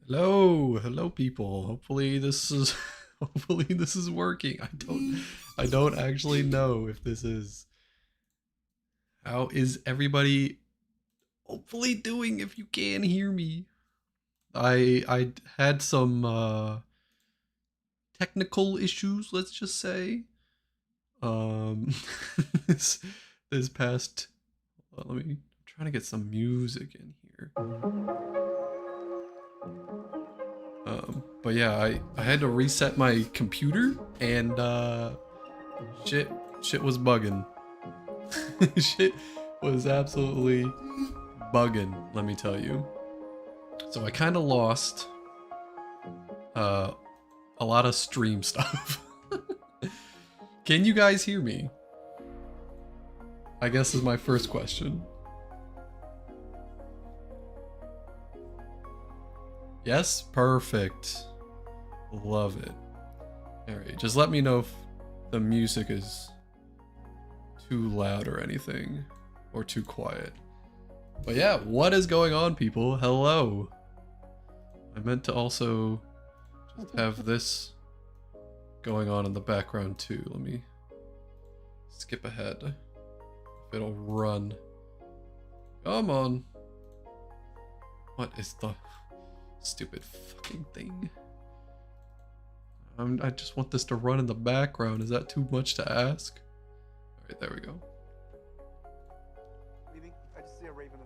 Hello people. Hopefully this is hopefully this is working. I don't actually know if this is. How is everybody hopefully doing if you can hear me? I had some technical issues, let's just say. Um this this past let me I'm trying to get some music in here. But yeah, I had to reset my computer and shit shit was bugging. Shit was absolutely bugging, let me tell you. So I kind of lost uh a lot of stream stuff. Can you guys hear me? I guess is my first question. Yes, perfect. Love it. All right, just let me know if the music is too loud or anything, or too quiet. But yeah, what is going on, people? Hello. I meant to also just have this going on in the background too. Let me skip ahead. If it'll run. Come on. What is the stupid fucking thing? I just want this to run in the background. Is that too much to ask? All right, there we go. I just see a raven.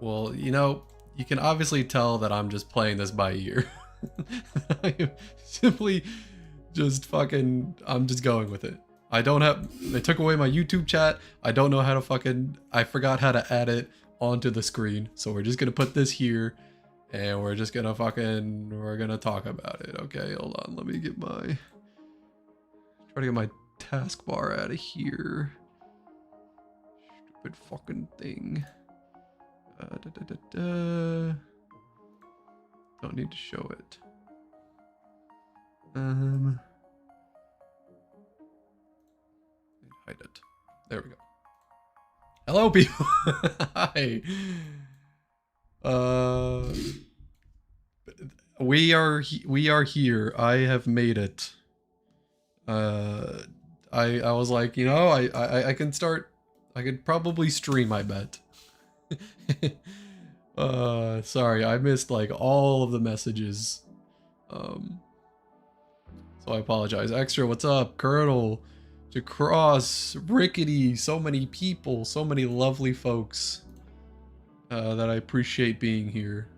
Well, you know, you can obviously tell that I'm just playing this by ear. I am simply just fucking, I'm just going with it. I don't have, they took away my YouTube chat. I don't know how to fucking, I forgot how to add it onto the screen. So we're just gonna put this here and we're just gonna fucking, we're gonna talk about it. Okay, hold on. Let me get my, try to get my taskbar out of here. Stupid fucking thing. Don't need to show it. Hide it. There we go. Hello, people. Hi. We are here. I have made it. I was like, you know, I can start. I could probably stream, I bet. Sorry, I missed like all of the messages. So I apologize. Extra, what's up? Colonel, Cross, Rickety, so many people, so many lovely folks that I appreciate being here.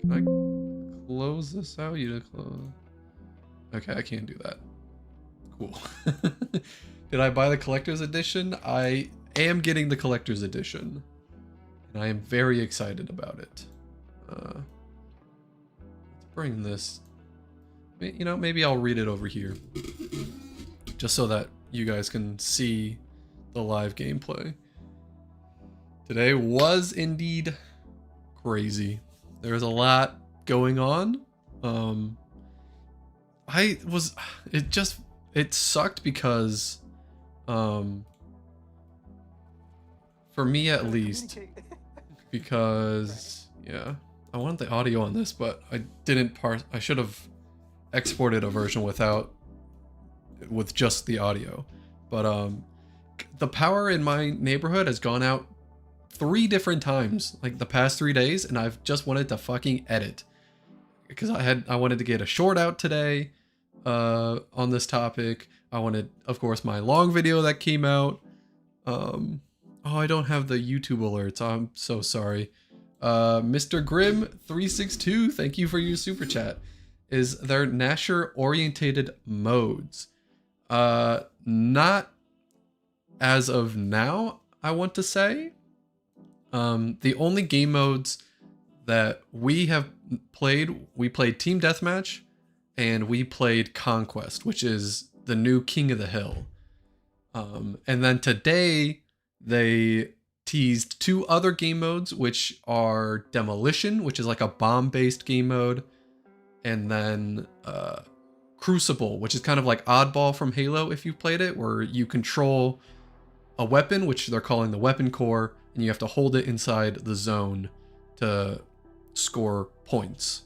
Can I close this out? You to close? Okay, I can't do that. Cool. Did I buy the collector's edition? I am getting the collector's edition. And I am very excited about it. Let's bring this. You know, maybe I'll read it over here. Just so that you guys can see the live gameplay. Today was indeed crazy. There's a lot going on. It sucked because, for me at least, because, yeah, I wanted the audio on this, but I didn't I should have exported a version with just the audio. But the power in my neighborhood has gone out 3 different times, like the past 3 days, and I've just wanted to fucking edit because I wanted to get a short out today on this topic. I wanted, of course, my long video that came out. Oh, I don't have the YouTube alerts. I'm so sorry. Mr. Grim 362, thank you for your super chat. Is there Nasher orientated modes? Not as of now, I want to say. The only game modes that we have played, we played Team Deathmatch and we played Conquest, which is the new King of the Hill. And then today they teased 2 other game modes, which are Demolition, which is like a bomb-based game mode, and then Crucible, which is kind of like Oddball from Halo if you've played it, where you control a weapon, which they're calling the weapon core, and you have to hold it inside the zone to score points.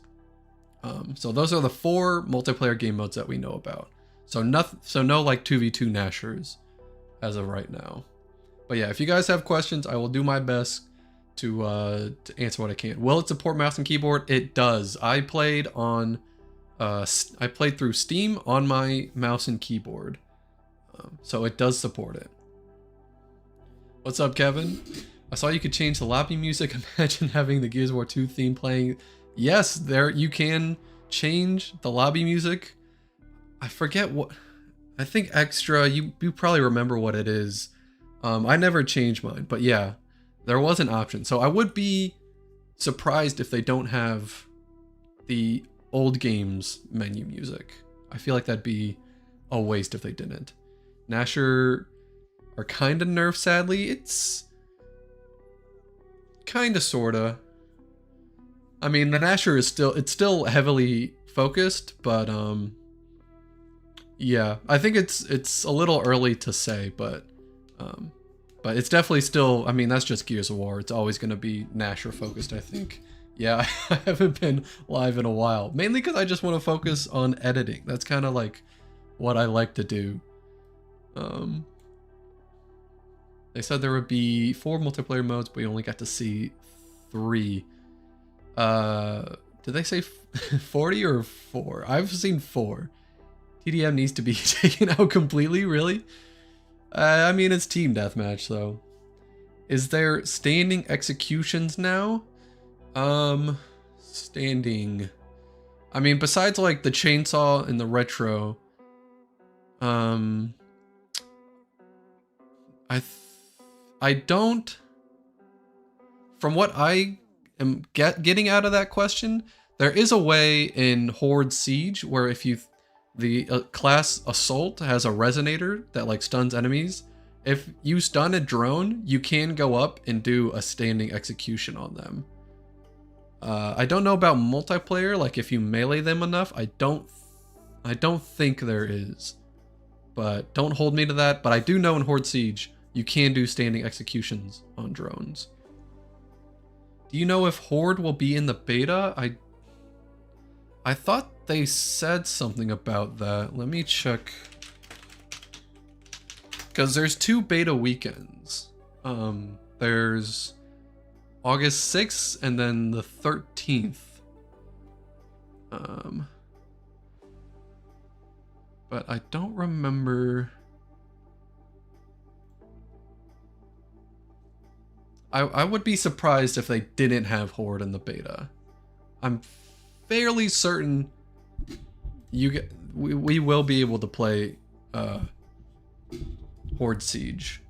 So those are the 4 multiplayer game modes that we know about. So no like 2v2 Nashers as of right now. But yeah, if you guys have questions, I will do my best to answer what I can. Will it support mouse and keyboard? It does. I played through Steam on my mouse and keyboard. So it does support it. What's up, Kevin? I saw you could change the lobby music. Imagine having the Gears of War 2 theme playing. Yes, there you can change the lobby music. I forget what. I think extra. You probably remember what it is. I never changed mine, but yeah, there was an option. So I would be surprised if they don't have the old games menu music. I feel like that'd be a waste if they didn't. Nasher are kind of nerfed, sadly. It's kind of, sorta. I mean, the Nasher is still heavily focused, but yeah, I think it's a little early to say, but it's definitely still. I mean, that's just Gears of War. It's always going to be Nasher focused, I think. Yeah, I haven't been live in a while, mainly because I just want to focus on editing. That's kind of like what I like to do. They said there would be 4 multiplayer modes, but we only got to see 3. Did they say 40 or 4? I've seen 4. TDM needs to be taken out completely, really? I mean, it's team deathmatch, so. Is there standing executions now? Standing. I mean, besides like the chainsaw and the retro, I don't. From what I am getting out of that question, there is a way in Horde Siege where if you the class Assault has a resonator that like stuns enemies. If you stun a drone, you can go up and do a standing execution on them. I don't know about multiplayer, like if you melee them enough. I don't think there is, but don't hold me to that. But I do know in Horde Siege you can do standing executions on drones. Do you know if Horde will be in the beta? I thought they said something about that. Let me check. Because there's 2 beta weekends. There's August 6th and then the 13th. But I don't remember. I would be surprised if they didn't have Horde in the beta. I'm fairly certain we will be able to play Horde Siege.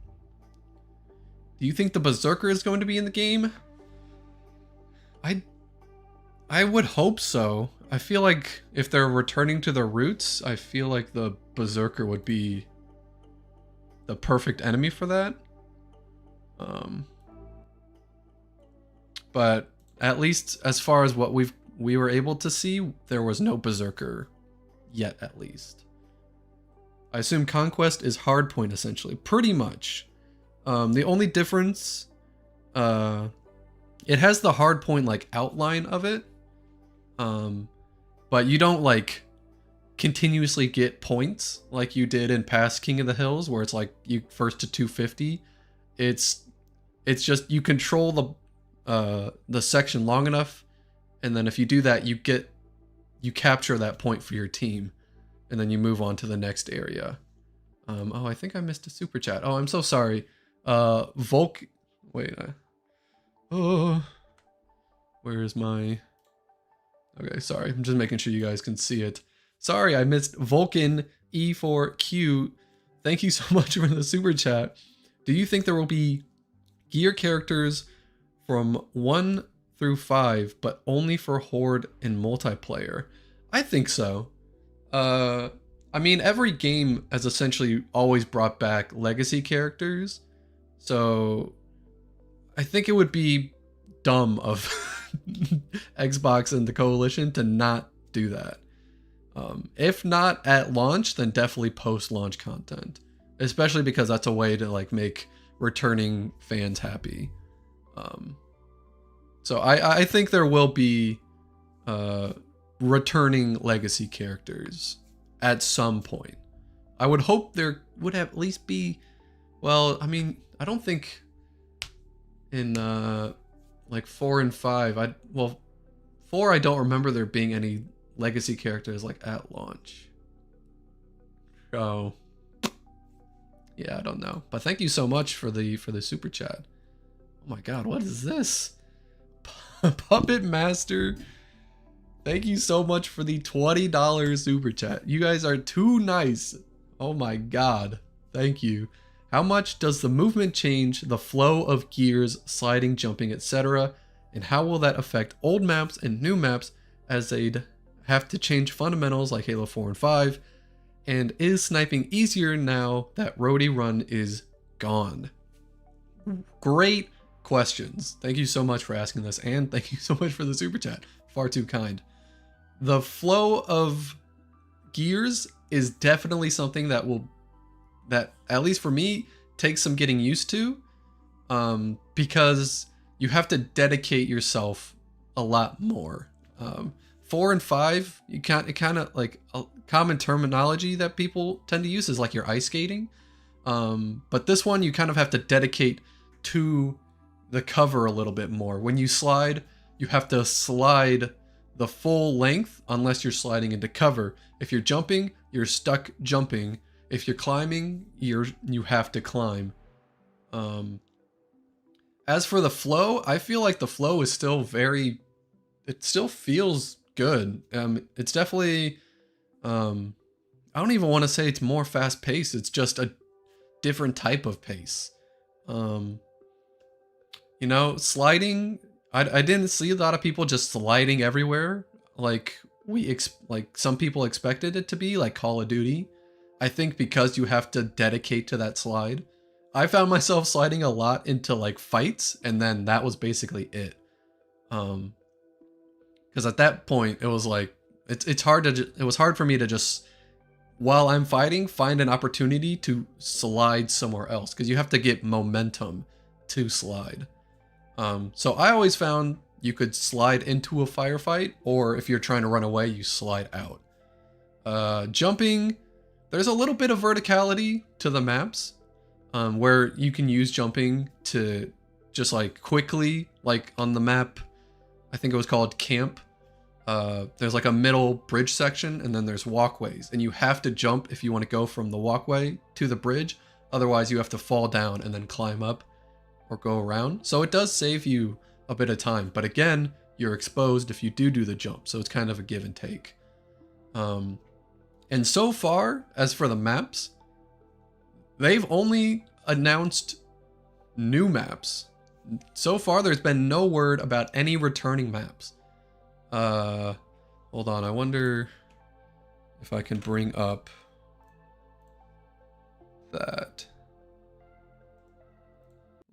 Do you think the Berserker is going to be in the game? I would hope so. I feel like if they're returning to their roots, I feel like the Berserker would be the perfect enemy for that. But at least as far as what we were able to see, there was no Berserker yet, at least. I assume Conquest is hardpoint essentially, pretty much. The only difference, it has the hardpoint like outline of it, but you don't like continuously get points like you did in past King of the Hills, where it's like you first to 250. It's just you control the section long enough, and then if you do that, you capture that point for your team, and then you move on to the next area. Oh, I think I missed a super chat. Oh, I'm so sorry. Volk. Wait. Oh, where is my? Okay, sorry. I'm just making sure you guys can see it. Sorry, I missed Vulcan E4Q. Thank you so much for the super chat. Do you think there will be gear characters from 1 through 5, but only for Horde and multiplayer? I think so. I mean, every game has essentially always brought back legacy characters, so I think it would be dumb of Xbox and the Coalition to not do that. If not at launch, then definitely post-launch content, especially because that's a way to like make returning fans happy. So I think there will be returning legacy characters at some point. I would hope there would at least be, well, I mean, I don't think in like 4 and 5, well, 4 I don't remember there being any legacy characters like at launch. So yeah, I don't know. But thank you so much for the super chat. Oh my god, what is this? Puppet Master. Thank you so much for the $20 super chat. You guys are too nice. Oh my god. Thank you. How much does the movement change the flow of gears, sliding, jumping, etc.? And how will that affect old maps and new maps as they'd have to change fundamentals like Halo 4 and 5? And is sniping easier now that Roadie Run is gone? Great questions. Thank you so much for asking this, and thank you so much for the super chat. Far too kind. The flow of gears is definitely something that at least for me, takes some getting used to, because you have to dedicate yourself a lot more. 4 and 5, it kind of like a common terminology that people tend to use is like your ice skating. But this one, you kind of have to dedicate to the cover a little bit more. When you slide, you have to slide the full length unless you're sliding into cover. If you're jumping, you're stuck jumping. If you're climbing, you have to climb. As for the flow, I feel like the flow is still it still feels good. It's definitely, I don't even want to say it's more fast paced. It's just a different type of pace. You know, sliding, I didn't see a lot of people just sliding everywhere like like some people expected it to be, like Call of Duty. I think because you have to dedicate to that slide. I found myself sliding a lot into like fights, and then that was basically it. Because at that point it was like it was hard for me to just, while I'm fighting, find an opportunity to slide somewhere else, because you have to get momentum to slide. So I always found you could slide into a firefight, or if you're trying to run away, you slide out. Jumping, there's a little bit of verticality to the maps, where you can use jumping to just like quickly, like on the map, I think it was called Camp. There's like a middle bridge section, and then there's walkways, and you have to jump if you want to go from the walkway to the bridge. Otherwise, you have to fall down and then climb up or go around. So it does save you a bit of time, but again, you're exposed if you do the jump. So it's kind of a give and take. And so far, as for the maps, they've only announced new maps. So far, there's been no word about any returning maps. Hold on, I wonder if I can bring up that.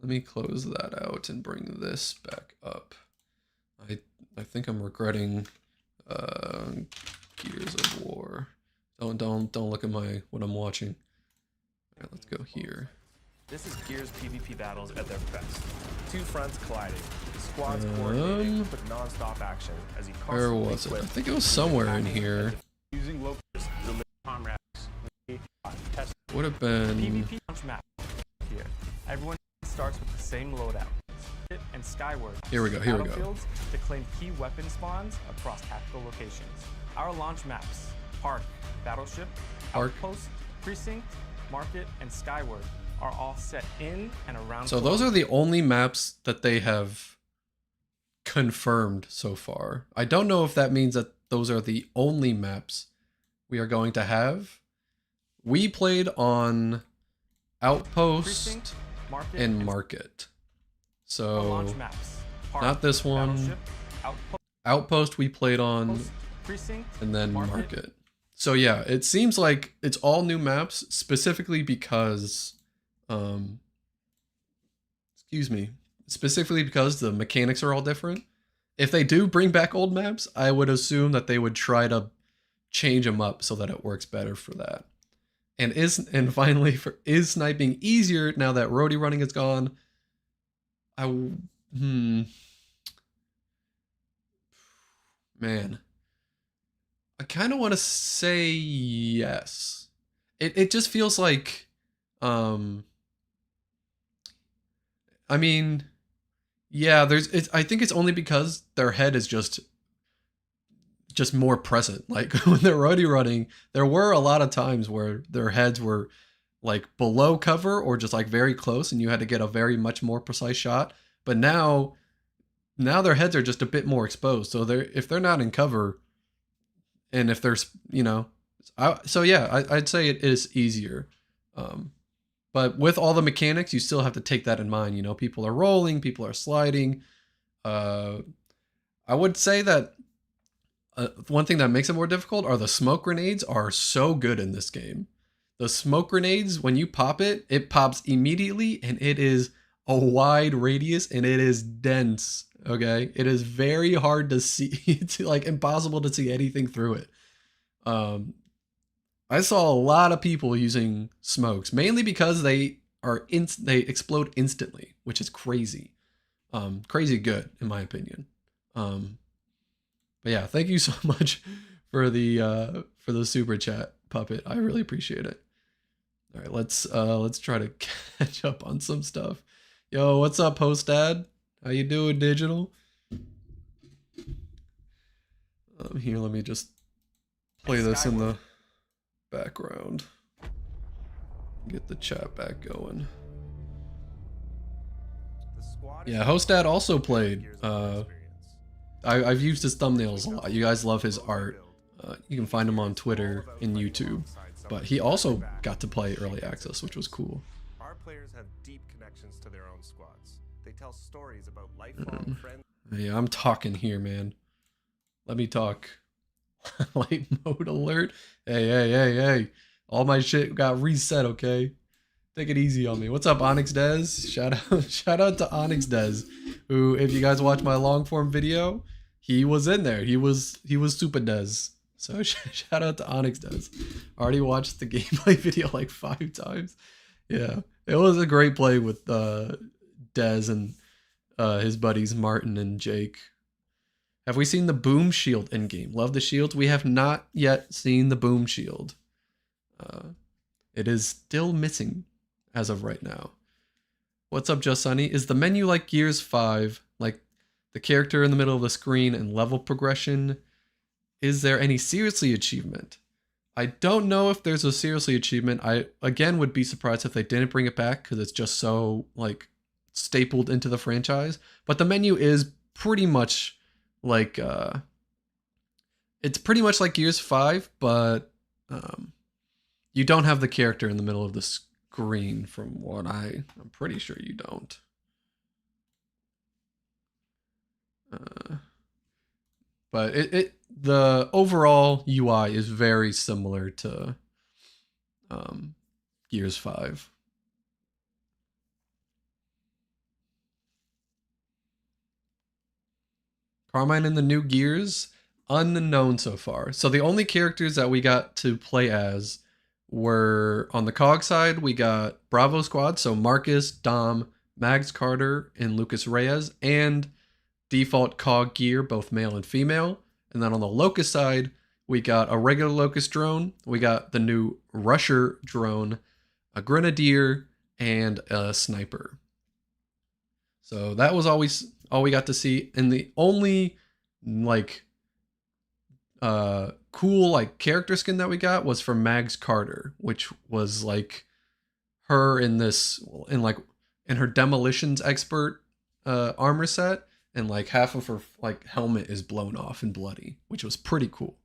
Let me close that out and bring this back up. I think I'm regretting Gears of War. Don't look at what I'm watching. All right, let's go here. This is Gears PvP battles at their best. Two fronts colliding, squads coordinating with non-stop action as you where was it? I think it was somewhere in here. Using locals, the comrades. Would have been PvP launch map here. Everyone starts with the same loadout. And skyward. Here we go. Here we go. Battlefields to claim key weapon spawns across tactical locations. Our launch maps: Park, Battleship, Outpost, Precinct, Market, and Skyward are all set in and around. So those are the only maps that they have confirmed so far. I don't know if that means that those are the only maps we are going to have. We played on Outpost, Precinct, Market, and Market. So launch maps: Park, not this one. Outpost we played on, Precinct, and then Market. So yeah, it seems like it's all new maps, specifically because specifically because the mechanics are all different. If they do bring back old maps, I would assume that they would try to change them up so that it works better for that. And finally, is sniping easier now that roadie running is gone? Man, I kind of want to say yes. It just feels like, um, I mean, yeah. I think it's only because their head is just more present. Like when they're already running, there were a lot of times where their heads were like below cover or just like very close, and you had to get a very much more precise shot. But now their heads are just a bit more exposed. So if they're not in cover, and if there's so yeah, I'd say it is easier. Um, but with all the mechanics, you still have to take that in mind. People are rolling, people are sliding. Uh, I would say that one thing that makes it more difficult are the smoke grenades are so good in this game. The smoke grenades, when you pop it, it pops immediately and it is a wide radius and it is dense. Okay. It is very hard to see. It's like impossible to see anything through it. Um, I saw a lot of people using smokes, mainly because they explode instantly, which is crazy. Crazy good in my opinion. Um, but yeah, thank you so much for the super chat, Puppet. I really appreciate it. All right, let's try to catch up on some stuff. Yo, what's up, Host Dad? How you doing, Digital? Here, let me just play this in the background. Get the chat back going. Yeah, Host Dad also played. I've used his thumbnails a lot. You guys love his art. You can find him on Twitter and YouTube. But he also got to play early access, which was cool. Our players have deep connections to their own squads. They tell stories about lifelong friends. Yeah, I'm talking here, man. Let me talk. Light mode alert. Hey. All my shit got reset, okay? Take it easy on me. What's up, Onyx Des? Shout out to Onyx Des, who, if you guys watch my long form video, he was in there. He was super Des. So shout out to Onyx Des. Already watched the gameplay video like 5 times. Yeah, it was a great play with Des and his buddies Martin and Jake. Have we seen the boom shield in game? Love the shields. We have not yet seen the boom shield. It is still missing as of right now. What's up, Just Sunny? Is the menu like Gears 5? Like the character in the middle of the screen and level progression? Is there any seriously achievement? I don't know if there's a seriously achievement. I, again, would be surprised if they didn't bring it back because it's just so, like, stapled into the franchise. But the menu is pretty much like, it's pretty much like Gears 5, but you don't have the character in the middle of the screen from what I'm pretty sure you don't. But the overall UI is very similar to Gears 5. Carmine in the new Gears, unknown so far. So the only characters that we got to play as were on the COG side, we got Bravo Squad, so Marcus, Dom, Mags Carter, and Lucas Reyes, and default COG gear, both male and female. And then on the Locust side, we got a regular Locust drone, we got the new Rusher drone, a Grenadier, and a Sniper. So that was always all we got to see. And the only like cool like character skin that we got was from Mags Carter, which was like her in her demolitions expert armor set, and like half of her like helmet is blown off and bloody, which was pretty cool.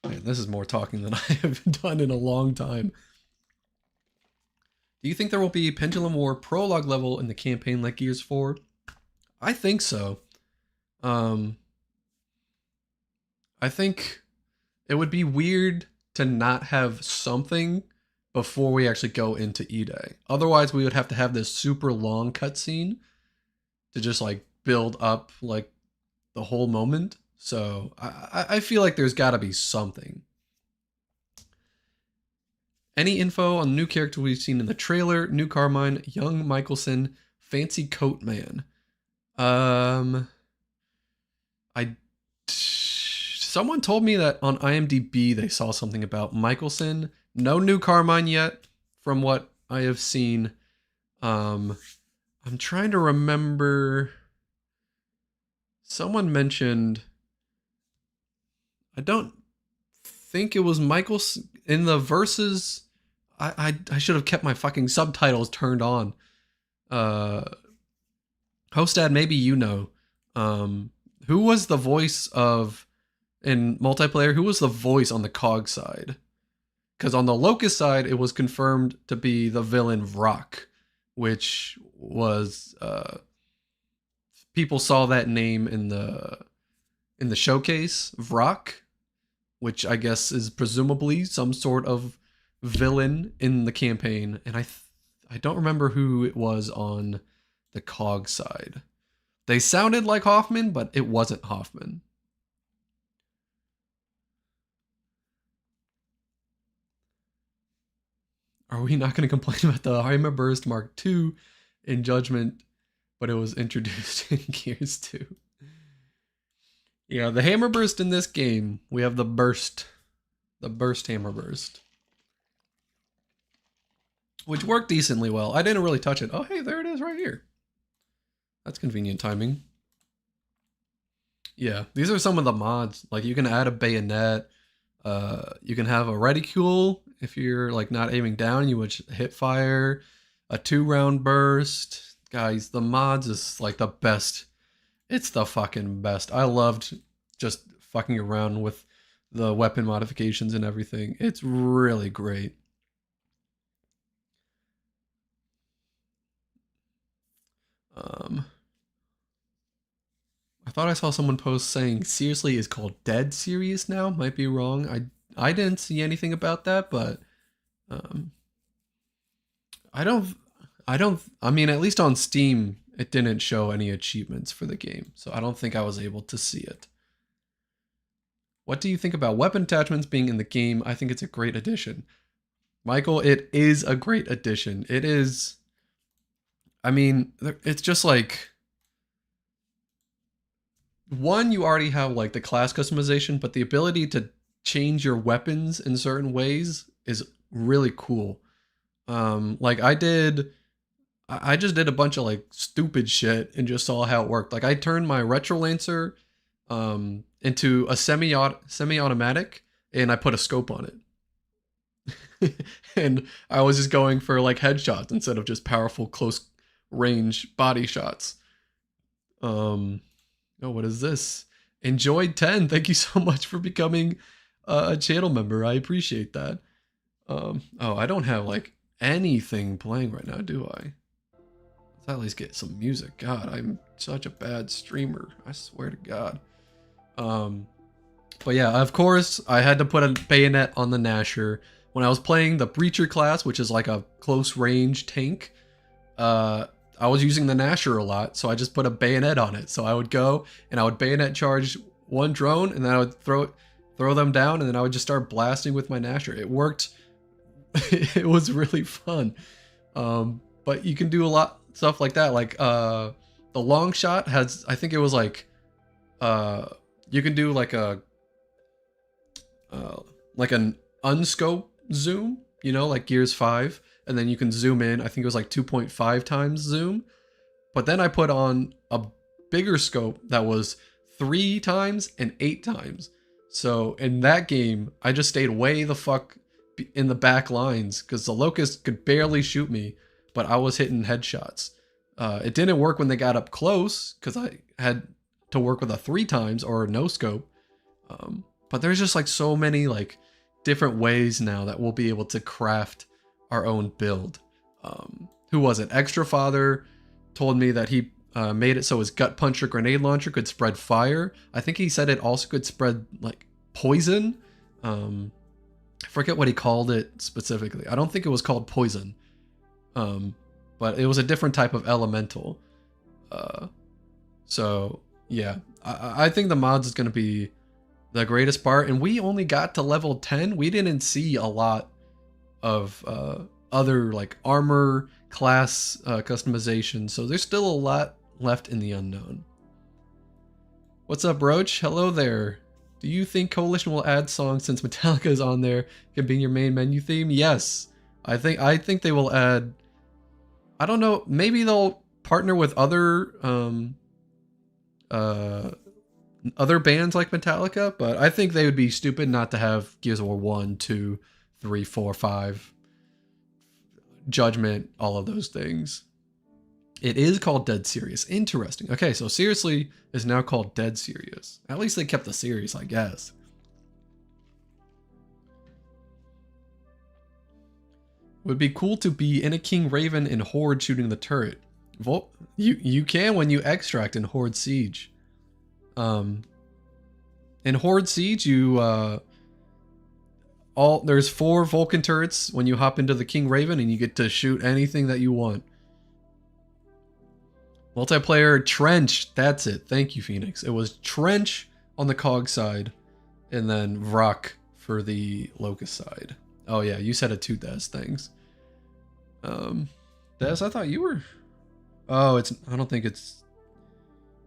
Man, this is more talking than I have done in a long time. Do you think there will be Pendulum War prologue level in the campaign like Gears 4? I think so. I think it would be weird to not have something before we actually go into E-Day. Otherwise, we would have to have this super long cutscene to just like build up like the whole moment. So I feel like there's got to be something. Any info on the new character we've seen in the trailer? New Carmine, young Michelson, fancy coat man. Um, I someone told me that on IMDb they saw something about Michelson. No new Carmine yet, from what I have seen. Um, I'm trying to remember. Someone mentioned. I don't think it was Michelson in the verses. I should have kept my fucking subtitles turned on. Uh, Hostad, maybe you know. Who was the voice of in multiplayer? Who was the voice on the COG side? Because on the Locust side, it was confirmed to be the villain Vrock, which was people saw that name in the showcase, Vrock, which I guess is presumably some sort of villain in the campaign, and I don't remember who it was on the COG side. They sounded like Hoffman, but it wasn't Hoffman. Are we not going to complain about the Heimer Burst Mark II in Judgment, but it was introduced in Gears 2? Yeah, the Hammer Burst in this game, we have the burst Hammer Burst, which worked decently well. I didn't really touch it. Oh, hey, there it is right here. That's convenient timing. Yeah, these are some of the mods. Like you can add a bayonet. You can have a reticule if you're like not aiming down. You would hit fire. A 2-round burst. Guys, the mods is like the best. It's the fucking best. I loved just fucking around with the weapon modifications and everything. It's really great. I thought I saw someone post saying seriously is called Dead Serious now. Might be wrong. I didn't see anything about that, but um, I don't. I mean, at least on Steam, it didn't show any achievements for the game, so I don't think I was able to see it. What do you think about weapon attachments being in the game? I think it's a great addition. Michael, it is a great addition. It is. I mean, it's just like one, you already have like the class customization, but the ability to change your weapons in certain ways is really cool. Like I just did a bunch of like stupid shit and just saw how it worked. Like I turned my Retro Lancer into a semi-automatic and I put a scope on it. And I was just going for like headshots instead of just powerful close range body shots. Oh, what is this? Enjoyed 10. Thank you so much for becoming a channel member. I appreciate that. Oh, I don't have like anything playing right now, do I? Let's at least get some music. God, I'm such a bad streamer. I swear to God. But yeah, of course, I had to put a bayonet on the Nasher. When I was playing the Breacher class, which is like a close range tank, I was using the Nasher a lot, so I just put a bayonet on it. So I would go and I would bayonet charge one drone, and then I would throw them down, and then I would just start blasting with my Nasher. It worked. It was really fun. But you can do a lot stuff like that. Like the long shot has, I think it was like, you can do like an unscope zoom, you know, like Gears 5. And then you can zoom in. I think it was like 2.5 times zoom. But then I put on a bigger scope that was 3 times and 8 times. So in that game, I just stayed way the fuck in the back lines because the Locust could barely shoot me, but I was hitting headshots. It didn't work when they got up close because I had to work with a 3 times or no scope. But there's just like so many like different ways now that we'll be able to craft our own build. Who was it? Extra Father told me that he made it so his gut puncher grenade launcher could spread fire. I think he said it also could spread like poison. I forget what he called it specifically. I don't think it was called poison. But it was a different type of elemental. So yeah, I think the mods is going to be the greatest part. And we only got to level 10. We didn't see a lot of other like armor class customization, so there's still a lot left in the unknown. What's up, Roach? Hello there. Do you think Coalition will add songs since Metallica is on there? Can be your main menu theme? Yes. I think they will add. I don't know. Maybe they'll partner with other bands like Metallica, but I think they would be stupid not to have Gears of War 1, 2, 3, 4, 5, Judgment, all of those things. It is called Dead Serious. Interesting. Okay, so Seriously is now called Dead Serious. At least they kept the series, I guess. Would be cool to be in a King Raven in Horde shooting the turret. You can when you extract in Horde Siege. In Horde Siege, there's 4 Vulcan turrets when you hop into the King Raven, and you get to shoot anything that you want. Multiplayer Trench, that's it. Thank you, Phoenix. It was Trench on the COG side, and then Vrak for the Locust side. Oh yeah, you said it too, Des. Thanks. Des, I thought you were. Oh, I don't think it's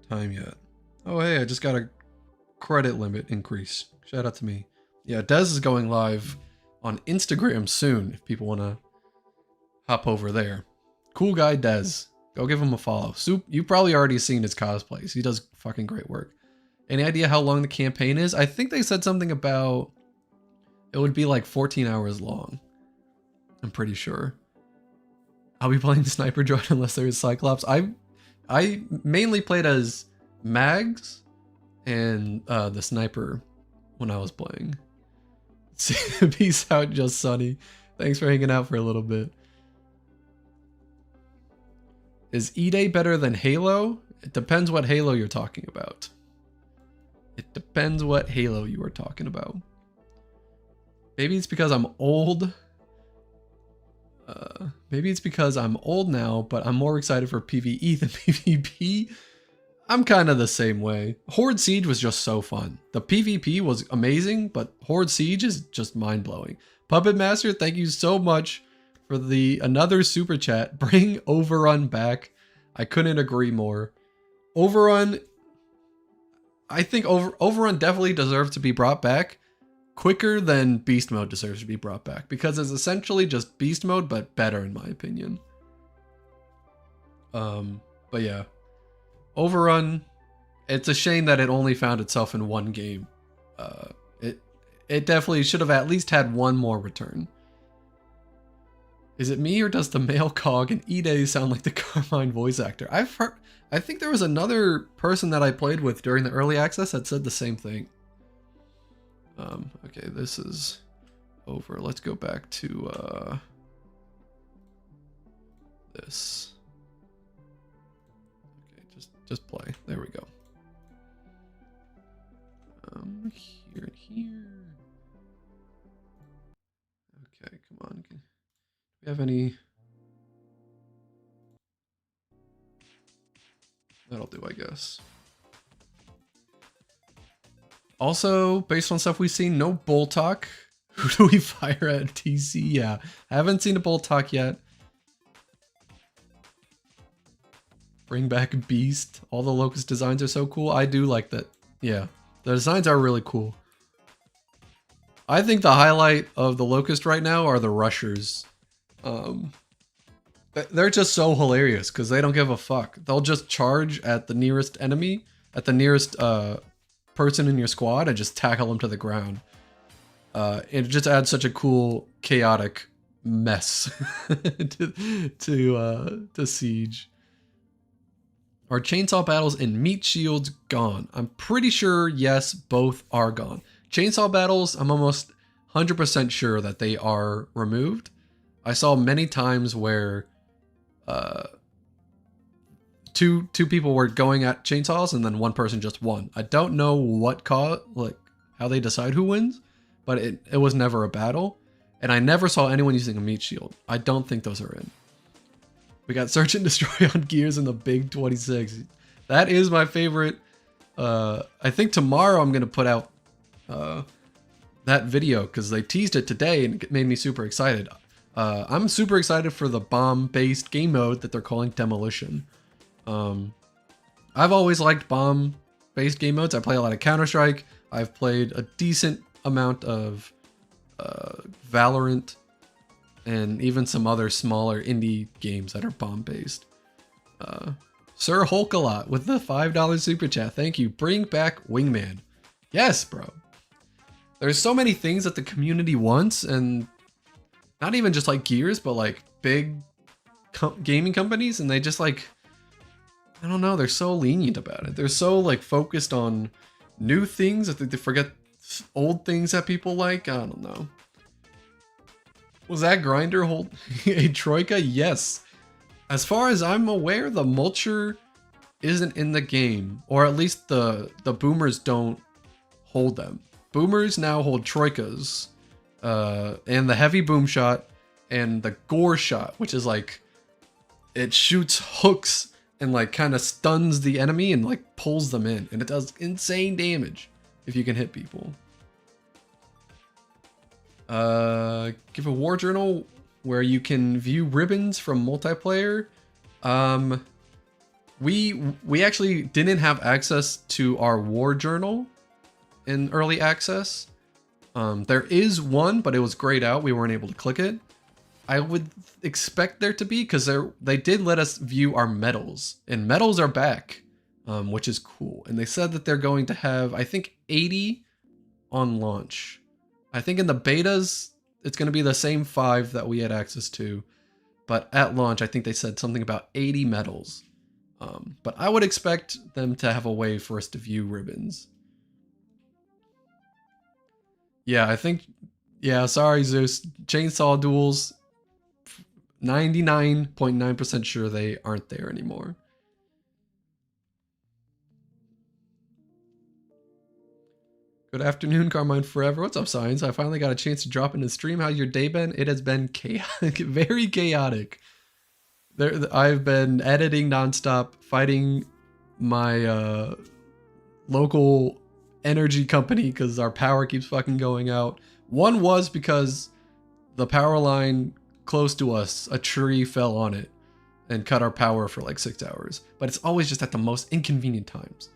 time yet. Oh hey, I just got a credit limit increase. Shout out to me. Yeah, Des is going live on Instagram soon. If people want to hop over there. Cool guy Des. Go give him a follow. Soup, you've probably already seen his cosplays. He does fucking great work. Any idea how long the campaign is? I think they said something about it would be like 14 hours long. I'm pretty sure. I'll be playing Sniper Droid unless there is Cyclops. I mainly played as Mags and the Sniper when I was playing. Peace out, Just Sunny. Thanks for hanging out for a little bit. Is E-Day better than Halo? It depends what Halo you're talking about. It depends what Halo you are talking about. Maybe it's because I'm old. Maybe it's because I'm old now, but I'm more excited for PvE than PvP. I'm kind of the same way. Horde Siege was just so fun. The PvP was amazing, but Horde Siege is just mind-blowing. Puppet Master, thank you so much for another super chat. Bring Overrun back. I couldn't agree more. Overrun, I think Overrun definitely deserves to be brought back quicker than Beast Mode deserves to be brought back, because it's essentially just Beast Mode but better in my opinion. But yeah, Overrun, it's a shame that it only found itself in one game. It definitely should have at least had one more return. Is it me, or does the male cog and E-Day sound like the Carmine voice actor? I think there was another person that I played with during the early access that said the same thing. Okay, this is over. Let's go back to this. Okay, just play. There we go. Here and here. Okay, come on. Do we have any? That'll do, I guess. Also, based on stuff we've seen, no Bull Talk. Who do we fire at TC? Yeah, I haven't seen a Bull Talk yet. Bring back Beast. All the Locust designs are so cool. I do like that. Yeah, the designs are really cool. I think the highlight of the Locust right now are the Rushers. They're just so hilarious because they don't give a fuck. They'll just charge at the nearest enemy, at the nearest person in your squad, and just tackle them to the ground. It just adds such a cool, chaotic mess to Siege. Are chainsaw battles and meat shields gone? I'm pretty sure yes, both are gone. Chainsaw battles, I'm almost 100% sure that they are removed. I saw many times where two people were going at chainsaws and then one person just won. I don't know what how they decide who wins, but it was never a battle, and I never saw anyone using a meat shield. I don't think those are in. We got Search and Destroy on Gears in the Big 26. That is my favorite. I think tomorrow I'm gonna put out that video because they teased it today and it made me super excited. I'm super excited for the bomb-based game mode that they're calling Demolition. I've always liked bomb-based game modes. I play a lot of Counter-Strike. I've played a decent amount of Valorant, and even some other smaller indie games that are bomb-based. Sir Hulk-a-lot with the $5 super chat. Thank you. Bring back Wingman. Yes, bro. There's so many things that the community wants, and not even just like Gears, but like big gaming companies, and they just like, I don't know, they're so lenient about it. They're so like focused on new things that they forget old things that people like. I don't know. Was that Grinder hold a Troika? Yes. As far as I'm aware, the Mulcher isn't in the game, or at least the Boomers don't hold them. Boomers now hold Troikas, and the Heavy Boom Shot, and the Gore Shot, which is like, it shoots hooks and like kind of stuns the enemy and like pulls them in, and it does insane damage if you can hit people. Give a war journal where you can view ribbons from multiplayer. We actually didn't have access to our war journal in early access. There is one, but it was grayed out. We weren't able to click it. I would expect there to be, because they did let us view our medals, and medals are back, which is cool. And they said that they're going to have, I think, 80 on launch. I think in the betas, it's going to be the same 5 that we had access to. But at launch, I think they said something about 80 medals. But I would expect them to have a way for us to view ribbons. Yeah, I think... Yeah, sorry, Zeus. Chainsaw duels, 99.9% sure they aren't there anymore. Good afternoon, Carmine Forever. What's up, Science? I finally got a chance to drop into the stream. How's your day been? It has been chaotic, very chaotic. I've been editing nonstop, fighting my local energy company because our power keeps fucking going out. One was because the power line close to us, a tree fell on it and cut our power for like 6 hours. But it's always just at the most inconvenient times.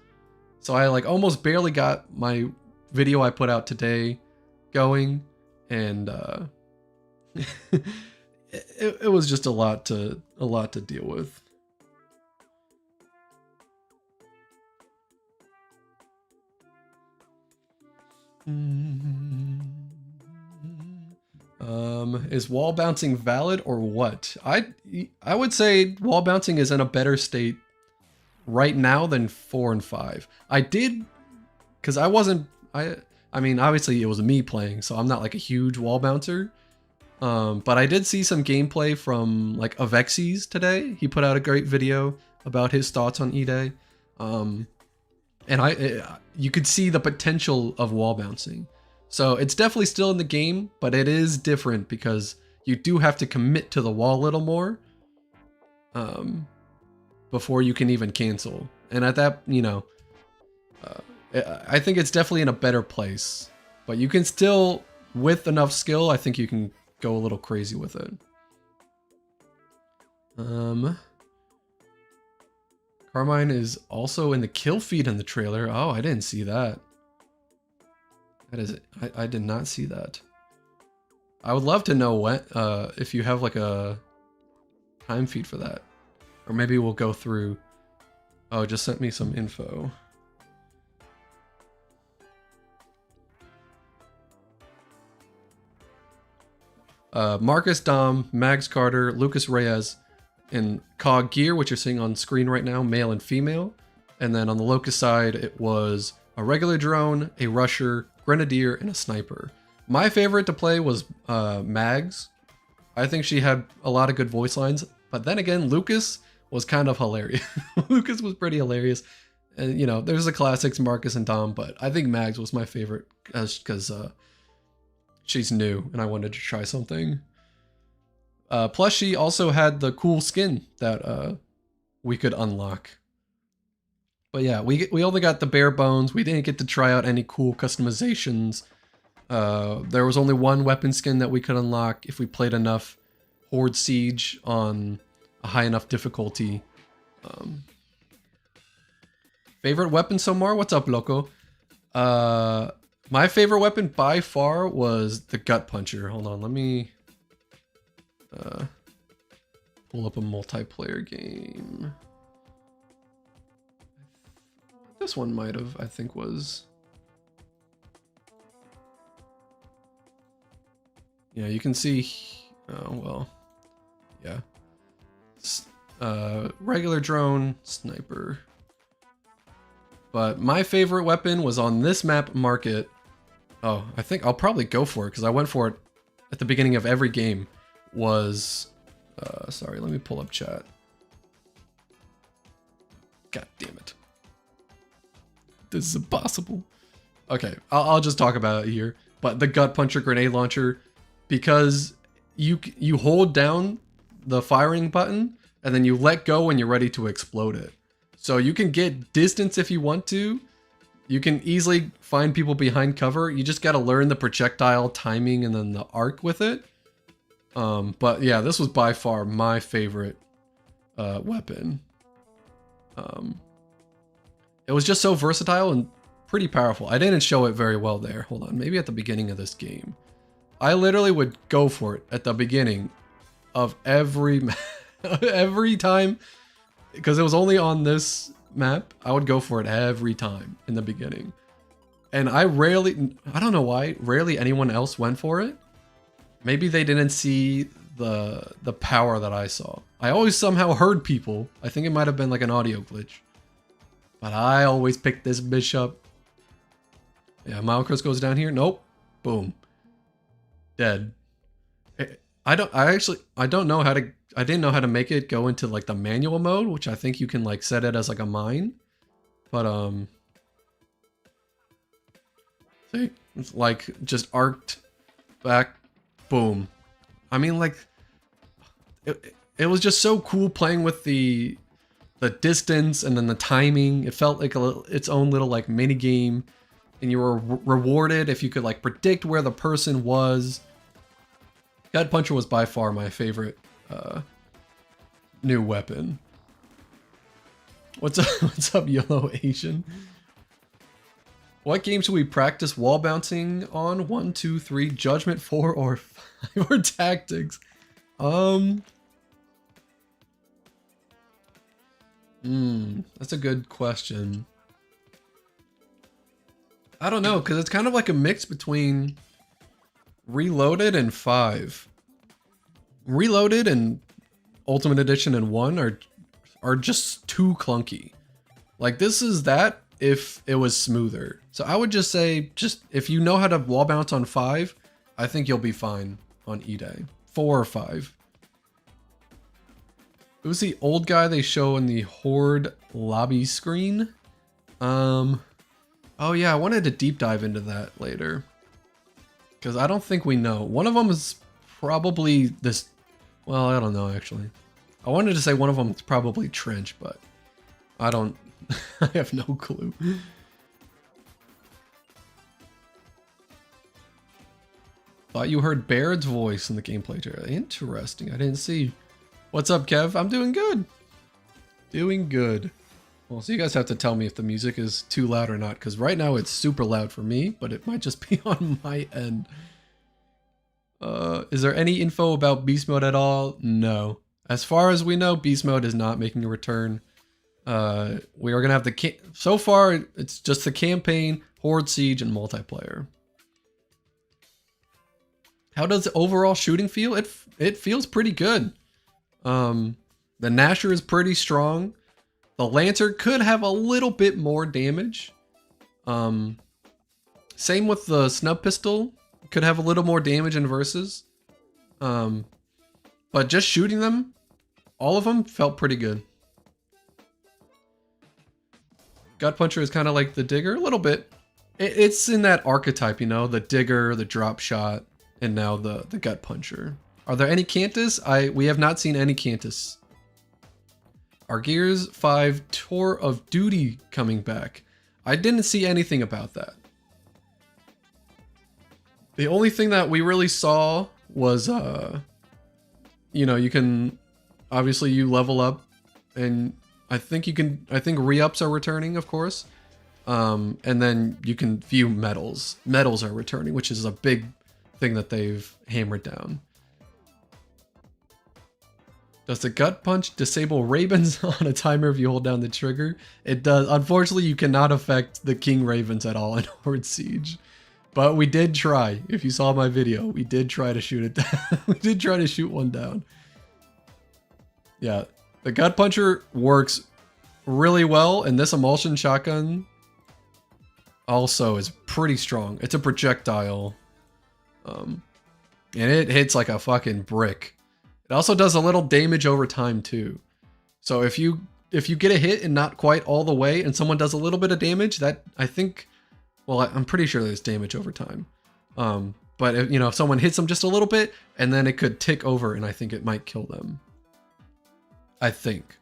So I like almost barely got my video I put out today going, and it was just a lot to deal with. Is wall bouncing valid or what? I would say wall bouncing is in a better state right now than 4 and 5. I did, because I mean, obviously it was me playing, so I'm not like a huge wall bouncer. But I did see some gameplay from like Avexes today. He put out a great video about his thoughts on E-Day. And you could see the potential of wall bouncing. So it's definitely still in the game, but it is different because you do have to commit to the wall a little more before you can even cancel. And at that, you know, I think it's definitely in a better place, but you can still, with enough skill, I think you can go a little crazy with it. Carmine is also in the kill feed in the trailer. Oh, I didn't see that. That is, I did not see that. I would love to know what, if you have like a time feed for that, or maybe we'll go through. Oh, just sent me some info. Marcus Dom, Mags Carter, Lucas Reyes, and Cog Gear, which you're seeing on screen right now, male and female. And then on the Locus side, it was a regular drone, a rusher, grenadier, and a sniper. My favorite to play was Mags. I think she had a lot of good voice lines, but then again, Lucas was kind of hilarious. Lucas was pretty hilarious. And, you know, there's the classics, Marcus and Dom, but I think Mags was my favorite because she's new and I wanted to try something. Plus, she also had the cool skin that we could unlock. But yeah, we only got the bare bones. We didn't get to try out any cool customizations. There was only one weapon skin that we could unlock if we played enough Horde Siege on a high enough difficulty. Favorite weapon so far? What's up, Loco? My favorite weapon by far was the gut puncher. Hold on, let me pull up a multiplayer game. This one might have, I think, was. Yeah, you can see. Oh well, yeah. Regular drone, sniper. But my favorite weapon was on this map, Market. Oh, I think I'll probably go for it because I went for it at the beginning of every game. Was sorry, let me pull up chat. God damn it. This is impossible. Okay, I'll just talk about it here. But the gut puncher grenade launcher, because you hold down the firing button and then you let go when you're ready to explode it. So you can get distance if you want to. You can easily find people behind cover. You just got to learn the projectile timing and then the arc with it. But yeah, this was by far my favorite weapon. It was just so versatile and pretty powerful. I didn't show it very well there. Hold on, maybe at the beginning of this game. I literally would go for it at the beginning of every every time, because it was only on this map. I would go for it every time in the beginning. And I don't know why, rarely anyone else went for it. Maybe they didn't see the power that I saw. I always somehow heard people. I think it might have been like an audio glitch. But I always picked this bishop. Yeah, Malchus goes down here. Nope. Boom. Dead. I didn't know how to make it go into like the manual mode, which I think you can like set it as like a mine. But see, it's like just arced back, boom. I mean, like it was just so cool playing with the distance and then the timing. It felt like its own little like mini game, and you were rewarded if you could like predict where the person was. Gut puncher was by far my favorite new weapon. What's up? What's up, Yellow Asian? What game should we practice wall bouncing on? 1, 2, 3, Judgment 4 or 5 or Tactics? That's a good question. I don't know, because it's kind of like a mix between Reloaded and 5. Reloaded and Ultimate Edition and 1 are just too clunky. Like, this is that if it was smoother. So I would just say, if you know how to wall bounce on 5, I think you'll be fine on E-Day. 4 or 5. Who's the old guy they show in the Horde lobby screen? Oh yeah, I wanted to deep dive into that later. Because I don't think we know. One of them is probably this... Well, I don't know, actually. I wanted to say one of them is probably Trench, but I don't... I have no clue. Thought you heard Baird's voice in the gameplay trailer. Interesting, I didn't see. What's up, Kev? I'm doing good. Doing good. Well, so you guys have to tell me if the music is too loud or not, because right now it's super loud for me, but it might just be on my end. Is there any info about Beast Mode at all? No. As far as we know, Beast Mode is not making a return. We are going to have so far, it's just the campaign, Horde Siege, and multiplayer. How does the overall shooting feel? It feels pretty good. The Gnasher is pretty strong. The Lancer could have a little bit more damage. Same with the Snub Pistol. Could have a little more damage in versus. But just shooting them, all of them felt pretty good. Gut Puncher is kind of like the Digger, a little bit. It's in that archetype, you know, the Digger, the Drop Shot, and now the Gut Puncher. Are there any Cantus? We have not seen any Cantus. Are Gears 5 Tour of Duty coming back? I didn't see anything about that. The only thing that we really saw was, you know, you can, obviously you level up and I think re-ups are returning, of course. And then you can view medals. Medals are returning, which is a big thing that they've hammered down. Does the gut punch disable ravens on a timer if you hold down the trigger? It does. Unfortunately, you cannot affect the king ravens at all in Horde Siege. But we did try. If you saw my video, we did try to shoot it down. We did try to shoot one down. Yeah, the gut puncher works really well, and this emulsion shotgun also is pretty strong. It's a projectile, and it hits like a fucking brick. It also does a little damage over time too. So if you get a hit and not quite all the way, and someone does a little bit of damage, that I think, well, I'm pretty sure there's damage over time. But if, you know, if someone hits them just a little bit, and then it could tick over, and I think it might kill them. I think.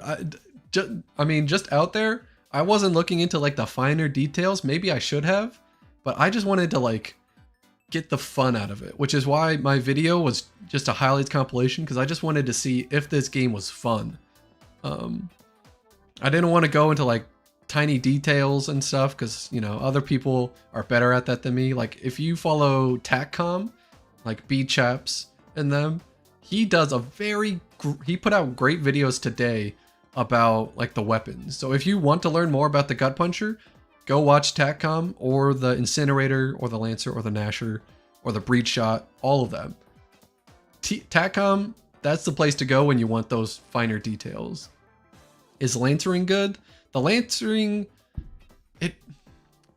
I mean, just out there, I wasn't looking into like the finer details. Maybe I should have, but I just wanted to like get the fun out of it, which is why my video was just a highlights compilation, because I just wanted to see if this game was fun. I didn't want to go into like tiny details and stuff, because, you know, other people are better at that than me. Like if you follow TacCom, like B-Chaps and them, he does he put out great videos today about like the weapons. So if you want to learn more about the gut puncher, go watch TacCom or the Incinerator or the Lancer or the Gnasher or the Breed Shot, all of them. TacCom, that's the place to go when you want those finer details. Is Lancering good? The Lancering,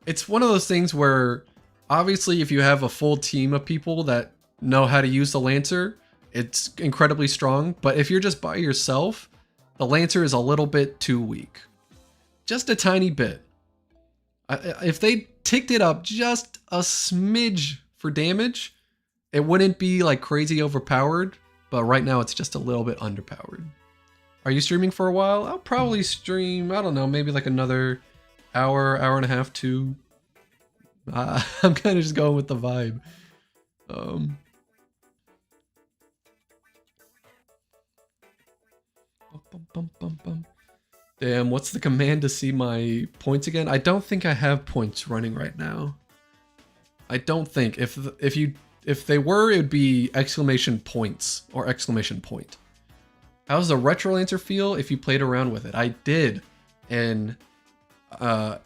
it's one of those things where obviously if you have a full team of people that know how to use the Lancer, it's incredibly strong. But if you're just by yourself, the Lancer is a little bit too weak. Just a tiny bit. If they ticked it up just a smidge for damage, it wouldn't be like crazy overpowered, but right now it's just a little bit underpowered. Are you streaming for a while? I'll probably stream, I don't know, maybe like another hour, hour and a half, 2. I'm kind of just going with the vibe. Damn, what's the command to see my points again? I don't think I have points running right now. I don't think. If they were, it would be exclamation points or exclamation point. How does the Retro Lancer feel if you played around with it? I did, and I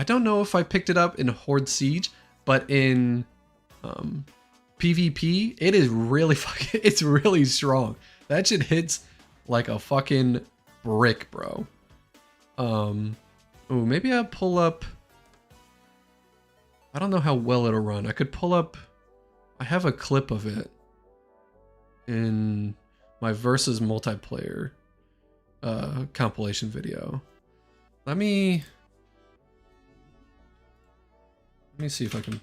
don't know if I picked it up in Horde Siege, but in PvP, it is really fucking. It's really strong. That shit hits like a fucking brick, bro. Oh, maybe I'll pull up. I don't know how well it'll run. I could pull up. I have a clip of it in my versus multiplayer compilation video. Let me see if I can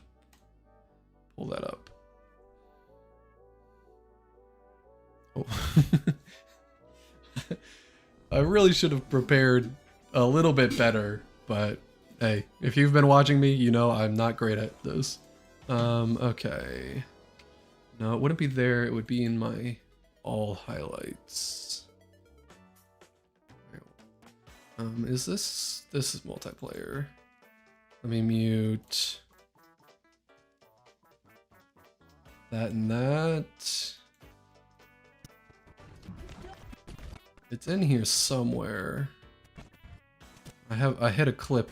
pull that up. Oh. I really should have prepared a little bit better, but hey, if you've been watching me, you know I'm not great at this. Okay. No, it wouldn't be there. It would be in my all highlights. Is this is multiplayer. Let me mute that and that. It's in here somewhere. I hit a clip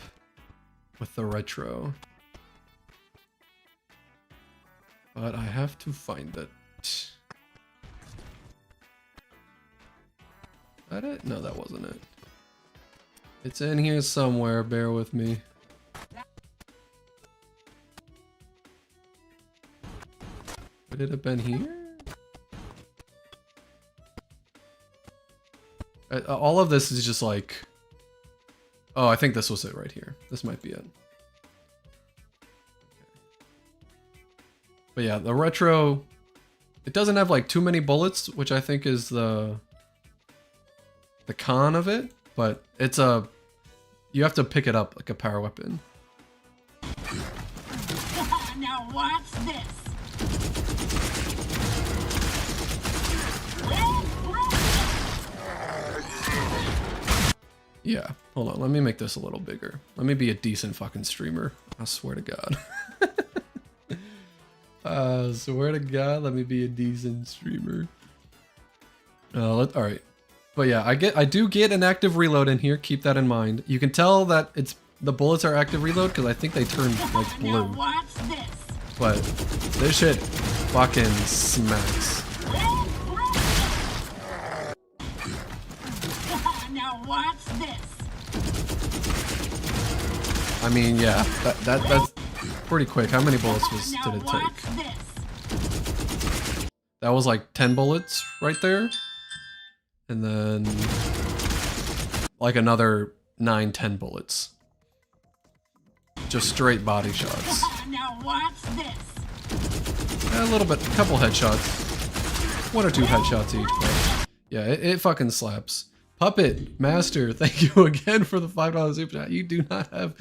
with the retro, but I have to find it. Is that it? No, that wasn't it. It's in here somewhere, bear with me. Would it have been here? All of this is just like... Oh, I think this was it right here. This might be it. But yeah, the retro... It doesn't have like too many bullets, which I think is the con of it. But it's a... You have to pick it up like a power weapon. Now watch this. Yeah, hold on. Let me make this a little bigger. Let me be a decent fucking streamer. I swear to God. Swear to God, let me be a decent streamer. All right. But yeah, I do get an active reload in here. Keep that in mind. You can tell that the bullets are active reload because I think they turn like blue. Now watch this. But this shit fucking smacks. Now watch this. I mean, yeah, that's pretty quick. How many bullets did it Watch take? this. That was like 10 bullets right there. And then like another 9-10 bullets. Just straight body shots. Now watch this. A little bit, a couple headshots. 1 or 2 headshots each, but yeah, it fucking slaps. Puppet Master, thank you again for the $5 super chat. You do not have,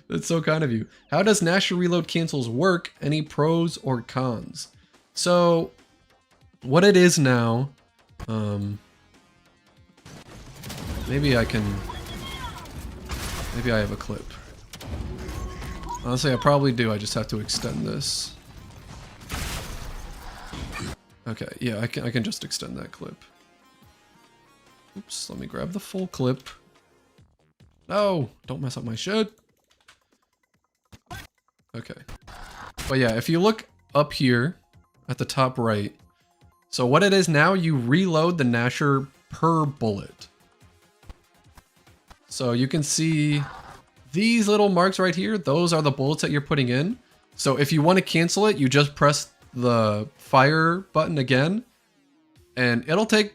that's so kind of you. How does Nasher reload cancels work? Any pros or cons? So what it is now, maybe I have a clip. Honestly, I probably do. I just have to extend this. Okay, yeah, I can just extend that clip. Oops, let me grab the full clip. No, don't mess up my shit. Okay. But yeah, if you look up here at the top right, so what it is now, you reload the Nasher per bullet. So you can see these little marks right here, those are the bullets that you're putting in. So if you want to cancel it, you just press the fire button again, and it'll take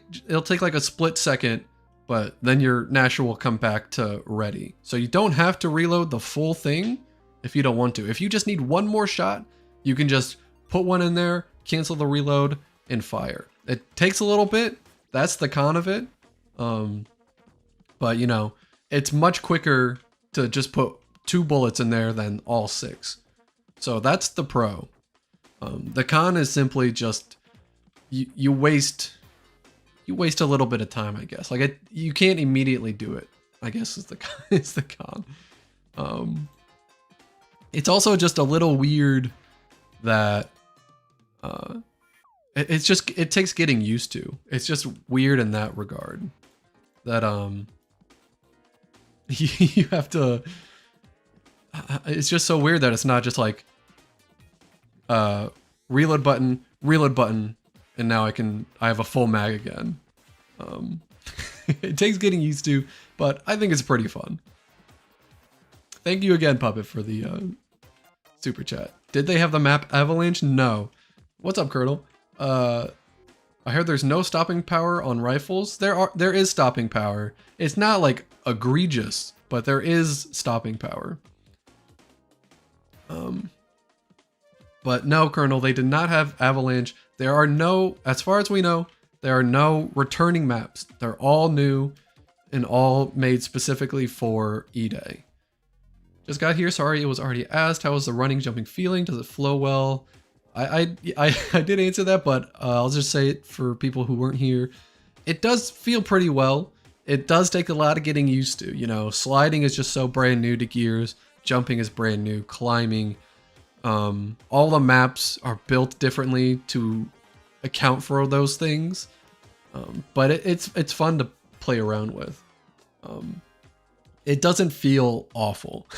like a split second, but then your Nasher will come back to ready. So you don't have to reload the full thing if you don't want to. If you just need one more shot, you can just put one in there, cancel the reload, and fire. It takes a little bit. That's the con of it. But you know, it's much quicker to just put 2 bullets in there than all 6. So that's the pro. The con is simply just you waste a little bit of time, I guess. Like you can't immediately do it, I guess is the con. It's also just a little weird that it takes getting used to. It's just weird in that regard that you have to. It's just so weird that it's not just like reload button, and now I have a full mag again. It takes getting used to, but I think it's pretty fun. Thank you again, Puppet, for the super chat. Did they have the map Avalanche? No. What's up, Colonel? I heard there's no stopping power on rifles. There is stopping power. It's not like egregious, but there is stopping power. But no, Colonel, they did not have Avalanche. There are no, as far as we know, there are no returning maps. They're all new and all made specifically for E-Day. Just got here, sorry, it was already asked. How was the running, jumping feeling? Does it flow well? I did answer that, but I'll just say it for people who weren't here. It does feel pretty well. It does take a lot of getting used to. You know, sliding is just so brand new to Gears. Jumping is brand new. Climbing. All the maps are built differently to account for those things. But it's fun to play around with. It doesn't feel awful.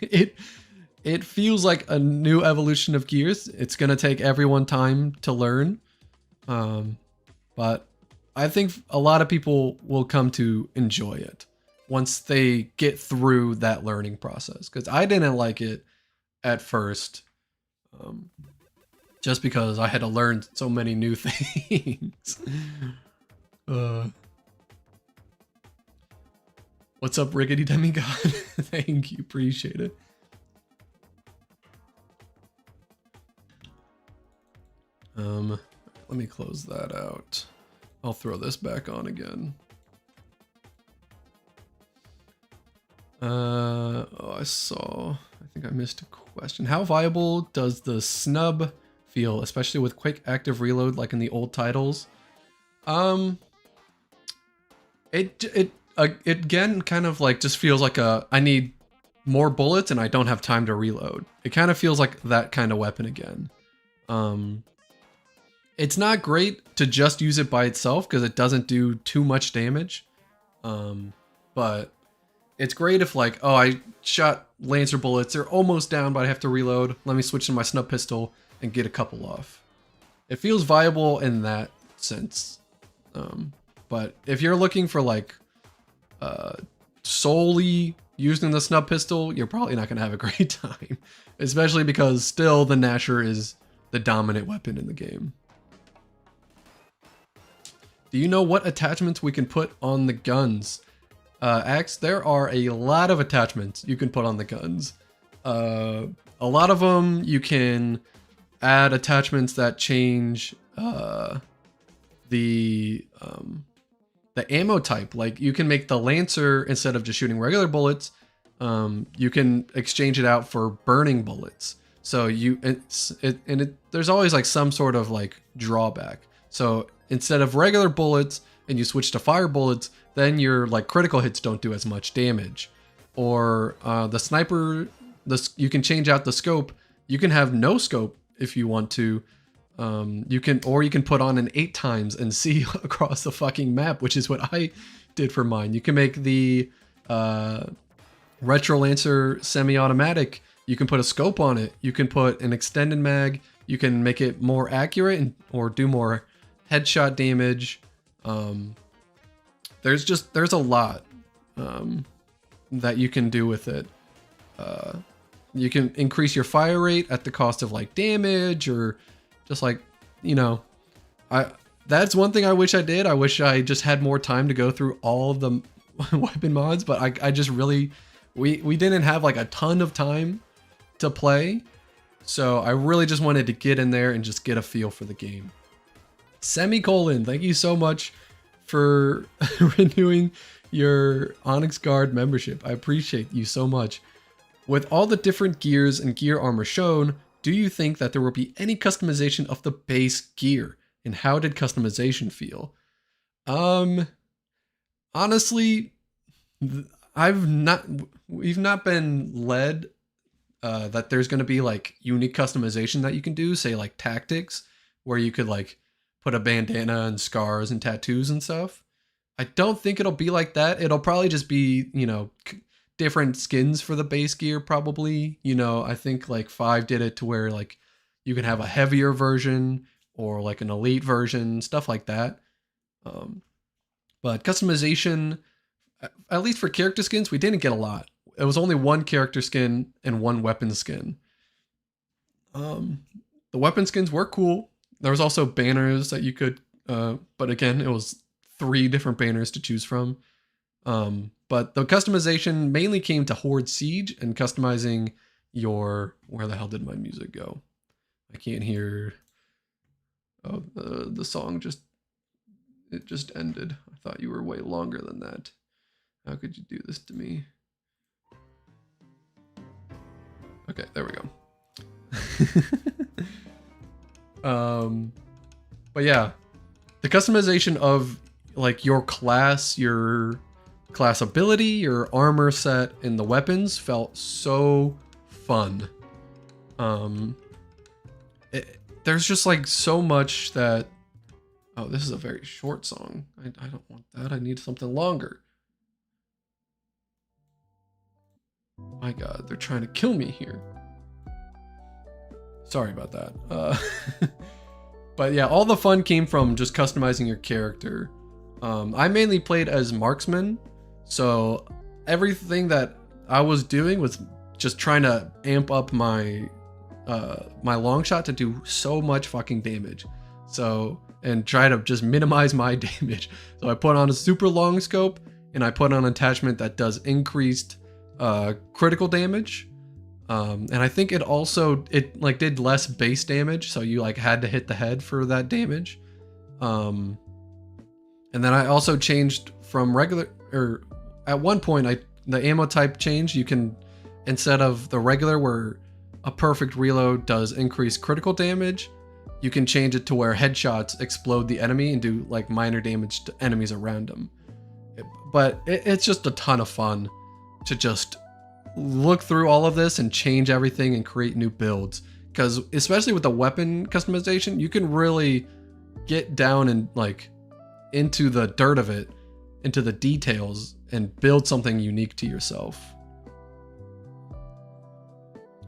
It feels like a new evolution of Gears. It's gonna take everyone time to learn. But I think a lot of people will come to enjoy it once they get through that learning process. Because I didn't like it at first. Just because I had to learn so many new things. What's up, Rickety Demigod? Thank you, appreciate it. Let me close that out. I'll throw this back on again. I think I missed a question. How viable does the snub feel, especially with quick active reload like in the old titles? It it again kind of like just feels like I need more bullets and I don't have time to reload. It kind of feels like that kind of weapon again. It's not great to just use it by itself because it doesn't do too much damage. But it's great if like, oh, I shot Lancer bullets, they're almost down, but I have to reload. Let me switch to my snub pistol and get a couple off. It feels viable in that sense. But if you're looking for like solely using the snub pistol, you're probably not going to have a great time, especially because still the Gnasher is the dominant weapon in the game. Do you know what attachments we can put on the guns? Axe, there are a lot of attachments you can put on the guns. A lot of them you can add attachments that change the ammo type. Like you can make the Lancer, instead of just shooting regular bullets, you can exchange it out for burning bullets. So there's always like some sort of like drawback. So instead of regular bullets and you switch to fire bullets, then your like critical hits don't do as much damage. Or the sniper, you can change out the scope. You can have no scope if you want to. You can put on an 8 times and see across the fucking map, which is what I did for mine. You can make the Retro Lancer semi-automatic. You can put a scope on it. You can put an extended mag. You can make it more accurate or do more headshot damage. There's a lot that you can do with it. You can increase your fire rate at the cost of like damage, or just like, you know, that's one thing I wish I did. I wish I just had more time to go through all of the weapon mods, but I just really, we didn't have like a ton of time to play. So I really just wanted to get in there and just get a feel for the game. Semicolon, thank you so much for renewing your Onyx Guard membership. I appreciate you so much. With all the different gears and gear armor shown, do you think that there will be any customization of the base gear? And how did customization feel? Honestly, we've not been led that there's going to be like unique customization that you can do, say like tactics, where you could like put a bandana and scars and tattoos and stuff. I don't think it'll be like that. It'll probably just be, you know, different skins for the base gear probably. You know, I think like 5 did it to where like you can have a heavier version or like an elite version, stuff like that. But customization, at least for character skins, we didn't get a lot. It was only 1 character skin and 1 weapon skin. The weapon skins were cool. There was also banners that you could, but again, it was 3 different banners to choose from. But the customization mainly came to Horde Siege and customizing your, where the hell did my music go? I can't hear. Oh, the song just ended. I thought you were way longer than that. How could you do this to me? Okay, there we go. But yeah, the customization of like your class, your class ability, your armor set, and the weapons felt so fun. There's just like so much that, oh, this is a very short song. I don't want that. I need something longer. My God, they're trying to kill me here. Sorry about that. But yeah, all the fun came from just customizing your character. I mainly played as marksman, so everything that I was doing was just trying to amp up my my long shot to do so much fucking damage. So, and try to just minimize my damage. So I put on a super long scope and I put on an attachment that does increased critical damage. And I think it also, it like did less base damage. So you like had to hit the head for that damage. And then I also changed from regular, or at one point the ammo type changed. You can, instead of the regular where a perfect reload does increase critical damage, you can change it to where headshots explode the enemy and do like minor damage to enemies around them. But it's just a ton of fun to just look through all of this and change everything and create new builds. Because especially with the weapon customization, you can really get down and like into the dirt of it, into the details, and build something unique to yourself.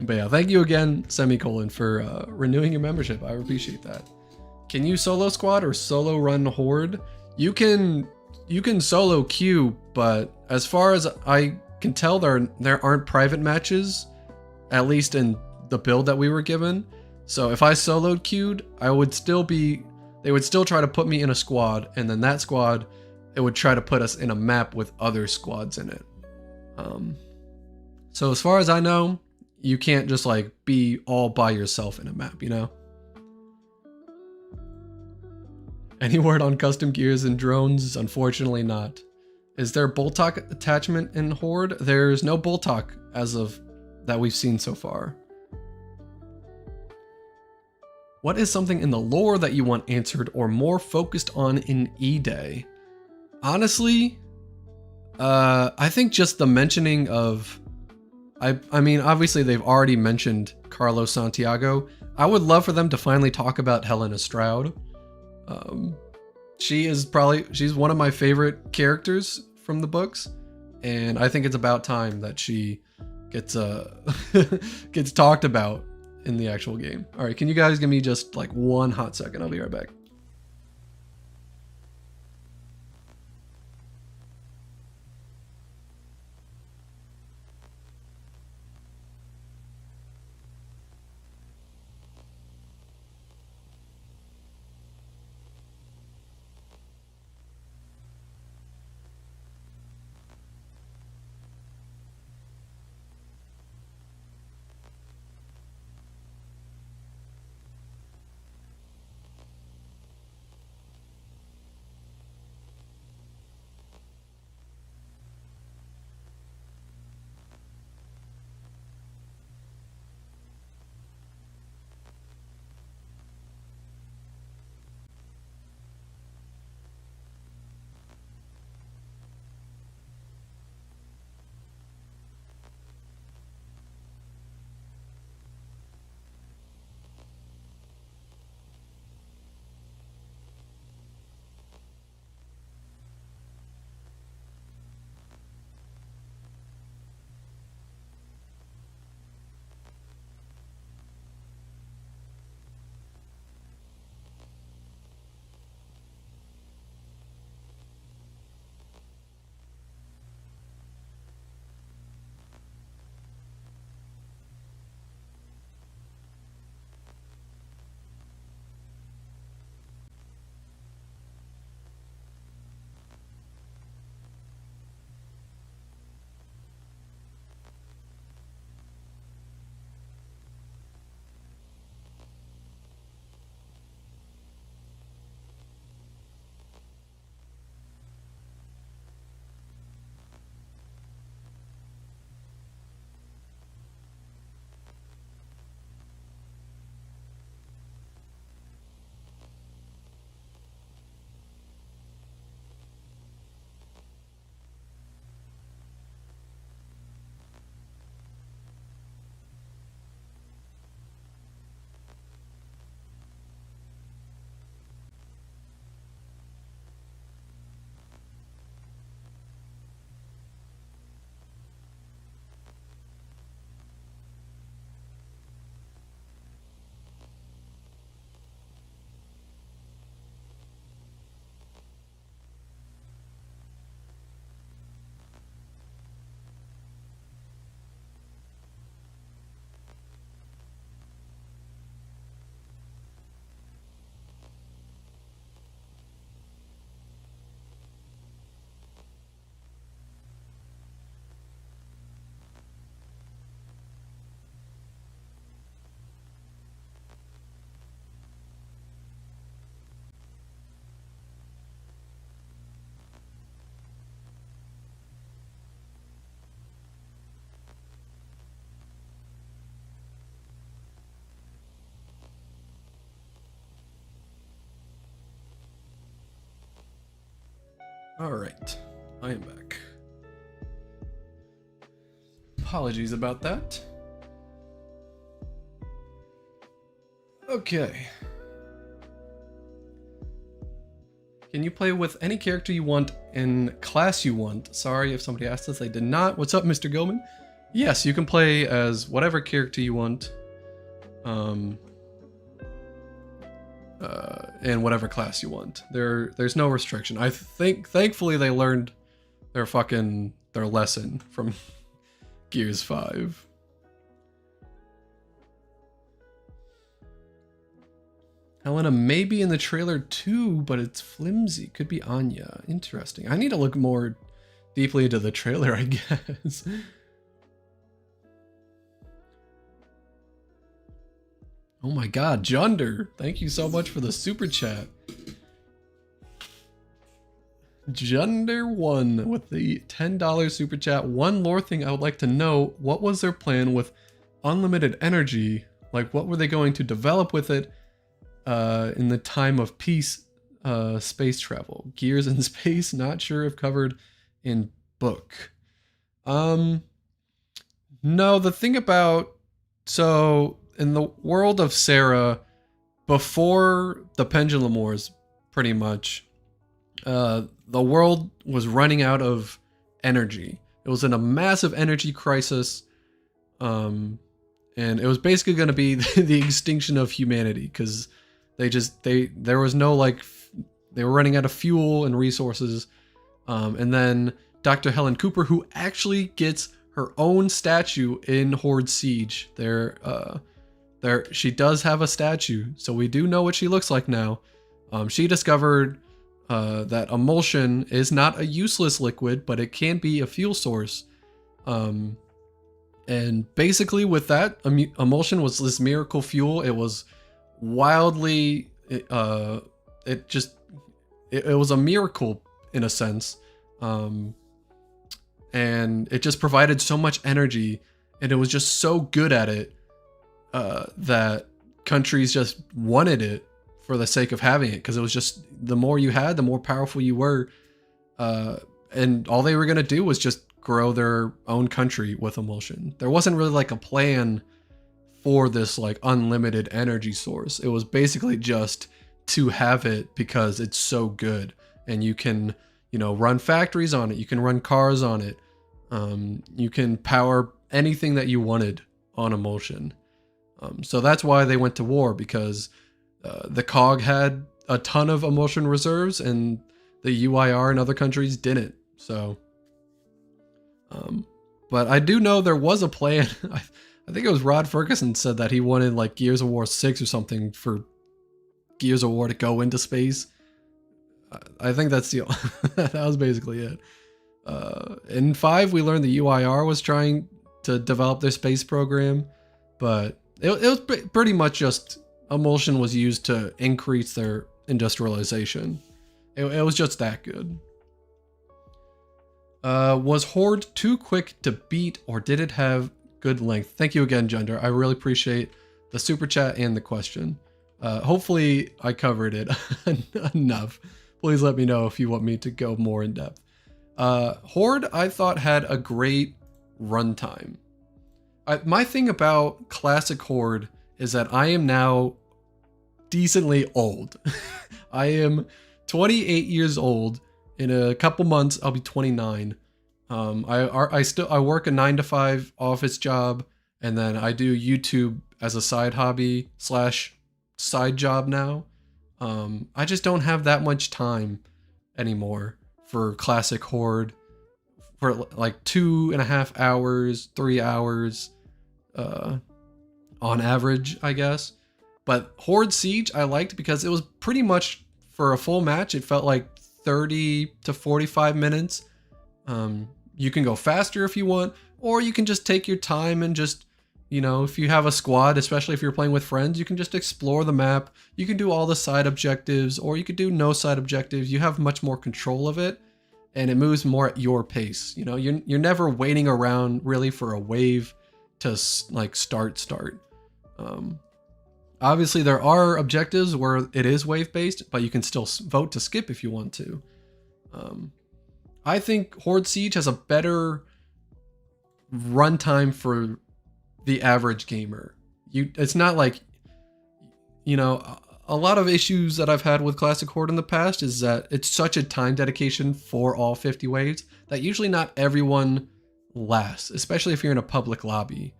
But yeah, thank you again, Semicolon, for renewing your membership. I appreciate that. Can you solo squad or solo run horde? You can solo queue, but as far as I can tell, there aren't private matches, at least in the build that we were given. So if I soloed queued, they would still try to put me in a squad, and then that squad, it would try to put us in a map with other squads in it. So as far as I know, you can't just like be all by yourself in a map, you know? Any word on custom gears and drones? Unfortunately not. Is there bolt-talk attachment in Horde? There's no bolt-talk as of that we've seen so far. What is something in the lore that you want answered or more focused on in E-Day? Honestly, I think just the mentioning of, I mean, obviously they've already mentioned Carlos Santiago. I would love for them to finally talk about Helena Stroud. She's one of my favorite characters from the books, and I think it's about time that she gets gets talked about in the actual game. All right, can you guys give me just like 1 hot second? I'll be right back. All right. I am back. Apologies about that. Okay. Can you play with any character you want in class you want? Sorry if somebody asked this, I did not. What's up, Mr. Gilman? Yes, you can play as whatever character you want. In whatever class you want. There's no restriction. I think, thankfully, they learned their lesson from Gears 5. Helena may be in the trailer too, but it's flimsy. Could be Anya. Interesting. I need to look more deeply into the trailer, I guess. Oh my god, Junder! Thank you so much for the super chat. Junder1 with the $10 super chat. One lore thing I would like to know, what was their plan with unlimited energy? Like, what were they going to develop with it in the time of peace space travel? Gears in space, not sure if covered in book. No, the thing about... So, in the world of Sarah, before the Pendulum Wars, pretty much, the world was running out of energy. It was in a massive energy crisis, and it was basically going to be the extinction of humanity, because there was no, like, they were running out of fuel and resources, and then Dr. Helen Cooper, who actually gets her own statue in Horde Siege, she does have a statue, so we do know what she looks like now. She discovered that emulsion is not a useless liquid, but it can be a fuel source. And basically with that, emulsion was this miracle fuel. It was wildly, it was a miracle in a sense. And it just provided so much energy, and it was just so good at it that countries just wanted it for the sake of having it, because it was just, the more you had, the more powerful you were, and all they were going to do was just grow their own country with emulsion. There wasn't really like a plan for this like unlimited energy source. It was basically just to have it because it's so good, and you can, run factories on it, you can run cars on it, you can power anything that you wanted on emulsion. So that's why they went to war, because the COG had a ton of emulsion reserves and the UIR in other countries didn't. So, but I do know there was a plan. I think it was Rod Ferguson said that he wanted like Gears of War 6 or something for Gears of War to go into space. I think that's that was basically it. In 5, we learned the UIR was trying to develop their space program, but it was pretty much just emulsion was used to increase their industrialization. It was just that good. Was Horde too quick to beat, or did it have good length? Thank you again, Gender. I really appreciate the super chat and the question. Hopefully I covered it enough. Please let me know if you want me to go more in depth. Horde, I thought, had a great runtime. My thing about classic Horde is that I am now decently old. I am 28 years old. In a couple months, I'll be 29. I work a 9-to-5 office job, and then I do YouTube as a side hobby / side job now. I just don't have that much time anymore for classic Horde for like 2.5 hours, 3 hours on average, I guess. But Horde Siege I liked because it was pretty much, for a full match, it felt like 30 to 45 minutes. You can go faster if you want, or you can just take your time and just, if you have a squad, especially if you're playing with friends, you can just explore the map. You can do all the side objectives, or you could do no side objectives. You have much more control of it, and it moves more at your pace. You're never waiting around really for a wave to like start. Obviously there are objectives where it is wave based, but you can still vote to skip if you want to. I think Horde Siege has a better runtime for the average gamer. It's not like, you know, a lot of issues that I've had with Classic Horde in the past is that it's such a time dedication for all 50 waves that usually not everyone lasts, especially if you're in a public lobby.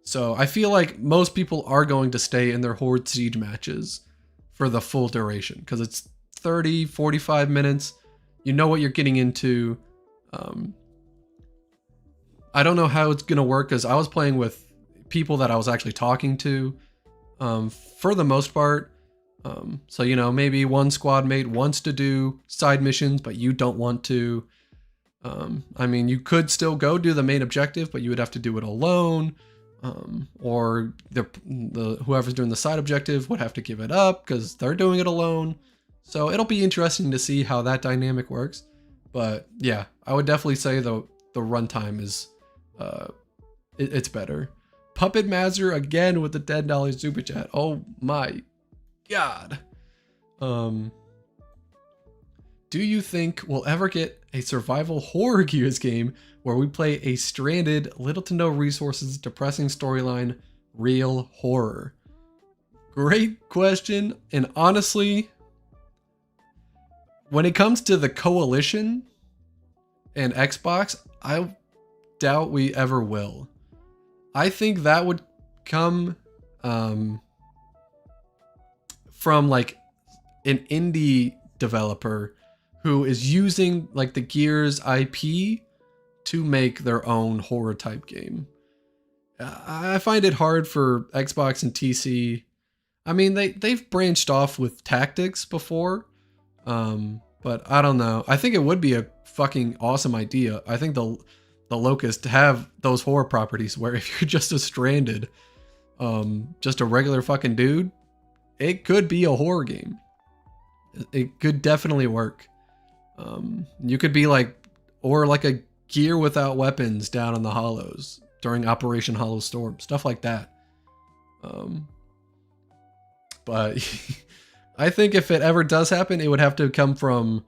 So I feel like most people are going to stay in their Horde Siege matches for the full duration because it's 30, 45 minutes. You know what you're getting into. I don't know how it's going to work because I was playing with people that I was actually talking to for the most part. So, you know, maybe one squad mate wants to do side missions, but you don't want to. I mean, you could still go do the main objective, but you would have to do it alone. Or the whoever's doing the side objective would have to give it up because they're doing it alone. So it'll be interesting to see how that dynamic works. But yeah, I would definitely say the runtime is it's better. Puppet Master again with the $10 super chat. Oh my god. Do you think we'll ever get a survival horror Gears game where we play a stranded, little to no resources, depressing storyline, real horror? Great question. And honestly, when it comes to the Coalition and Xbox, I doubt we ever will. I think that would come from like an indie developer who is using like the Gears IP to make their own horror type game. I find it hard for Xbox and TC. I mean, they've branched off with tactics before, but I don't know. I think it would be a fucking awesome idea. I think the Locust have those horror properties where if you're just a stranded, just a regular fucking dude, it could be a horror game. It could definitely work. You could be like, or like a gear without weapons down in the hollows during Operation Hollow Storm, stuff like that. But I think if it ever does happen, it would have to come from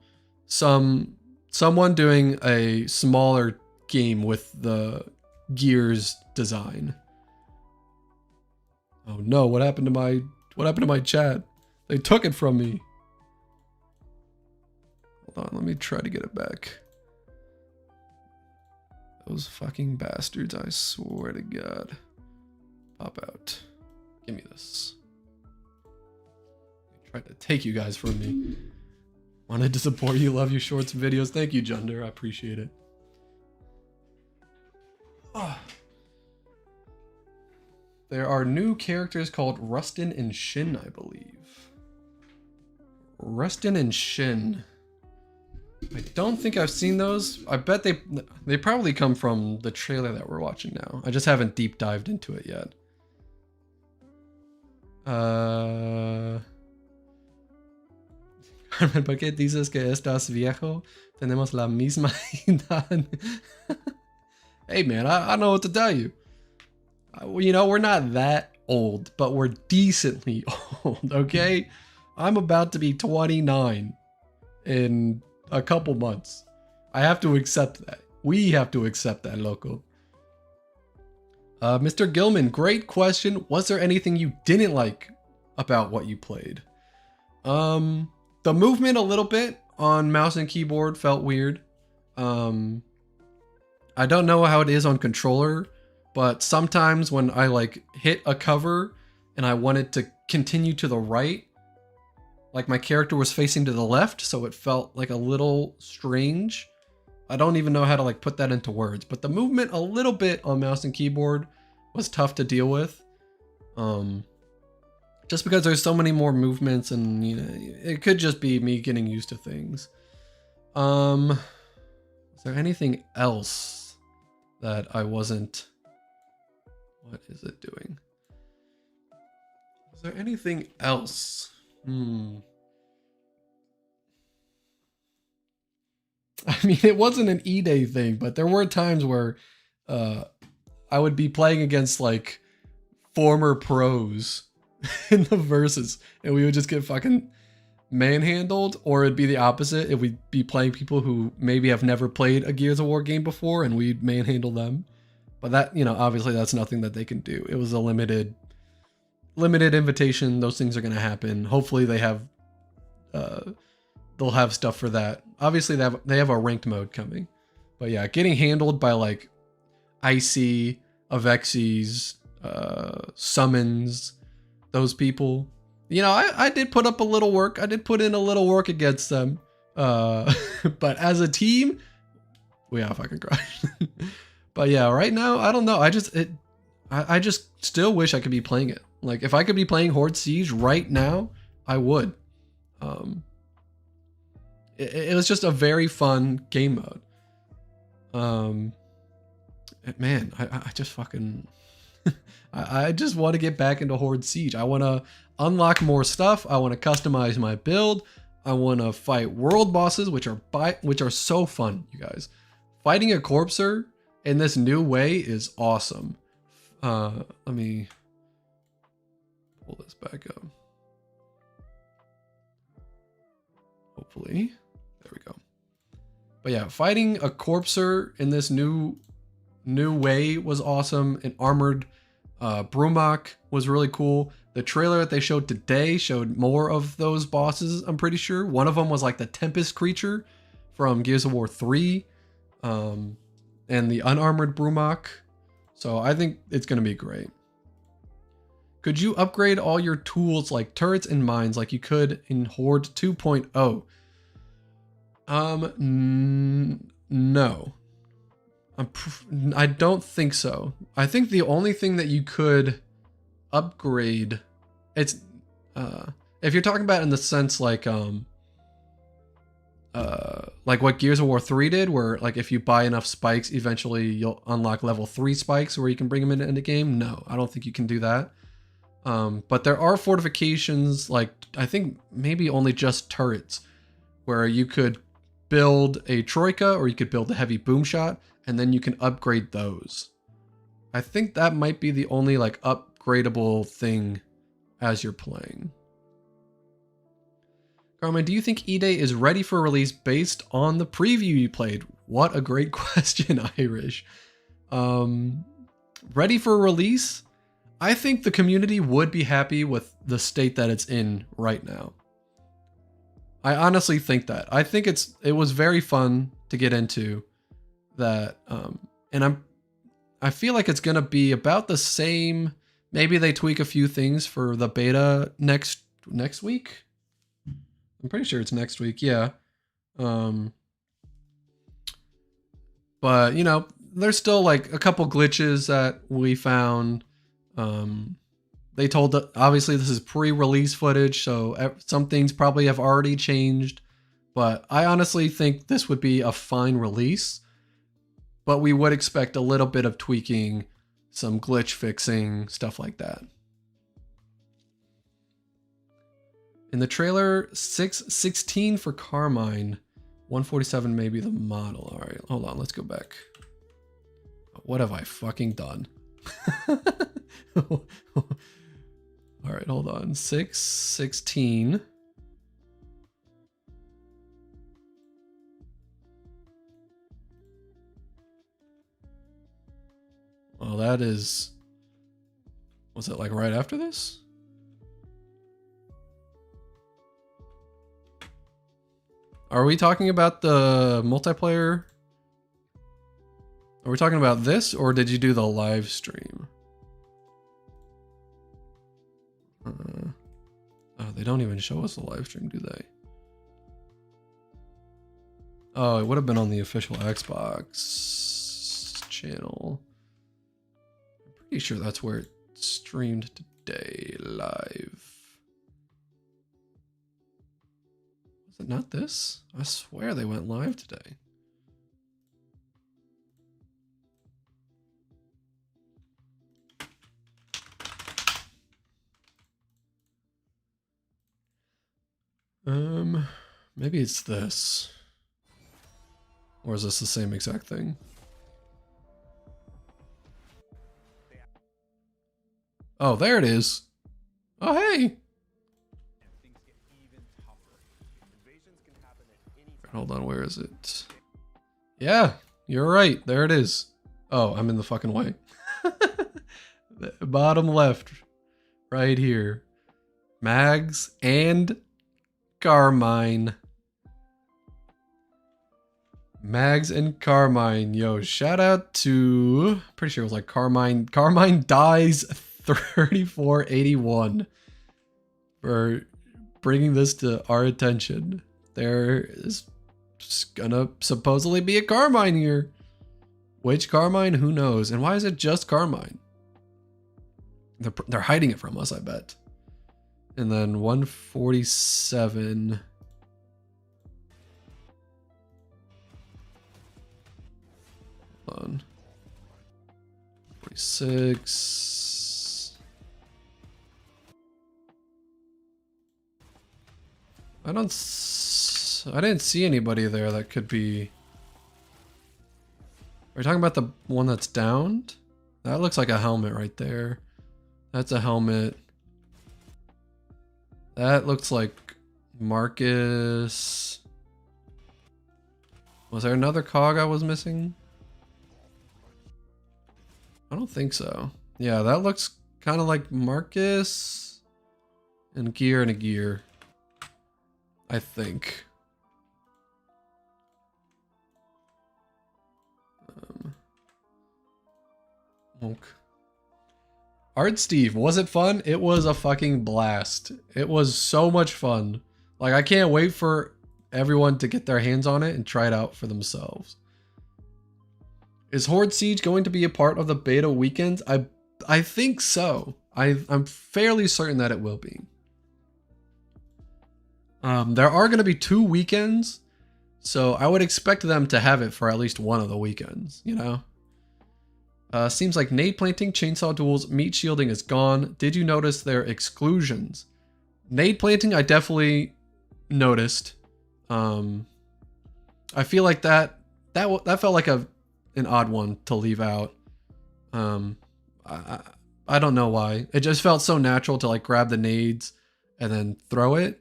someone doing a smaller game with the Gears design. Oh no, what happened to my chat? They took it from me. Hold on, let me try to get it back. Those fucking bastards, I swear to God. Pop out. Give me this. They tried to take you guys from me. Wanted to support you, love you, shorts and videos. Thank you, Junder, I appreciate it. There are new characters called Rustin and Shin, I believe. Rustin and Shin. I don't think I've seen those. I bet they probably come from the trailer that we're watching now. I just haven't deep dived into it yet. Carmen, ¿por qué dices que estás viejo? Tenemos la misma edad. Hey man, I know what to tell you. You know, we're not that old, but we're decently old, okay? I'm about to be 29 in a couple months. I have to accept that. We have to accept that, loco. Mr. Gilman, great question. Was there anything you didn't like about what you played? The movement a little bit on mouse and keyboard felt weird. I don't know how it is on controller, but sometimes when I like hit a cover and I wanted to continue to the right, like my character was facing to the left, so it felt like a little strange. I don't even know how to like put that into words, but the movement a little bit on mouse and keyboard was tough to deal with. Just because there's so many more movements and, you know, it could just be me getting used to things. Is there anything else that I wasn't... What is it doing? Is there anything else? I mean, it wasn't an E-Day thing, but there were times where I would be playing against like former pros in the verses, and we would just get fucking manhandled, or it'd be the opposite. It would be playing people who maybe have never played a Gears of War game before, and we'd manhandle them. But that, you know, obviously that's nothing that they can do. It was a limited invitation. Those things are going to happen. Hopefully they have, they'll have stuff for that. Obviously they have a ranked mode coming. But yeah, getting handled by like Icy, Avexes, Summons, those people. You know, I did put up a little work. I did put in a little work against them. But as a team, we are fucking crushed. But yeah, right now, I don't know. I just still wish I could be playing it. Like, if I could be playing Horde Siege right now, I would. It was just a very fun game mode. Man, I just fucking... I just want to get back into Horde Siege. I want to unlock more stuff. I want to customize my build. I want to fight world bosses, which are so fun, you guys. Fighting a Corpser in this new way is awesome. Let me pull this back up. Hopefully. There we go. But yeah, fighting a Corpser in this new way was awesome. An armored Brumak was really cool. The trailer that they showed today showed more of those bosses, I'm pretty sure. One of them was like the Tempest creature from Gears of War 3. And the unarmored Brumak. So I think it's going to be great. Could you upgrade all your tools like turrets and mines like you could in Horde 2.0? No. I don't think so. I think the only thing that you could upgrade, it's if you're talking about in the sense like what Gears of War 3 did, where like if you buy enough spikes, eventually you'll unlock level 3 spikes where you can bring them into the game. No, I don't think you can do that. But there are fortifications, like I think maybe only just turrets, where you could build a Troika or you could build a heavy boom shot, and then you can upgrade those. I think that might be the only like upgradable thing as you're playing. Carmen, do you think E-Day is ready for release based on the preview you played? What a great question, Irish. Ready for release? I think the community would be happy with the state that it's in right now. I honestly think that. I think it was very fun to get into that, and I feel like it's gonna be about the same. Maybe they tweak a few things for the beta next week. I'm pretty sure it's next week, yeah. But you know, there's still like a couple glitches that we found. They told that obviously this is pre-release footage, so some things probably have already changed. But I honestly think this would be a fine release. But we would expect a little bit of tweaking, some glitch fixing, stuff like that. In the trailer, 616 for Carmine, 147 maybe the model. All right, hold on, let's go back. What have I fucking done? All right, hold on. 616. Well, that is... Was it like right after this? Are we talking about the multiplayer? Are we talking about this, or did you do the live stream? Oh, they don't even show us the live stream, do they? Oh, it would have been on the official Xbox channel. I'm pretty sure that's where it streamed today, live. Was it not this? I swear they went live today. Maybe it's this. Or is this the same exact thing? Oh, there it is. Oh, hey. Hold on, where is it? Yeah, you're right. There it is. Oh, I'm in the fucking way. Bottom left, right here. Mags and Carmine. Mags and Carmine. Yo, shout out to, pretty sure it was like Carmine. Carmine dies 3481 for bringing this to our attention. There is gonna supposedly be a Carmine here. Which Carmine? Who knows? And why is it just Carmine? They're hiding it from us, I bet. And then 147. Hold on. 46. I didn't see anybody there that could be. Are you talking about the one that's downed? That looks like a helmet right there. That's a helmet. That looks like Marcus. Was there another cog I was missing? I don't think so. Yeah, that looks kind of like Marcus and gear and a gear. I think. Art Steve, was it fun? It was a fucking blast. It was so much fun. Like, I can't wait for everyone to get their hands on it and try it out for themselves. Is Horde Siege going to be a part of the beta weekends? I think so. I'm fairly certain that it will be. There are going to be 2 weekends, so I would expect them to have it for at least one of the weekends, you know? Seems like nade planting, chainsaw duels, meat shielding is gone. Did you notice their exclusions? Nade planting, I definitely noticed. I feel like that felt like an odd one to leave out. I don't know why. It just felt so natural to like grab the nades and then throw it,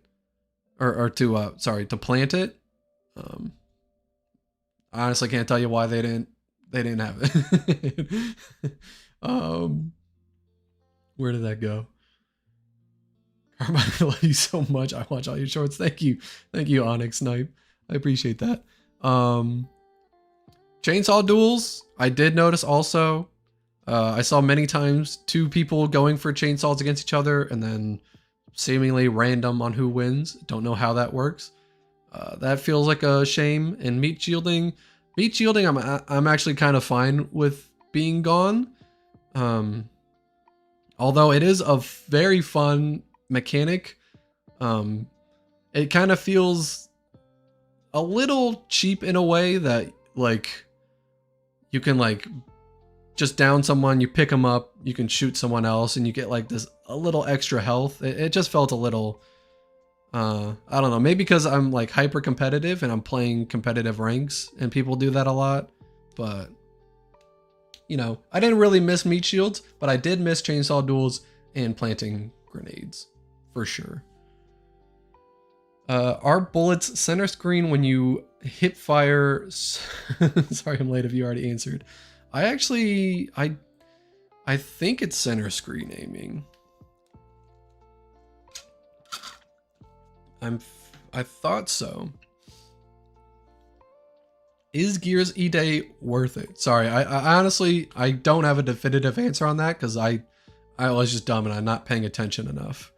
or to plant it. I honestly can't tell you why they didn't have it. Where did that go? Carmine, I love you so much. I watch all your shorts. Thank you, Onyx Snipe. I appreciate that. Chainsaw duels, I did notice also. I saw many times 2 people going for chainsaws against each other and then seemingly random on who wins. Don't know how that works. That feels like a shame. And meat shielding, I'm actually kind of fine with being gone. Although it is a very fun mechanic. It kind of feels a little cheap in a way that like you can like just down someone, you pick them up, you can shoot someone else, and you get like a little extra health. It just felt a little, I don't know, maybe because I'm like hyper competitive and I'm playing competitive ranks and people do that a lot, but you know, I didn't really miss meat shields, but I did miss chainsaw duels and planting grenades for sure. Are bullets center screen when you hip fire? Sorry, I'm late if you already answered. I think it's center screen aiming. I thought so. Is Gears E-Day worth it? Sorry, I honestly, I don't have a definitive answer on that because I was just dumb and I'm not paying attention enough.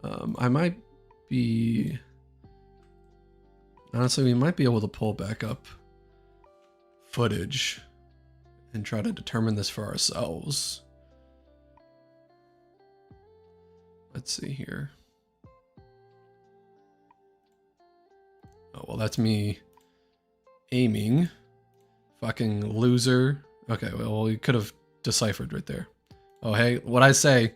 I might be... Honestly, we might be able to pull back up footage and try to determine this for ourselves. Let's see here. Oh, well, that's me aiming. Fucking loser. Okay, well, we could have deciphered right there. Oh, hey, what I say,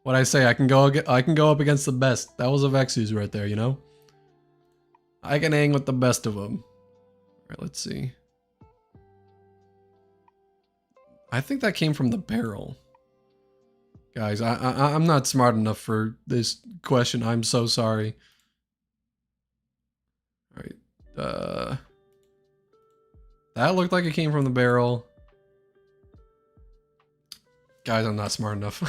I can go up against the best. That was a Vexus right there, you know? I can hang with the best of them. All right, let's see. I think that came from the barrel. Guys, I'm not smart enough for this question. I'm so sorry. All right, That looked like it came from the barrel. Guys, I'm not smart enough.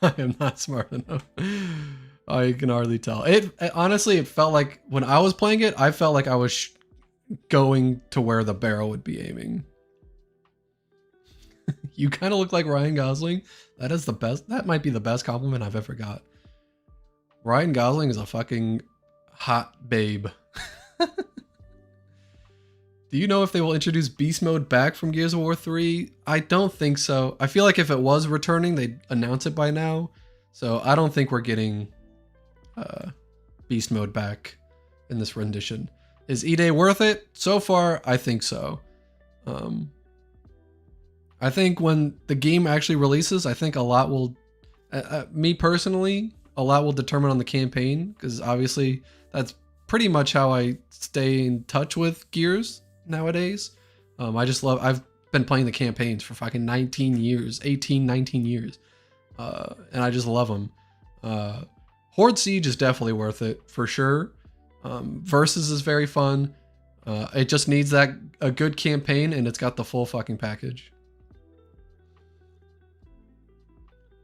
I am not smart enough. I can hardly tell. Honestly, it felt like when I was playing it, I felt like I was going to where the barrel would be aiming. You kind of look like Ryan Gosling. That is the best. That might be the best compliment I've ever got. Ryan Gosling is a fucking hot babe. Do you know if they will introduce Beast Mode back from Gears of War 3? I don't think so. I feel like if it was returning, they'd announce it by now. So I don't think we're getting Beast Mode back in this rendition. Is E-Day worth it? So far, I think so. I think when the game actually releases, I think a lot will... me personally, a lot will determine on the campaign, because obviously that's pretty much how I stay in touch with Gears nowadays. I've been playing the campaigns for fucking 19 years, 18, 19 years. And I just love them. Horde Siege is definitely worth it, for sure. Versus is very fun. It just needs a good campaign, and it's got the full fucking package.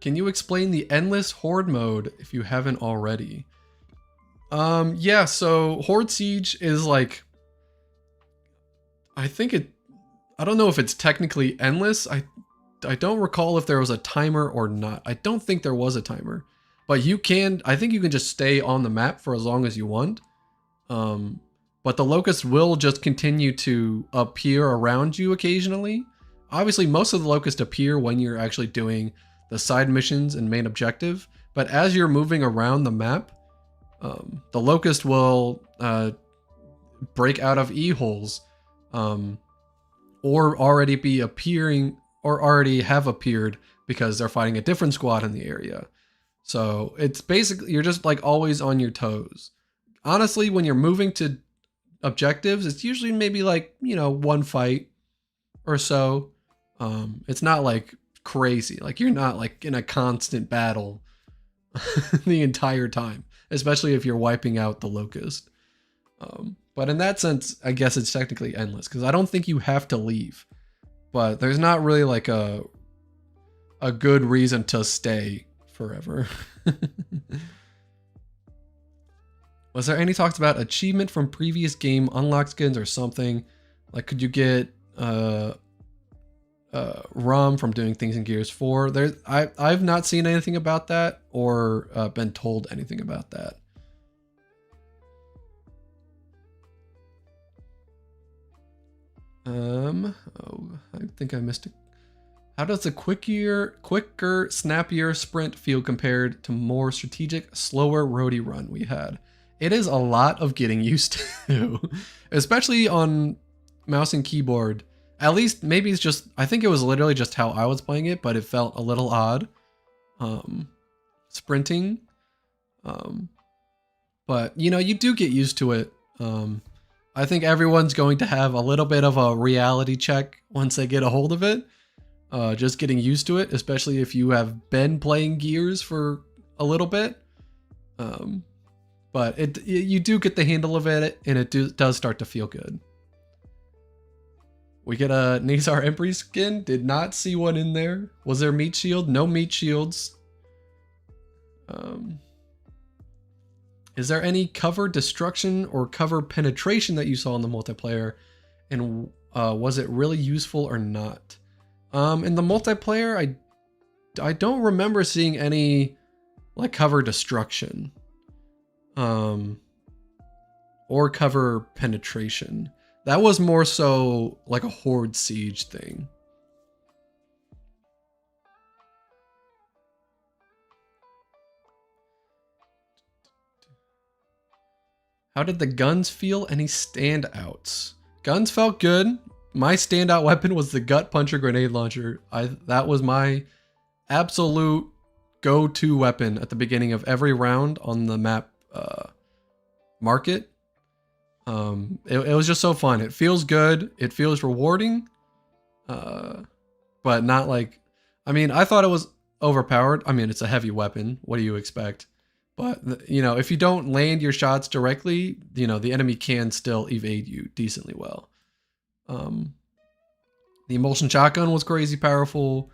Can you explain the endless Horde mode if you haven't already? Yeah, so Horde Siege is like... I don't know if it's technically endless. I don't recall if there was a timer or not. I don't think there was a timer. But I think you can just stay on the map for as long as you want. But the locusts will just continue to appear around you occasionally. Obviously, most of the locusts appear when you're actually doing the side missions and main objective. But as you're moving around the map, the locust will break out of E-holes. Or already be appearing, or already have appeared because they're fighting a different squad in the area. So it's basically, you're just like always on your toes. Honestly, when you're moving to objectives, it's usually maybe like, one fight or so. It's not like crazy. Like you're not like in a constant battle the entire time, especially if you're wiping out the locust. But in that sense, I guess it's technically endless because I don't think you have to leave. But there's not really like a good reason to stay forever. Was there any talks about achievement from previous game unlock skins or something? Like, could you get ROM from doing things in Gears 4? I've not seen anything about that or been told anything about that. I think I missed it. How does the quicker, snappier sprint feel compared to more strategic, slower roadie run we had? It is a lot of getting used to, especially on mouse and keyboard. At least maybe it's just, I think it was literally just how I was playing it, but it felt a little odd. Sprinting. But you do get used to it. I think everyone's going to have a little bit of a reality check once they get a hold of it. Just getting used to it, especially if you have been playing Gears for a little bit. But you do get the handle of it, and it does start to feel good. We get a Nazar Emperor skin. Did not see one in there. Was there meat shield? No meat shields. Is there any cover destruction or cover penetration that you saw in the multiplayer? And was it really useful or not? In the multiplayer, I don't remember seeing any like cover destruction. Or cover penetration. That was more so like a Horde Siege thing. How did the guns feel? Any standouts? Guns felt good. My standout weapon was the gut puncher grenade launcher. That was my absolute go-to weapon at the beginning of every round on the map market. It was just so fun. It feels good. It feels rewarding. But not like, I mean, I thought it was overpowered. I mean, it's a heavy weapon. What do you expect? But, you know, if you don't land your shots directly, you know, the enemy can still evade you decently well. The emulsion shotgun was crazy powerful.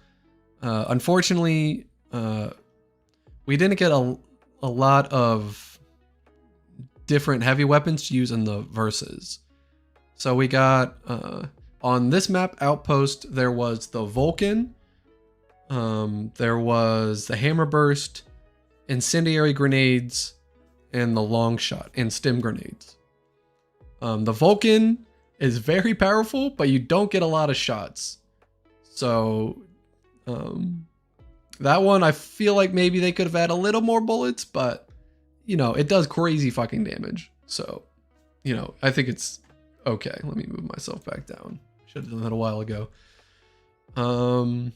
Unfortunately, we didn't get a lot of different heavy weapons to use in the verses. So we got, on this map, Outpost, there was the Vulcan, there was the Hammer Burst, incendiary grenades, and the long shot, and stim grenades. The Vulcan is very powerful, but you don't get a lot of shots. So, that one, I feel like maybe they could have had a little more bullets, but, you know, it does crazy fucking damage. So, you know, I think it's okay. Let me move myself back down. Should have done that a while ago. And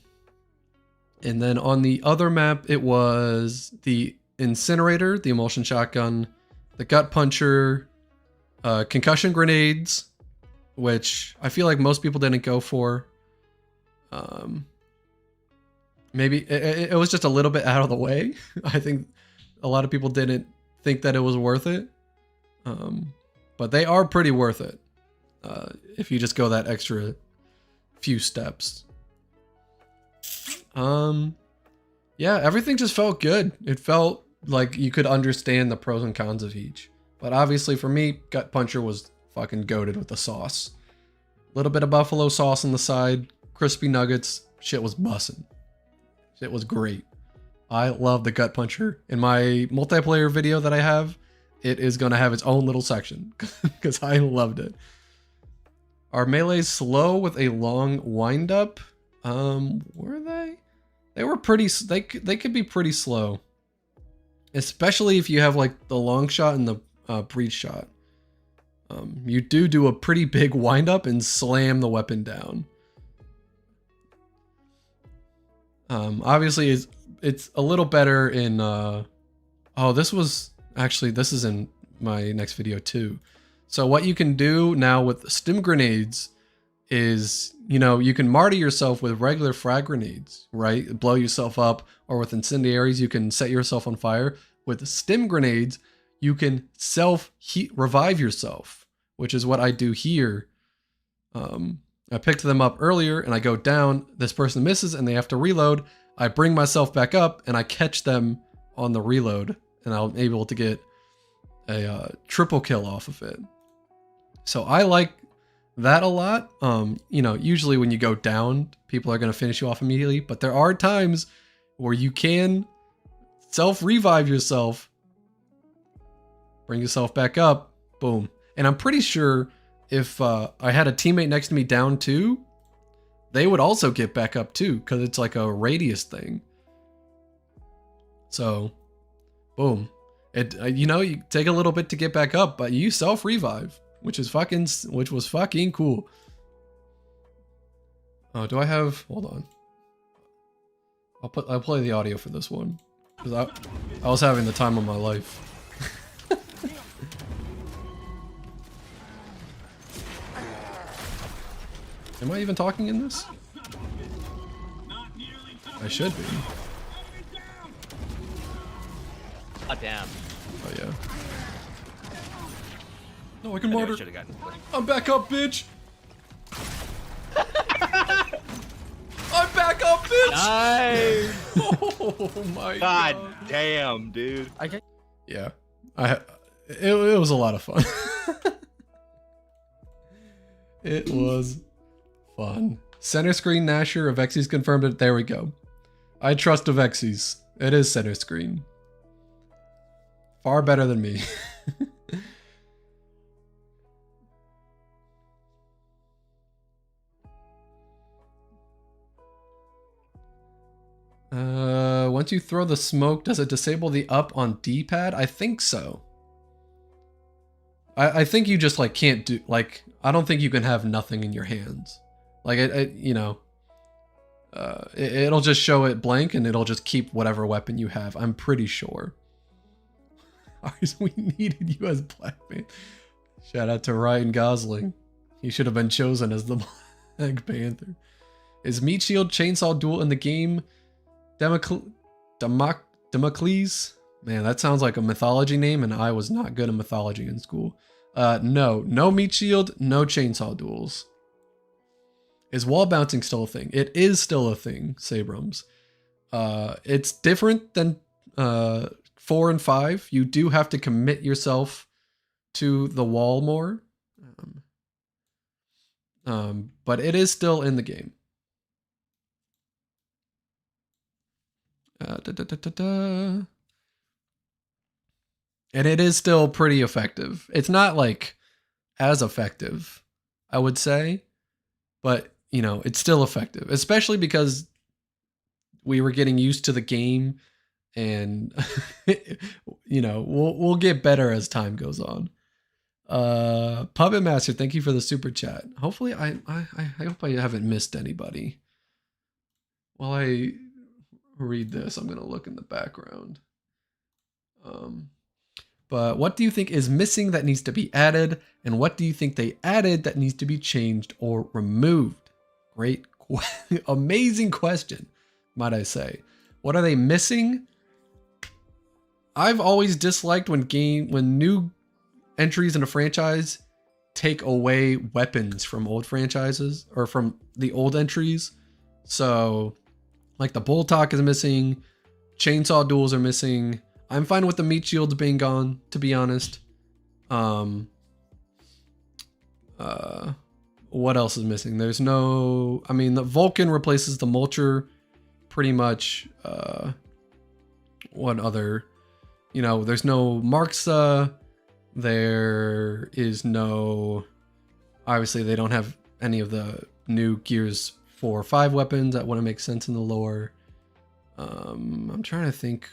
then on the other map, it was the incinerator, the emulsion shotgun, the gut puncher, concussion grenades, which I feel like most people didn't go for. Maybe it was just a little bit out of the way. I think a lot of people didn't think that it was worth it. But they are pretty worth it. If you just go that extra few steps. Yeah, everything just felt good. It felt like you could understand the pros and cons of each. But obviously for me, Gut Puncher was fucking goated with the sauce. A little bit of buffalo sauce on the side, crispy nuggets, shit was bussin'. Shit was great. I love the Gut Puncher. In my multiplayer video that I have, it is going to have its own little section because I loved it. Are melees slow with a long wind up? Were they? They were pretty, they could be pretty slow. Especially if you have like the long shot and the breach shot. You do a pretty big wind up and slam the weapon down. Obviously it's a little better in, oh, this is in my next video too. So what you can do now with stim grenades is, you know, you can martyr yourself with regular frag grenades, right? Blow yourself up, or with incendiaries, you can set yourself on fire. With stim grenades, you can revive yourself, which is what I do here. I picked them up earlier and I go down, this person misses and they have to reload. I bring myself back up and I catch them on the reload and I'm able to get a triple kill off of it. So I like that a lot. You know, usually when you go down, people are going to finish you off immediately, but there are times where you can self-revive yourself, bring yourself back up, boom. And I'm pretty sure if I had a teammate next to me down too, they would also get back up too, because it's like a radius thing. So, boom. You know, you take a little bit to get back up, but you self-revive, which was fucking cool. Oh, do I have? Hold on. I'll play the audio for this one because I was having the time of my life. Am I even talking in this? I should be. Oh damn. Oh yeah. No, I can martyr. Should've gotten it. I'm back up, bitch. I'm back up, bitch. Nice. Oh my God god. damn, dude. Yeah, it was a lot of fun. It was fun. Center screen Nasher, Avexis confirmed it. There we go. I trust Avexis. It is center screen. Far better than me. Once you throw the smoke, does it disable the up on D-pad? I think so. I think you just like can't do, like, I don't think you can have nothing in your hands. Like you know, it'll just show it blank and it'll just keep whatever weapon you have. I'm pretty sure. We needed you as Black Man. Shout out to Ryan Gosling. He should have been chosen as the Black Panther. Is Meat Shield Chainsaw Duel in the game? Damocles? Man, that sounds like a mythology name, and I was not good at mythology in school. No meat shield, no chainsaw duels. Is wall bouncing still a thing? It is still a thing, Sabrams. It's different than 4 and 5. You do have to commit yourself to the wall more. But it is still in the game. And it is still pretty effective. It's not like as effective, I would say, but you know, it's still effective, especially because we were getting used to the game, and you know, we'll get better as time goes on. Puppet Master, thank you for the super chat. Hopefully I hope I haven't missed anybody. While I read this, I'm gonna look in the background. But what do you think is missing that needs to be added, and what do you think they added that needs to be changed or removed? Great, amazing question, might I say. What are they missing? I've always disliked when new entries in a franchise take away weapons from old franchises or from the old entries. So, like the bull talk is missing, chainsaw duels are missing. I'm fine with the meat shields being gone, to be honest. What else is missing? There's no... I mean, the Vulcan replaces the Mulcher pretty much. What other... You know, there's no Marksa. There is no... Obviously, they don't have any of the new Gears 4 or 5 weapons that wouldn't make sense in the lore. I'm trying to think...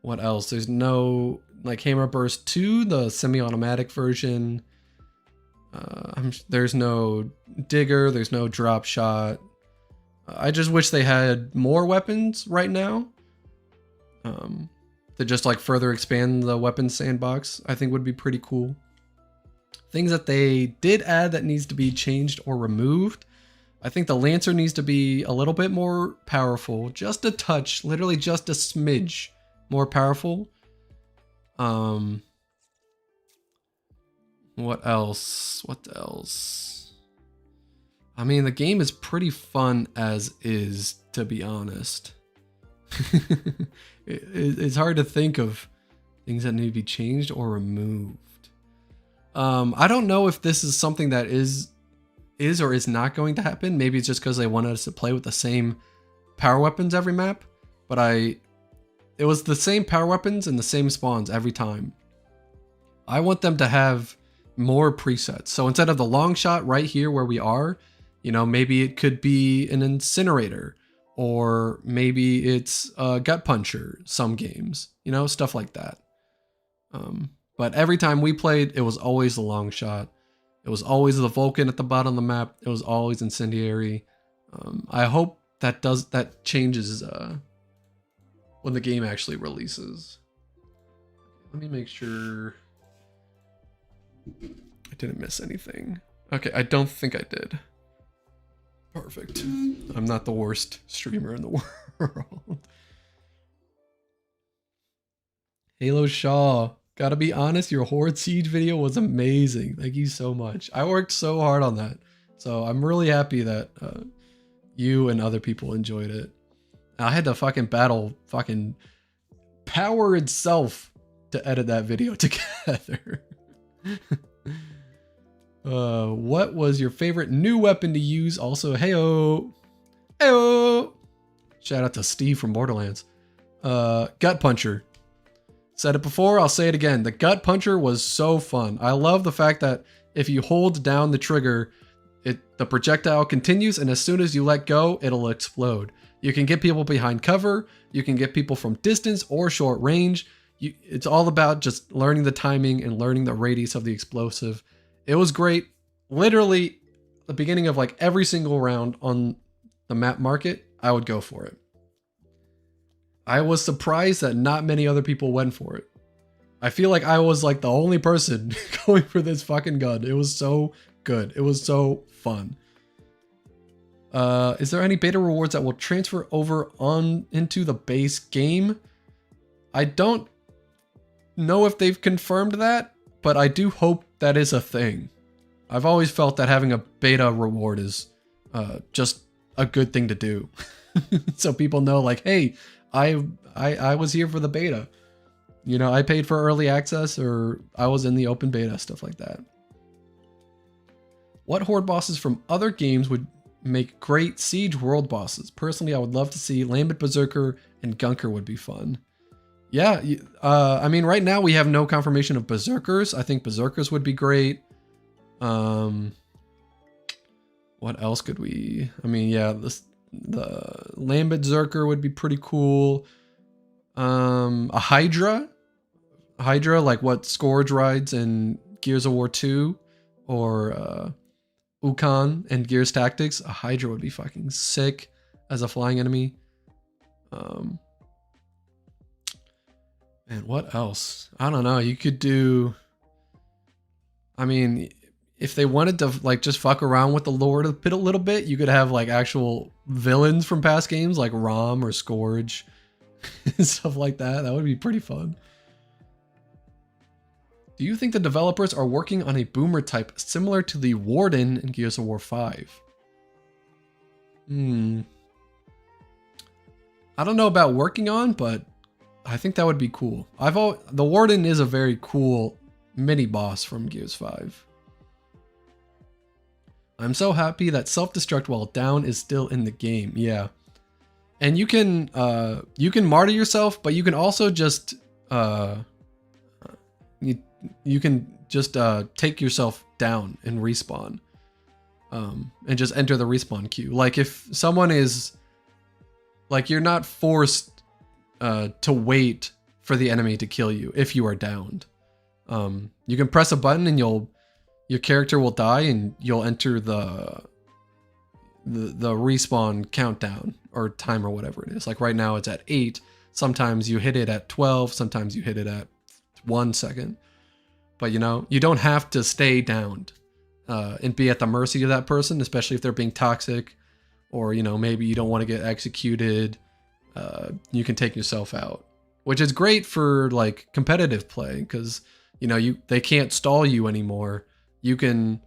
what else? There's no like Hammer Burst 2, the semi-automatic version. There's no Digger. There's no Drop Shot. I just wish they had more weapons right now. To just like further expand the weapons sandbox, I think would be pretty cool. Things that they did add that needs to be changed or removed. I think the Lancer needs to be a little bit more powerful, just a touch, literally just a smidge more powerful. What else? What else? I mean, the game is pretty fun as is, to be honest. It's hard to think of things that need to be changed or removed. I don't know if this is something that is or is not going to happen. Maybe it's just because they wanted us to play with the same power weapons every map, but it was the same power weapons and the same spawns every time. I want them to have more presets. So instead of the long shot right here where we are, you know, maybe it could be an incinerator, or maybe it's a gut puncher some games, you know, stuff like that. But every time we played, it was always the long shot. It was always the Vulcan at the bottom of the map. It was always incendiary. I hope that changes when the game actually releases. Let me make sure I didn't miss anything. Okay, I don't think I did. Perfect. I'm not the worst streamer in the world. Halo Shaw. Gotta be honest, your Horde Siege video was amazing. Thank you so much. I worked so hard on that. So I'm really happy that you and other people enjoyed it. I had to fucking battle fucking power itself to edit that video together. What was your favorite new weapon to use? Also, heyo. Heyo. Shout out to Steve from Borderlands. Gut Puncher. Said it before, I'll say it again. The Gut Puncher was so fun. I love the fact that if you hold down the trigger, the projectile continues, and as soon as you let go, it'll explode. You can get people behind cover, you can get people from distance or short range. It's all about just learning the timing and learning the radius of the explosive. It was great. Literally, the beginning of like every single round on the map market, I would go for it. I was surprised that not many other people went for it. I feel like I was like the only person going for this fucking gun. It was so good. It was so fun. Is there any beta rewards that will transfer over into the base game? I don't know if they've confirmed that, but I do hope that is a thing. I've always felt that having a beta reward is just a good thing to do. So people know, like, hey, I was here for the beta. You know, I paid for early access, or I was in the open beta, stuff like that. What horde bosses from other games would make great Siege world bosses? Personally, I would love to see Lambent Berserker and Gunker would be fun. Yeah, I mean, right now we have no confirmation of Berserkers. I think Berserkers would be great. What else could we... I mean, yeah, the Lambent Berserker would be pretty cool. A Hydra? Hydra, like what Scourge rides in Gears of War 2, or Ukon and Gears Tactics. A Hydra would be fucking sick as a flying enemy. And what else? I don't know. You could do... I mean, if they wanted to like just fuck around with the lore a little bit, you could have like actual villains from past games like Rom or Scourge and stuff like that. That would be pretty fun. Do you think the developers are working on a boomer type similar to the Warden in Gears of War 5? I don't know about working on, but I think that would be cool. The Warden is a very cool mini boss from Gears 5. I'm so happy that self-destruct while down is still in the game. Yeah. And you can martyr yourself, but you can also just you can just take yourself down and respawn. And just enter the respawn queue. Like if someone is like, you're not forced to wait for the enemy to kill you if you are downed. You can press a button and your character will die and you'll enter the respawn countdown or time or whatever it is. Like right now it's at 8. Sometimes you hit it at 12. Sometimes you hit it at 1 second. But you know, you don't have to stay downed and be at the mercy of that person, especially if they're being toxic, or you know, maybe you don't want to get executed. You can take yourself out, which is great for like competitive play because you know they can't stall you anymore. You can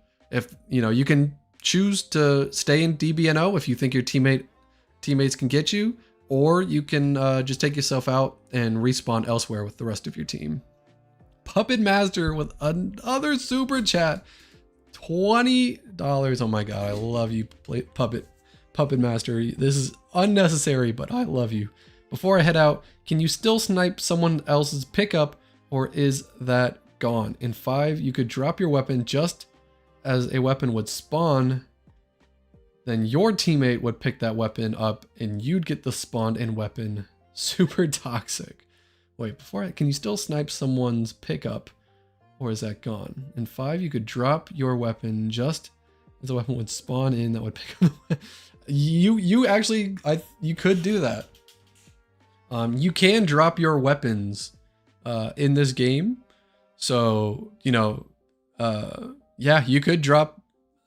you can choose to stay in DBNO if you think your teammates can get you, or you can just take yourself out and respawn elsewhere with the rest of your team. Puppet Master with another super chat, $20. Oh my god, I love you, Puppet Master. This is unnecessary, but I love you. Before I head out, can you still snipe someone else's pickup, or is that gone? In 5, you could drop your weapon just as a weapon would spawn. Then your teammate would pick that weapon up, and you'd get the spawned in weapon. Super toxic. Wait, can you still snipe someone's pickup, or is that gone? In 5, you could drop your weapon just as a weapon would spawn in that would pick up the weapon. You could do that. You can drop your weapons in this game. So, you know, yeah, you could drop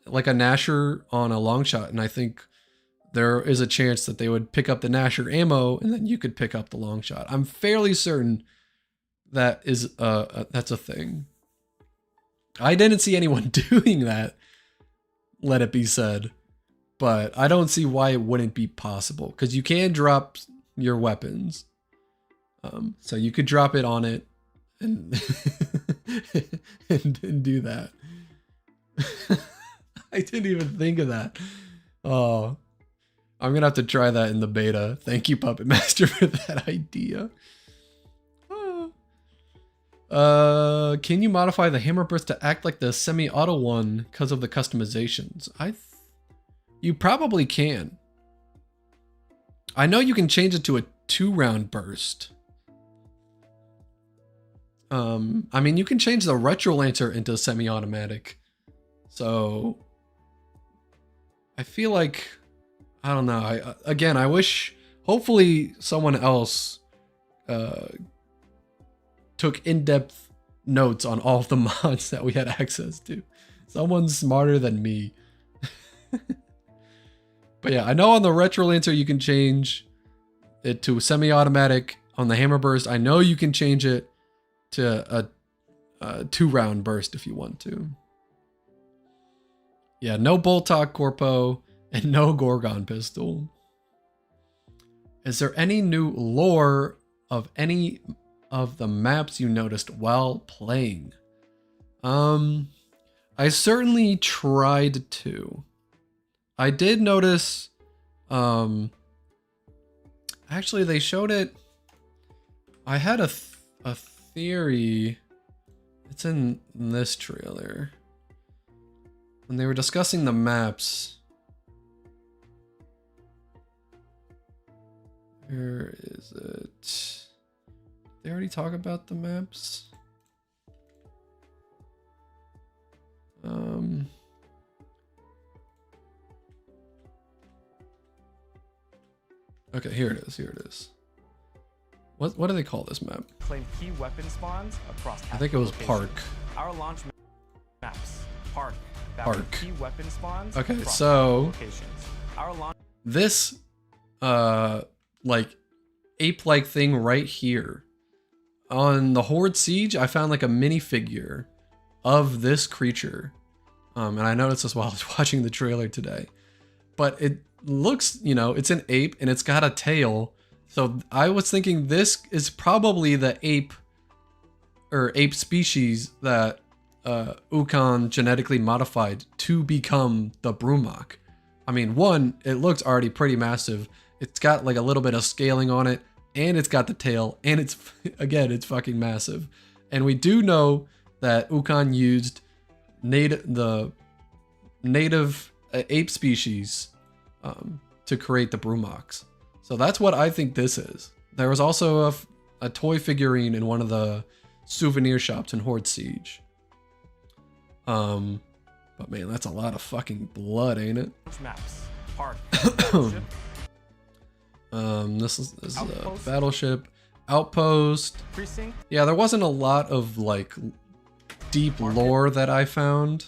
like a Nasher on a long shot, and I think there is a chance that they would pick up the Nasher ammo, and then you could pick up the long shot. I'm fairly certain that is that's a thing. I didn't see anyone doing that, let it be said, but I don't see why it wouldn't be possible, because you can drop your weapons. So you could drop it on it and and do that. I didn't even think of that. Oh, I'm gonna have to try that in the beta. Thank you, Puppet Master, for that idea. Can you modify the hammer burst to act like the semi-auto one because of the customizations? You probably can. I know you can change it to a 2-round burst. I mean, you can change the Retro Lancer into semi-automatic. So I feel like, I don't know. I wish, hopefully someone else took in-depth notes on all of the mods that we had access to. Someone smarter than me. But yeah, I know on the Retro Lancer you can change it to semi-automatic on the hammer burst. I know you can change it to a 2-round burst if you want to. Yeah, no Boltok Corpo and no Gorgon pistol. Is there any new lore of any of the maps you noticed while playing? I certainly tried to. I did notice, actually they showed it. I had a theory. It's in this trailer. When they were discussing the maps. Where is it? They already talk about the maps? Okay, here it is. Here it is. What do they call this map? Claim key weapon spawns across. I think it was Park. Our launch maps. Park. Park. Key weapon spawns. Okay, across so locations. Our launch. This like ape-like thing right here on the Horde Siege, I found like a minifigure of this creature, and I noticed this while I was watching the trailer today. But it looks, you know, it's an ape and it's got a tail. So I was thinking this is probably the ape or ape species that Ukon genetically modified to become the Brumok. I mean, one, it looks already pretty massive. It's got like a little bit of scaling on it, and it's got the tail, and it's, again, it's fucking massive. And we do know that Ukon used the native ape species to create the Brumoks. So that's what I think this is. There was also a toy figurine in one of the souvenir shops in Horde Siege. But man, that's a lot of fucking blood, ain't it? Maps. Park. This is a Outpost. battleship. Outpost. Precinct. Yeah, there wasn't a lot of like deep lore that I found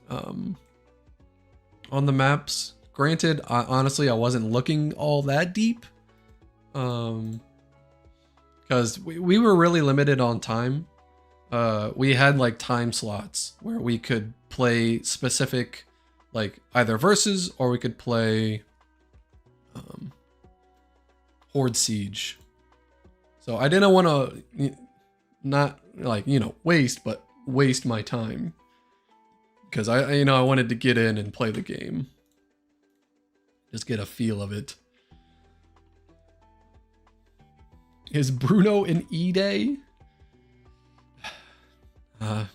on the maps. Granted, honestly, I wasn't looking all that deep because we were really limited on time. We had like time slots where we could play specific, like either versus, or we could play Horde Siege. So I didn't want to not like, you know, waste my time, because I wanted to get in and play the game, just get a feel of it. Is Bruno in E-Day?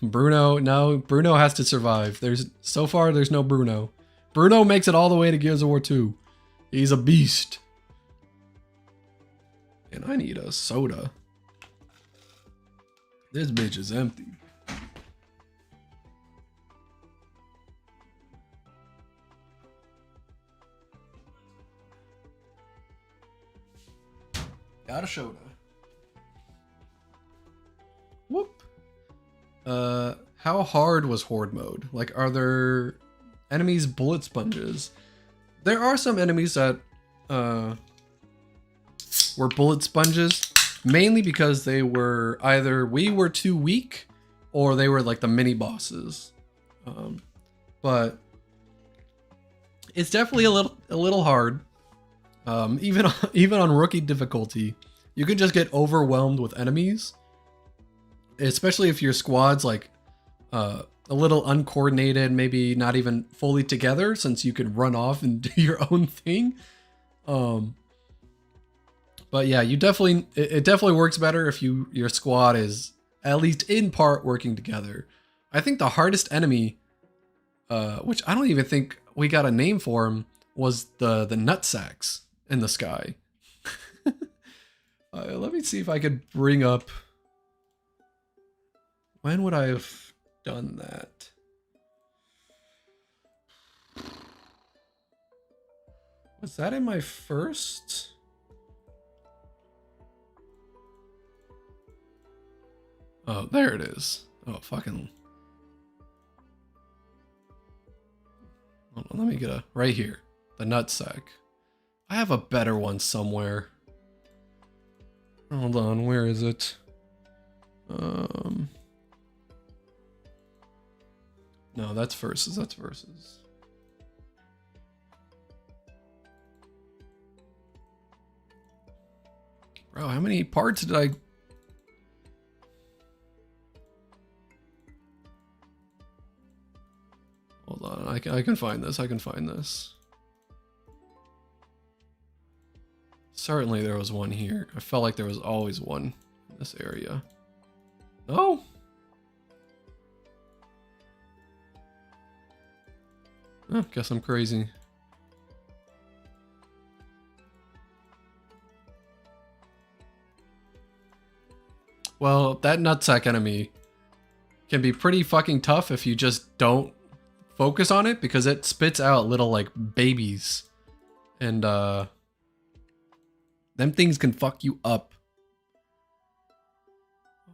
Bruno, no. Bruno has to survive. So far, there's no Bruno. Bruno makes it all the way to Gears of War 2. He's a beast. And I need a soda. This bitch is empty. Got a soda. Whoop. How hard was Horde mode? Like, are there enemies bullet sponges? There are some enemies that were bullet sponges, mainly because they were either we were too weak or they were like the mini bosses. But it's definitely a little hard. Even on rookie difficulty, you can just get overwhelmed with enemies, especially if your squad's like a little uncoordinated, maybe not even fully together, since you can run off and do your own thing. But yeah, it definitely works better if your squad is at least in part working together. I think the hardest enemy, which I don't even think we got a name for him, was the nutsacks in the sky. Let me see if I could bring up. When would I have done that? Was that in my first? Oh, there it is. Oh, fucking. Hold on, let me get a right here. The nutsack. I have a better one somewhere. Hold on, where is it? No, that's versus. That's versus. Bro, how many parts did I? Hold on, I can find this. I can find this. Certainly there was one here. I felt like there was always one in this area. No? Oh, guess I'm crazy. Well, that nutsack enemy can be pretty fucking tough if you just don't focus on it, because it spits out little like babies. And them things can fuck you up.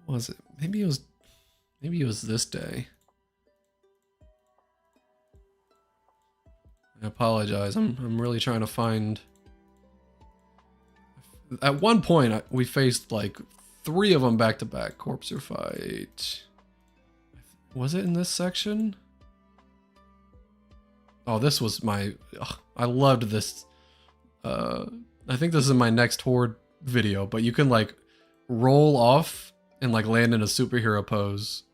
What was it? Maybe it was this day. I apologize. I'm really trying to find. At one point, we faced like 3 of them back to back. Corpser fight. Was it in this section? Oh, this was my. Ugh, I loved this. I think this is my next horde video, but you can like roll off and like land in a superhero pose.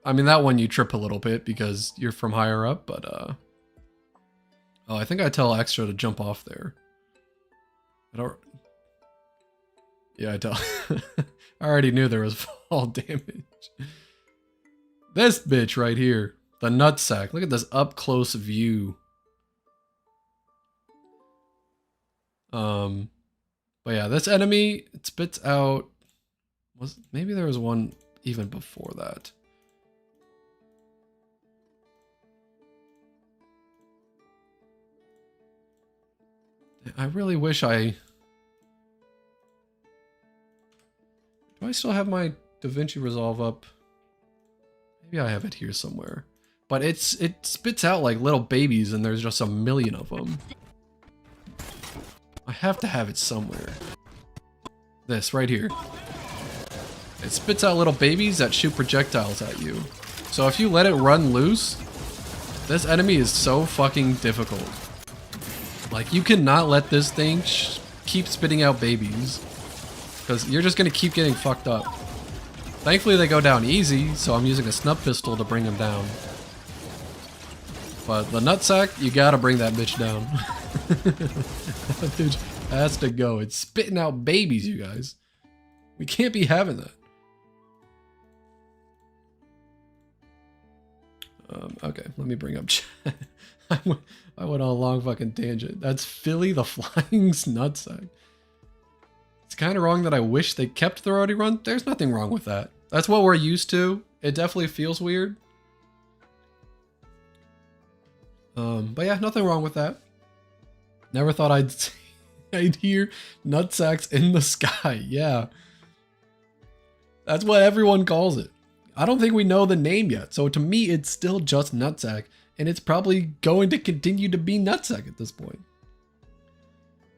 I mean, that one you trip a little bit because you're from higher up, but oh, I think I tell Extra to jump off there. I don't. Yeah, I tell. I already knew there was fall damage. This bitch right here, the nutsack. Look at this up close view. But yeah, this enemy, it spits out. Maybe there was one even before that. I really wish I. Do I still have my DaVinci Resolve up? Maybe I have it here somewhere. But it spits out like little babies, and there's just a million of them. I have to have it somewhere. This right here. It spits out little babies that shoot projectiles at you. So if you let it run loose, this enemy is so fucking difficult. Like, you cannot let this thing keep spitting out babies, because you're just going to keep getting fucked up. Thankfully they go down easy, so I'm using a snub pistol to bring them down. But the nutsack, you gotta bring that bitch down. That bitch has to go. It's spitting out babies, you guys. We can't be having that. Okay, let me bring up chat. I went on a long fucking tangent. That's Philly the Flying Nutsack. It's kind of wrong that I wish they kept the roadie run. There's nothing wrong with that. That's what we're used to. It definitely feels weird. But yeah, nothing wrong with that. Never thought I'd hear nutsacks in the sky. Yeah. That's what everyone calls it. I don't think we know the name yet. So to me, it's still just nutsack. And it's probably going to continue to be nutsack at this point.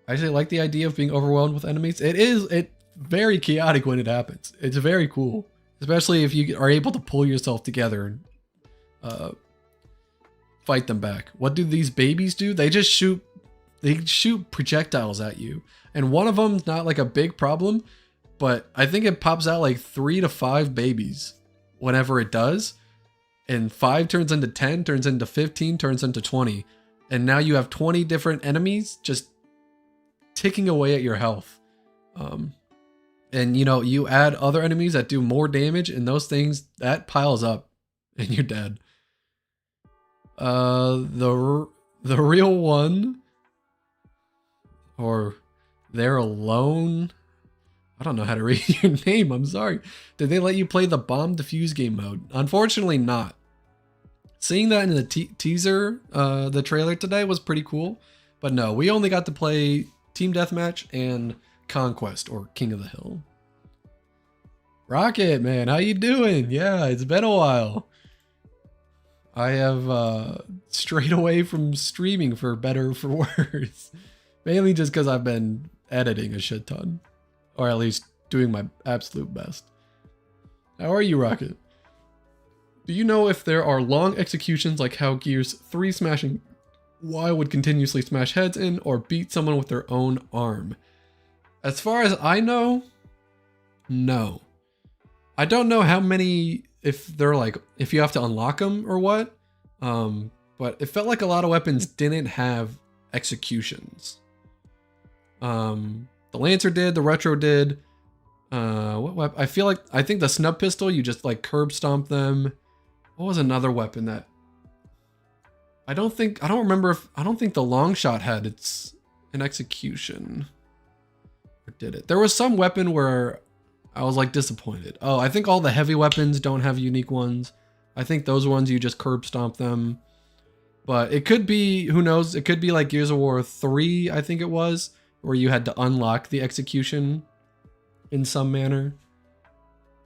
I actually like the idea of being overwhelmed with enemies. It's very chaotic when it happens. It's very cool. Especially if you are able to pull yourself together and fight them back. What do these babies do? They just shoot projectiles at you. And one of them's not like a big problem, but I think it pops out like 3 to 5 babies whenever it does. And 5 turns into 10, turns into 15, turns into 20. And now you have 20 different enemies just ticking away at your health. And you know, you add other enemies that do more damage, and those things, that piles up and you're dead. The real one, or They're Alone. I don't know how to read your name. I'm sorry. Did they let you play the bomb defuse game mode? Unfortunately not. Seeing that in the teaser, the trailer today was pretty cool. But no, we only got to play Team Deathmatch and Conquest, or King of the Hill. Rocket, man, how you doing? Yeah, it's been a while. I have strayed away from streaming, for better or for worse. Mainly just because I've been editing a shit ton. or at least doing my absolute best. How are you, Rocket? Do you know if there are long executions like how Gears 3 smashing Y would continuously smash heads in or beat someone with their own arm? As far as I know, no. I don't know how many, if they're like, if you have to unlock them or what, but it felt like a lot of weapons didn't have executions. The Lancer did, the Retro did. What weapon? I think the Snub Pistol, you just like curb stomp them. What was another weapon that I don't think the long shot had an execution. Or did it? There was some weapon where I was like disappointed. Oh, I think all the heavy weapons don't have unique ones. I think those ones you just curb stomp them. But it could be, who knows? It could be like Gears of War 3, I think it was, where you had to unlock the execution in some manner.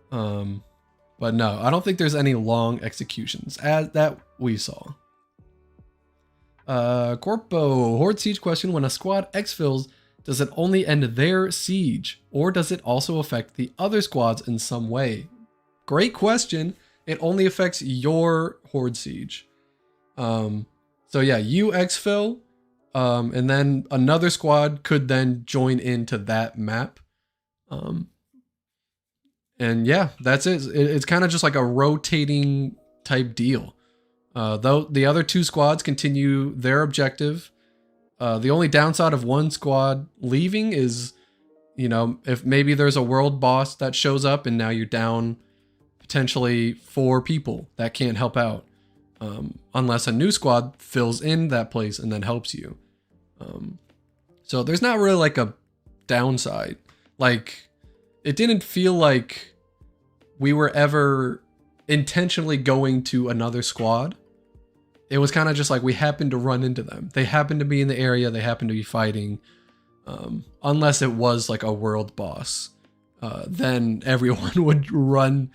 But no, I don't think there's any long executions as that we saw. Corpo, Horde Siege question. When a squad exfils, does it only end their siege, or does it also affect the other squads in some way? Great question. It only affects your Horde Siege. So yeah, you exfil, and then another squad could then join into that map. And yeah, that's it. It's kind of just like a rotating type deal. Though the other two squads continue their objective. The only downside of one squad leaving is, if maybe there's a world boss that shows up and now you're down potentially 4 people that can't help out. Unless a new squad fills in that place and then helps you. So there's not really like a downside. Like, it didn't feel like we were ever intentionally going to another squad. It was kind of just like we happened to run into them. They happened to be in the area. They happened to be fighting. Unless it was like a world boss. Then everyone would run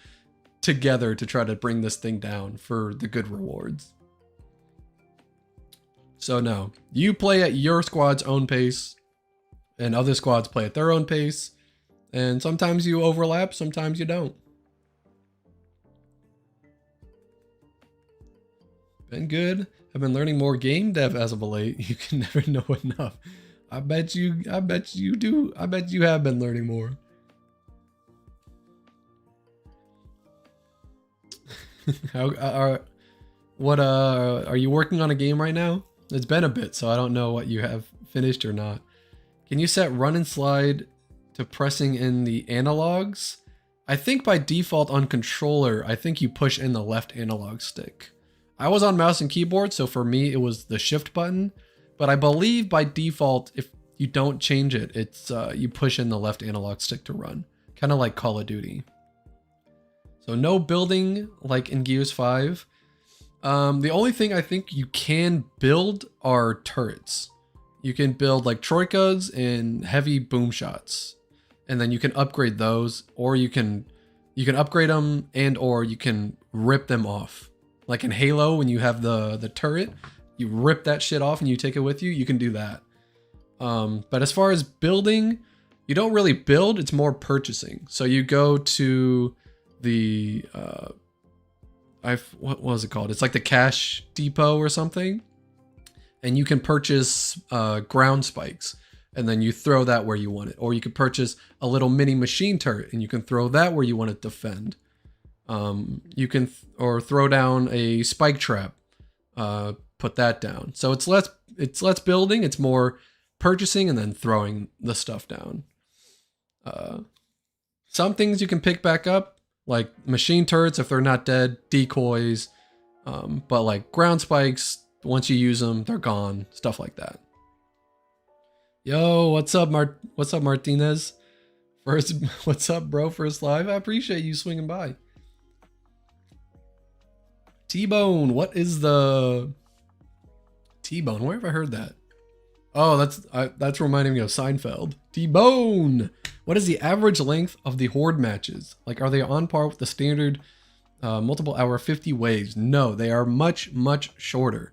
together to try to bring this thing down for the good rewards. So no, you play at your squad's own pace and other squads play at their own pace. And sometimes you overlap, sometimes you don't. Been good. I've been learning more game dev as of late. You can never know enough. I bet you do. I bet you have been learning more. Are you working on a game right now? It's been a bit, so I don't know what you have finished or not. Can you set run and slide to pressing in the analogs? I think by default on controller, I think you push in the left analog stick. I was on mouse and keyboard, so for me it was the shift button, but I believe by default, if you don't change it, it's you push in the left analog stick to run, kind of like Call of Duty. So no building like in Gears 5. The only thing I think you can build are turrets. You can build like troikas and heavy boom shots, and then you can upgrade those, or you can upgrade them and or you can rip them off. Like in Halo, when you have the turret, you rip that shit off and you take it with you. You can do that. But as far as building, you don't really build. It's more purchasing. So you go to the what was it called? It's like the cash depot or something, and you can purchase ground spikes, and then you throw that where you want it. Or you could purchase a little mini machine turret, and you can throw that where you want it to defend. You can or throw down a spike trap, put that down. So it's less building. It's more purchasing and then throwing the stuff down. Some things you can pick back up, like machine turrets if they're not dead, decoys, but like ground spikes, once you use them, they're gone, stuff like that. Yo, what's up, Martinez? What's up, bro? First live. I appreciate you swinging by. T-Bone, what is the T-Bone? Where have I heard that? Oh, that's reminding me of Seinfeld. T-Bone, what is the average length of the Horde matches? Like, are they on par with the standard multiple hour 50 waves? No, they are much shorter.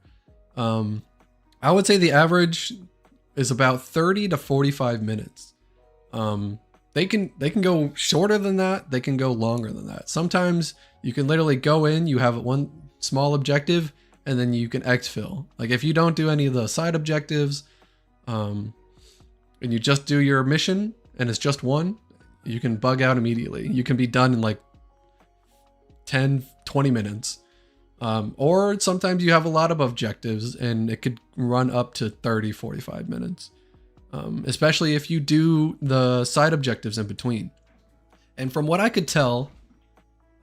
I would say the average is about 30 to 45 minutes. they can go shorter than that, they can go longer than that. Sometimes you can literally go in, you have one small objective, and then you can exfil. Like if you don't do any of the side objectives, and you just do your mission and it's just one, you can bug out immediately. You can be done in like 10, 20 minutes. Or sometimes you have a lot of objectives and it could run up to 30, 45 minutes. Especially if you do the side objectives in between. And from what I could tell,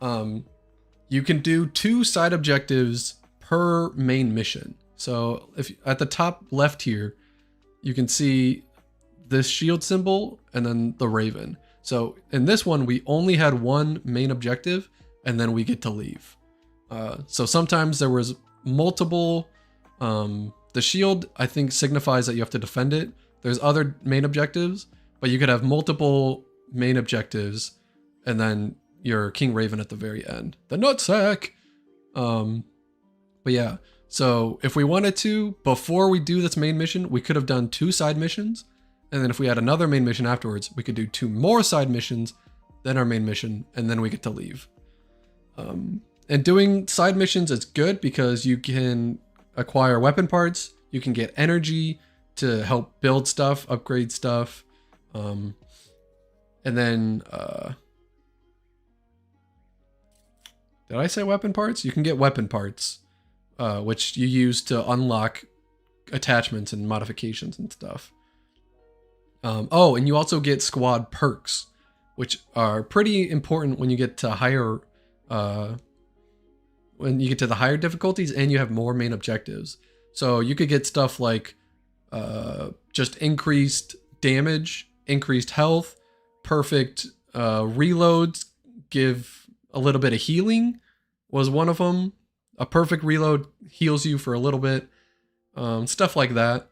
you can do 2 side objectives per main mission. So if at the top left here, you can see this shield symbol and then the raven. So in this one, we only had one main objective and then we get to leave. So sometimes there was multiple, the shield I think signifies that you have to defend it. There's other main objectives, but you could have multiple main objectives and then your King Raven at the very end. The nutsack! But yeah, so if we wanted to, before we do this main mission, we could have done 2 side missions. And then if we had another main mission afterwards, we could do 2 more side missions, then our main mission, and then we get to leave. And doing side missions is good because you can acquire weapon parts, you can get energy to help build stuff, upgrade stuff. And then, did I say weapon parts? You can get weapon parts, which you use to unlock attachments and modifications and stuff. Oh, and you also get squad perks, which are pretty important when you get to higher, when you get to the higher difficulties and you have more main objectives. So you could get stuff like just increased damage, increased health, perfect reloads, give a little bit of healing was one of them. A perfect reload heals you for a little bit, stuff like that.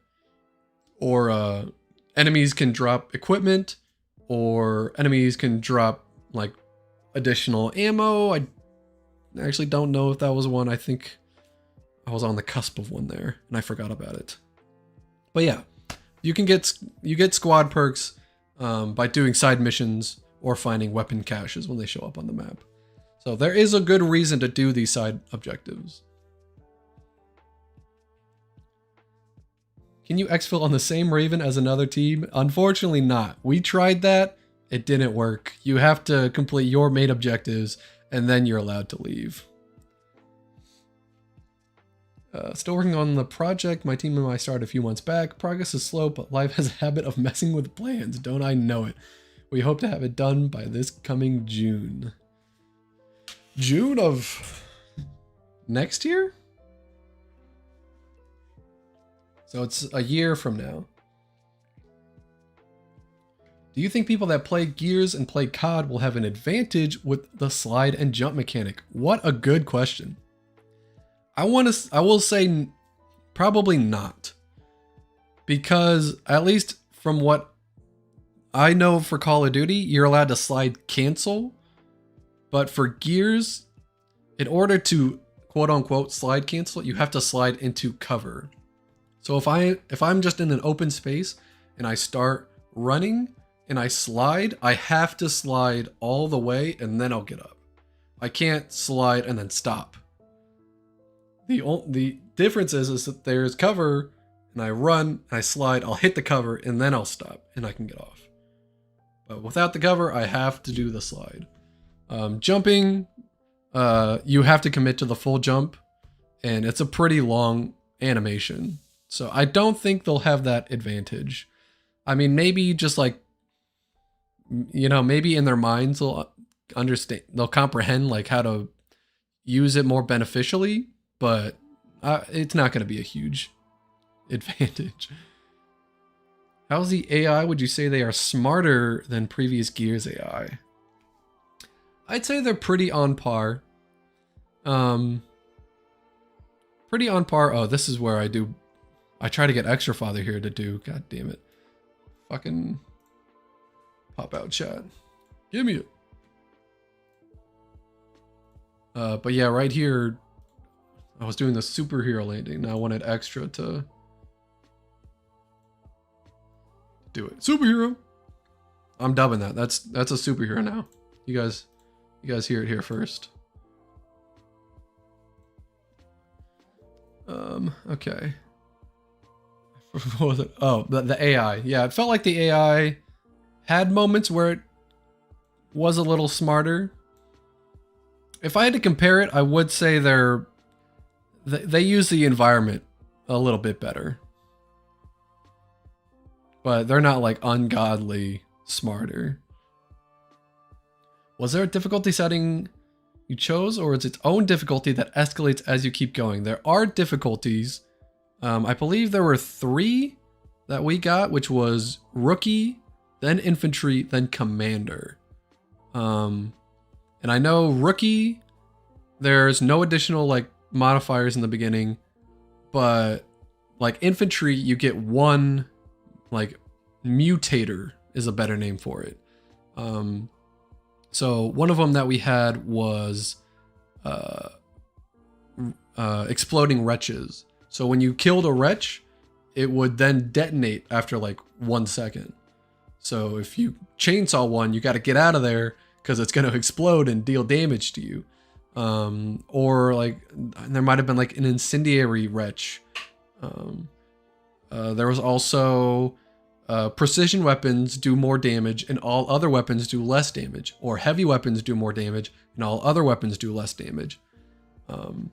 Or enemies can drop equipment, or enemies can drop like additional ammo. I actually don't know if that was one. I think I was on the cusp of one there and I forgot about it. But yeah, you get squad perks by doing side missions or finding weapon caches when they show up on the map. So there is a good reason to do these side objectives. Can you exfil on the same Raven as another team? Unfortunately not. We tried that. It didn't work. You have to complete your main objectives and then you're allowed to leave. Still working on the project. My team and I started a few months back. Progress is slow, but life has a habit of messing with plans. Don't I know it? We hope to have it done by this coming June. June of next year? So it's a year from now. Do you think people that play Gears and play COD will have an advantage with the slide and jump mechanic? What a good question. I will say probably not. Because at least from what I know for Call of Duty, you're allowed to slide cancel. But for Gears, in order to quote unquote slide cancel, you have to slide into cover. So if I'm just in an open space and I start running and I slide, I have to slide all the way and then I'll get up. I can't slide and then stop. The difference is that there's cover and I run and I slide, I'll hit the cover and then I'll stop and I can get off. But without the cover, I have to do the slide. Jumping, you have to commit to the full jump and it's a pretty long animation. So I don't think they'll have that advantage. I mean, maybe just like, you know, maybe in their minds they'll understand, they'll comprehend like how to use it more beneficially, but it's not going to be a huge advantage. How's the AI? Would you say they are smarter than previous Gears AI? I'd say they're pretty on par. Pretty on par. Oh, this is where I try to get Extra Father here to do. God damn it. Fucking pop out chat. Give me it. But yeah, right here, I was doing the superhero landing. Now I wanted Extra to do it. Superhero. I'm dubbing that. That's a superhero now. You guys hear it here first. Okay. What was it? Oh, the AI. Yeah, it felt like the AI had moments where it was a little smarter. If I had to compare it, I would say they use the environment a little bit better. But they're not like ungodly smarter. Was there a difficulty setting you chose, or is its own difficulty that escalates as you keep going? There are difficulties. I believe there were 3 that we got, which was rookie, then infantry, then commander. And I know rookie, there's no additional like modifiers in the beginning, but like infantry, you get 1 like mutator is a better name for it. So one of them that we had was exploding wretches. So when you killed a wretch, it would then detonate after like 1 second. So if you chainsaw one, you got to get out of there because it's going to explode and deal damage to you. Or like there might have been like an incendiary wretch. There was also precision weapons do more damage and all other weapons do less damage, or heavy weapons do more damage and all other weapons do less damage. And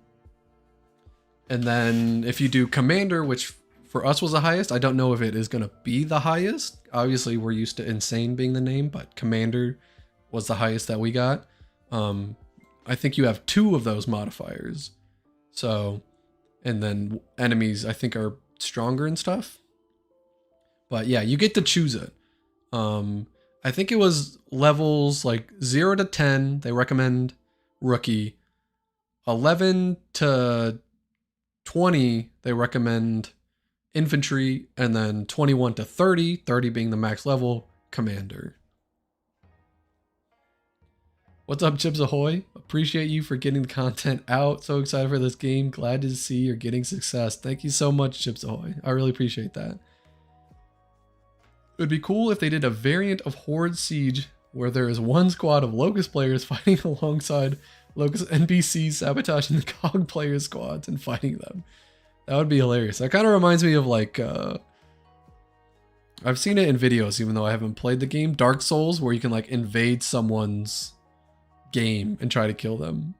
then if you do commander, which for us was the highest, I don't know if it is going to be the highest. Obviously we're used to insane being the name, but commander was the highest that we got. I think you have 2 of those modifiers. So, and then enemies I think are stronger and stuff. But yeah, you get to choose it. I think it was levels like 0 to 10. They recommend rookie. 11 to 20, they recommend infantry. And then 21 to 30, 30 being the max level, commander. What's up, Chips Ahoy? Appreciate you for getting the content out. So excited for this game. Glad to see you're getting success. Thank you so much, Chips Ahoy. I really appreciate that. It would be cool if they did a variant of Horde Siege where there is 1 squad of Locust players fighting alongside Locust NPCs sabotaging the COG player squads and fighting them. That would be hilarious. That kind of reminds me of like, I've seen it in videos even though I haven't played the game, Dark Souls, where you can like invade someone's game and try to kill them.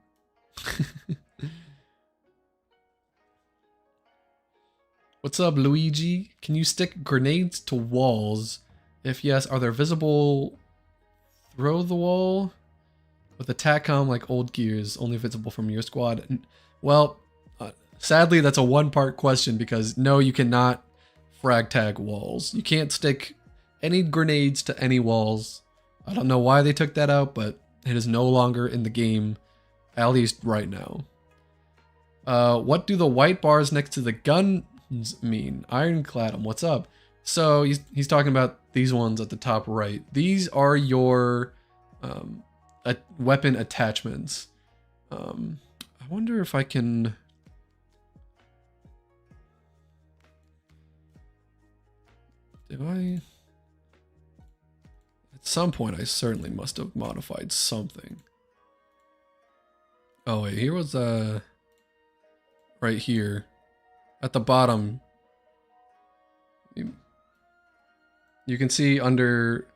What's up, Luigi? Can you stick grenades to walls? If yes, are there visible throw the wall? With a TACCOM like old Gears, only visible from your squad? Well, sadly that's a 1-part question because no, you cannot frag tag walls. You can't stick any grenades to any walls. I don't know why they took that out, but it is no longer in the game, at least right now. What do the white bars next to the guns mean? Ironclad, what's up? So he's talking about these ones at the top right. These are your weapon attachments. I wonder if I can... Did I... At some point I certainly must have modified something. Oh wait, here was right here. At the bottom, you can see under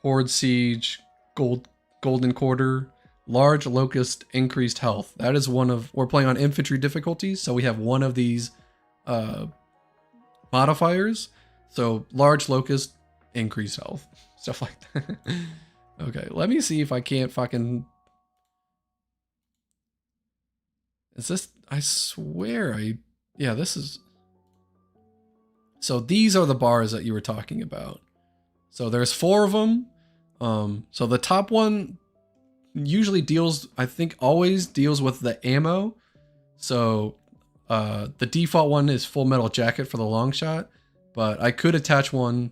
Horde Siege, Golden Quarter, Large Locust, Increased Health. That is one of, we're playing on infantry difficulties, so we have one of these modifiers. So Large Locust, Increased Health, stuff like that. Okay, let me see if I can't fucking... Is this, I swear yeah, this is... So these are the bars that you were talking about. So there's 4 of them. So the top one usually deals, I think always deals with the ammo. So the default one is Full Metal Jacket for the long shot. But I could attach one,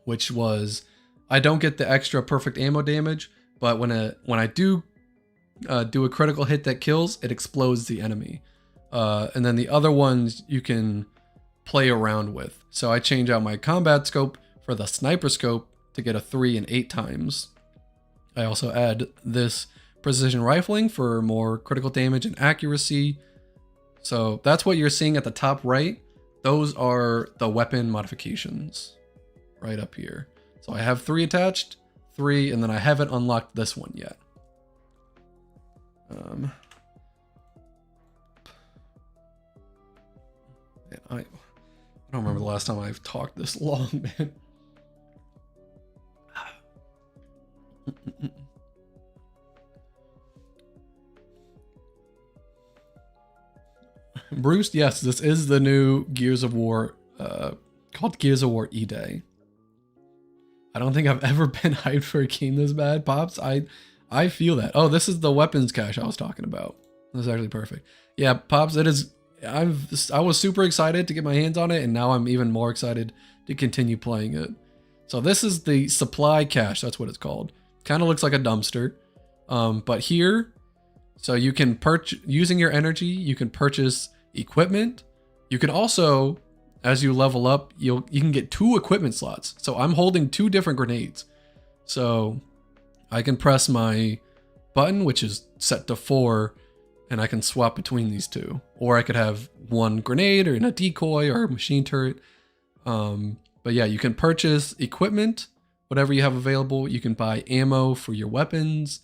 which was, I don't get the extra perfect ammo damage. But when I do a critical hit that kills, it explodes the enemy. And then the other ones you can play around with. So I change out my combat scope for the sniper scope to get a 3 and 8 times. I also add this precision rifling for more critical damage and accuracy. So that's what you're seeing at the top right. Those are the weapon modifications right up here. So I have 3 attached, 3, and then I haven't unlocked this one yet. I don't remember the last time I've talked this long, man. Bruce, yes, this is the new Gears of War, called Gears of War E-Day. I don't think I've ever been hyped for a game this bad, Pops. I feel that. Oh, this is the weapons cache I was talking about. This is actually perfect. Yeah, Pops, it is. I was super excited to get my hands on it, and now I'm even more excited to continue playing it. So this is the supply cache. That's what it's called. Kind of looks like a dumpster. But here, so you can purchase, using your energy, you can purchase equipment. You can also, as you level up, you can get 2 equipment slots. So I'm holding 2 different grenades. So I can press my button, which is set to 4, and I can swap between these 2. Or I could have 1 grenade or in a decoy or a machine turret. But yeah, you can purchase equipment, whatever you have available. You can buy ammo for your weapons.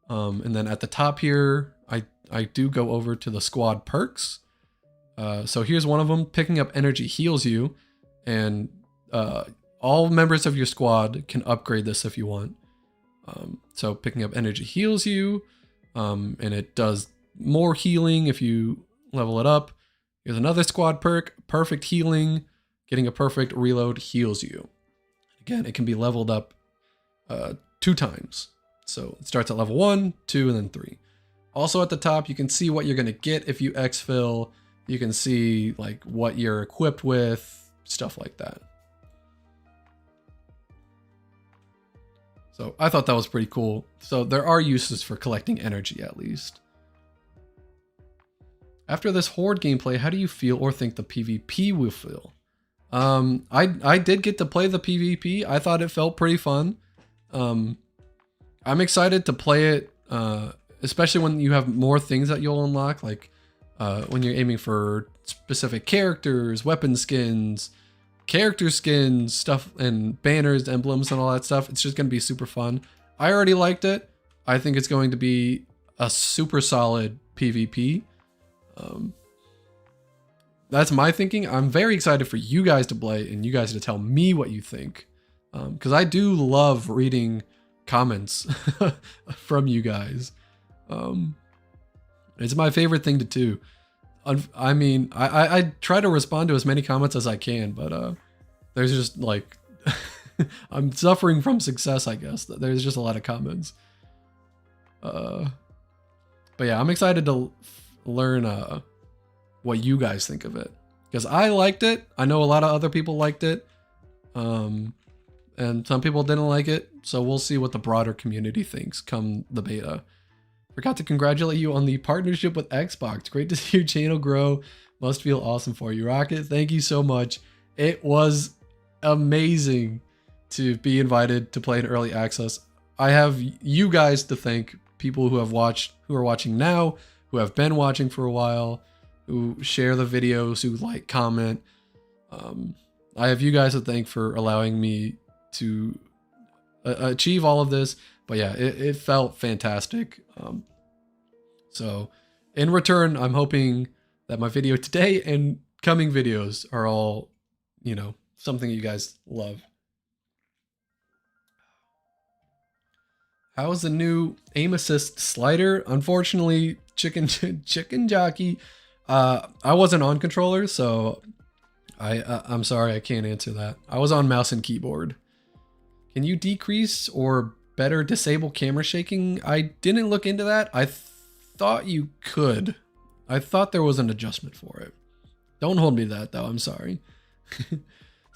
And then at the top here, I do go over to the squad perks. So here's one of them. Picking up energy heals you, and all members of your squad can upgrade this if you want. So picking up energy heals you, and it does more healing if you level it up. Here's another squad perk, perfect healing. Getting a perfect reload heals you. Again, it can be leveled up 2 times. So it starts at level 1, 2, and then 3. Also at the top, you can see what you're going to get if you exfil. You can see like what you're equipped with, stuff like that. So I thought that was pretty cool. So there are uses for collecting energy at least. After this Horde gameplay, how do you feel or think the PvP will feel? I did get to play the PvP. I thought it felt pretty fun. I'm excited to play it, especially when you have more things that you'll unlock, like when you're aiming for specific characters, weapon skins, character skins, stuff, and banners, emblems, and all that stuff. It's just going to be super fun. I already liked it. I think it's going to be a super solid PvP. That's my thinking. I'm very excited for you guys to play and you guys to tell me what you think. Because I do love reading comments from you guys. It's my favorite thing to do. I mean, I try to respond to as many comments as I can, but there's just like, I'm suffering from success, I guess. There's just a lot of comments. But yeah, I'm excited to learn what you guys think of it. Because I liked it. I know a lot of other people liked it. And some people didn't like it. So we'll see what the broader community thinks come the beta. Forgot to congratulate you on the partnership with Xbox. Great to see your channel grow. Must feel awesome for you, Rocket. Thank you so much. It was amazing to be invited to play in early access. I have you guys to thank, people who have watched, who are watching now, who have been watching for a while, who share the videos, who like, comment. I have you guys to thank for allowing me to achieve all of this. But yeah, it felt fantastic. So in return, I'm hoping that my video today and coming videos are all, you know, something you guys love. How is the new aim assist slider? Unfortunately, chicken jockey. I wasn't on controller, so I'm sorry, I can't answer that. I was on mouse and keyboard. Can you decrease or better disable camera shaking? I didn't look into that. I thought you could. I thought there was an adjustment for it. Don't hold me to that though, I'm sorry.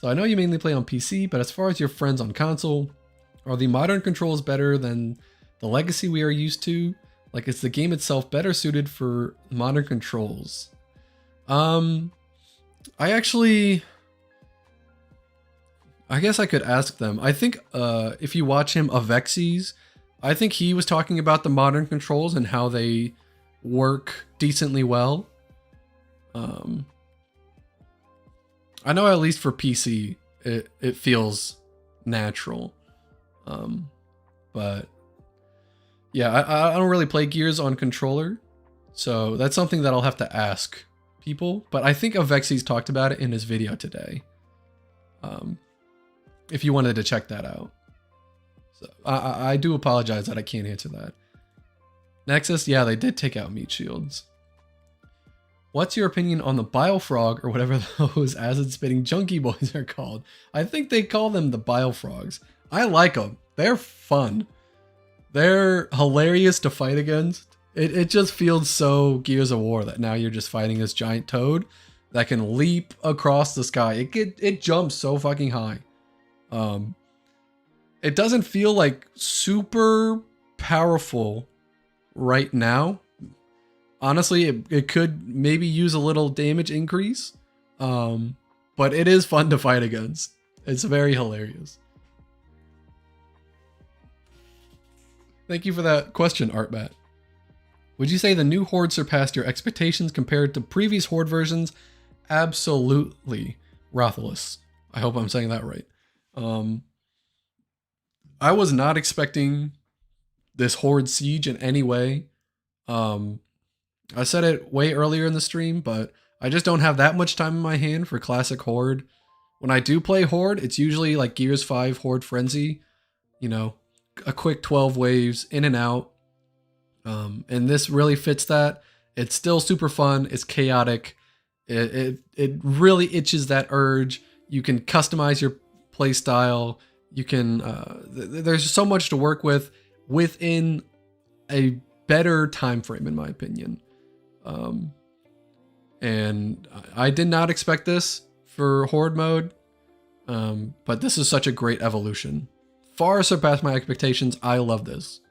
So I know you mainly play on PC, but as far as your friends on console, are the modern controls better than the legacy we are used to? Like, is the game itself better suited for modern controls? I guess I could ask them. I think if you watch him, Avexi's, I think he was talking about the modern controls and how they work decently well. I know at least for PC, it feels natural. But yeah, I don't really play Gears on controller, so that's something that I'll have to ask people. But I think Avexi's talked about it in his video today. If you wanted to check that out. So I do apologize that I can't answer that. Nexus, yeah, they did take out meat shields. What's your opinion on the Bilefrog, or whatever those acid-spitting junkie boys are called? I think they call them the Bilefrogs. I like them. They're fun. They're hilarious to fight against. It just feels so Gears of War that now you're just fighting this giant toad that can leap across the sky. It jumps so fucking high. It doesn't feel like super powerful right now. Honestly, it could maybe use a little damage increase. But it is fun to fight against. It's very hilarious. Thank you for that question, Artbat. Would you say the new Horde surpassed your expectations compared to previous Horde versions? Absolutely, Rothelus. I hope I'm saying that right. I was not expecting this Horde siege in any way. I said it way earlier in the stream, but I just don't have that much time in my hand for classic Horde. When I do play Horde, it's usually like Gears 5 Horde Frenzy. You know, a quick 12 waves, in and out. And this really fits that. It's still super fun. It's chaotic. It really itches that urge. You can customize your play style. You can, there's so much to work with within a better time frame, in my opinion. And I did not expect this for Horde mode, but this is such a great evolution. Far surpassed my expectations. I love this.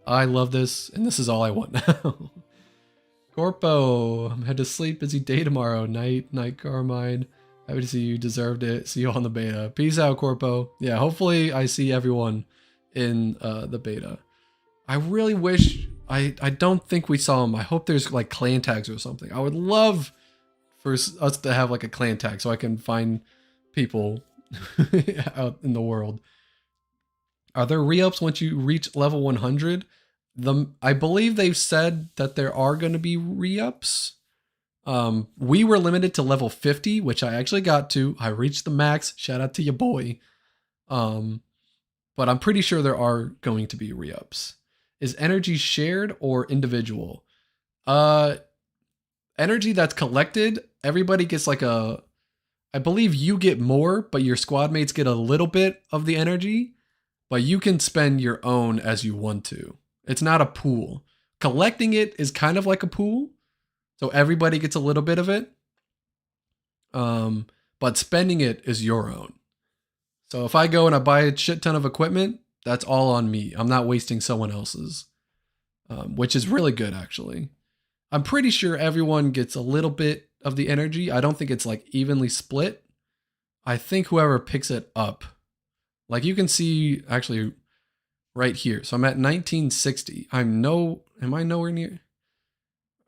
I love this, and this is all I want now. Corpo, I'm head to sleep. Busy day tomorrow. Night, Carmine. Happy to see you. Deserved it. See you on the beta. Peace out, Corpo. Yeah, hopefully I see everyone in the beta. I really wish... I don't think we saw him. I hope there's like clan tags or something. I would love for us to have like a clan tag so I can find people out in the world. Are there re-ups once you reach level 100? I believe they've said that there are going to be re-ups. We were limited to level 50, which I actually got to. I reached the max. Shout out to your boy. But I'm pretty sure there are going to be re-ups. Is energy shared or individual? Energy that's collected, everybody gets like I believe you get more, but your squad mates get a little bit of the energy, but you can spend your own as you want to. It's not a pool. Collecting it is kind of like a pool, so everybody gets a little bit of it. But spending it is your own. So if I go and I buy a shit ton of equipment, that's all on me. I'm not wasting someone else's, which is really good, actually. I'm pretty sure everyone gets a little bit of the energy. I don't think it's like evenly split. I think whoever picks it up, like you can see actually right here. So I'm at 1960. Am I nowhere near?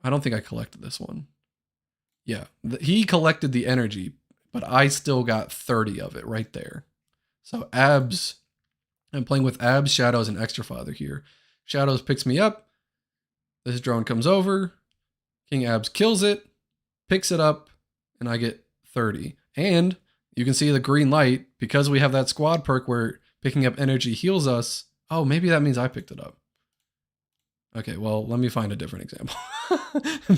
I don't think I collected this one. Yeah, he collected the energy, but I still got 30 of it right there. So Abs, I'm playing with Abs, Shadows, and Extra Father here. Shadows picks me up. This drone comes over. King Abs kills it, picks it up, and I get 30. And you can see the green light because we have that squad perk where picking up energy heals us. Oh, maybe that means I picked it up. Okay, well, let me find a different example.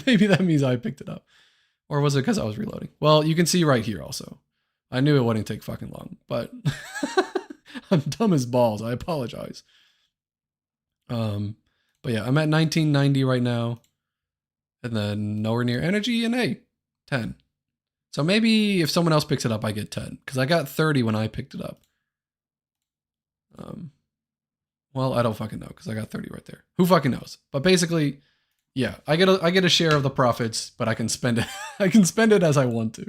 Maybe that means I picked it up. Or was it because I was reloading? Well, you can see right here also. I knew it wouldn't take fucking long, but I'm dumb as balls. I apologize. But yeah, I'm at 1990 right now. And then nowhere near energy, and hey, 10. So maybe if someone else picks it up, I get 10. Because I got 30 when I picked it up. Well, I don't fucking know, because I got 30 right there. Who fucking knows? But basically, yeah, I get a share of the profits, but I can spend it. I can spend it as I want to.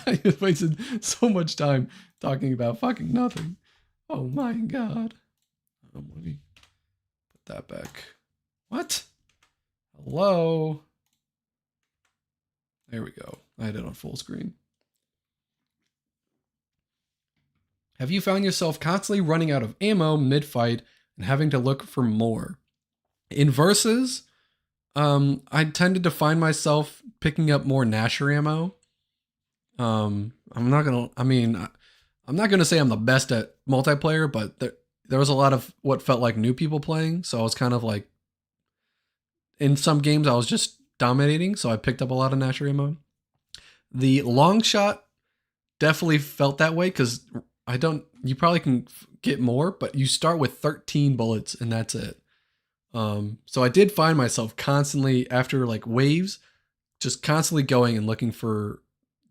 I just wasted so much time talking about fucking nothing. Oh my god. Let me put that back. What? Hello? There we go. I had it on full screen. Have you found yourself constantly running out of ammo mid-fight and having to look for more? In versus, I tended to find myself picking up more Nasher ammo. I'm not gonna say I'm the best at multiplayer, but there was a lot of what felt like new people playing, so I was kind of like, in some games I was just dominating, so I picked up a lot of Nasher ammo. The long shot definitely felt that way because you probably can get more, but you start with 13 bullets and that's it. So I did find myself constantly after like waves, just constantly going and looking for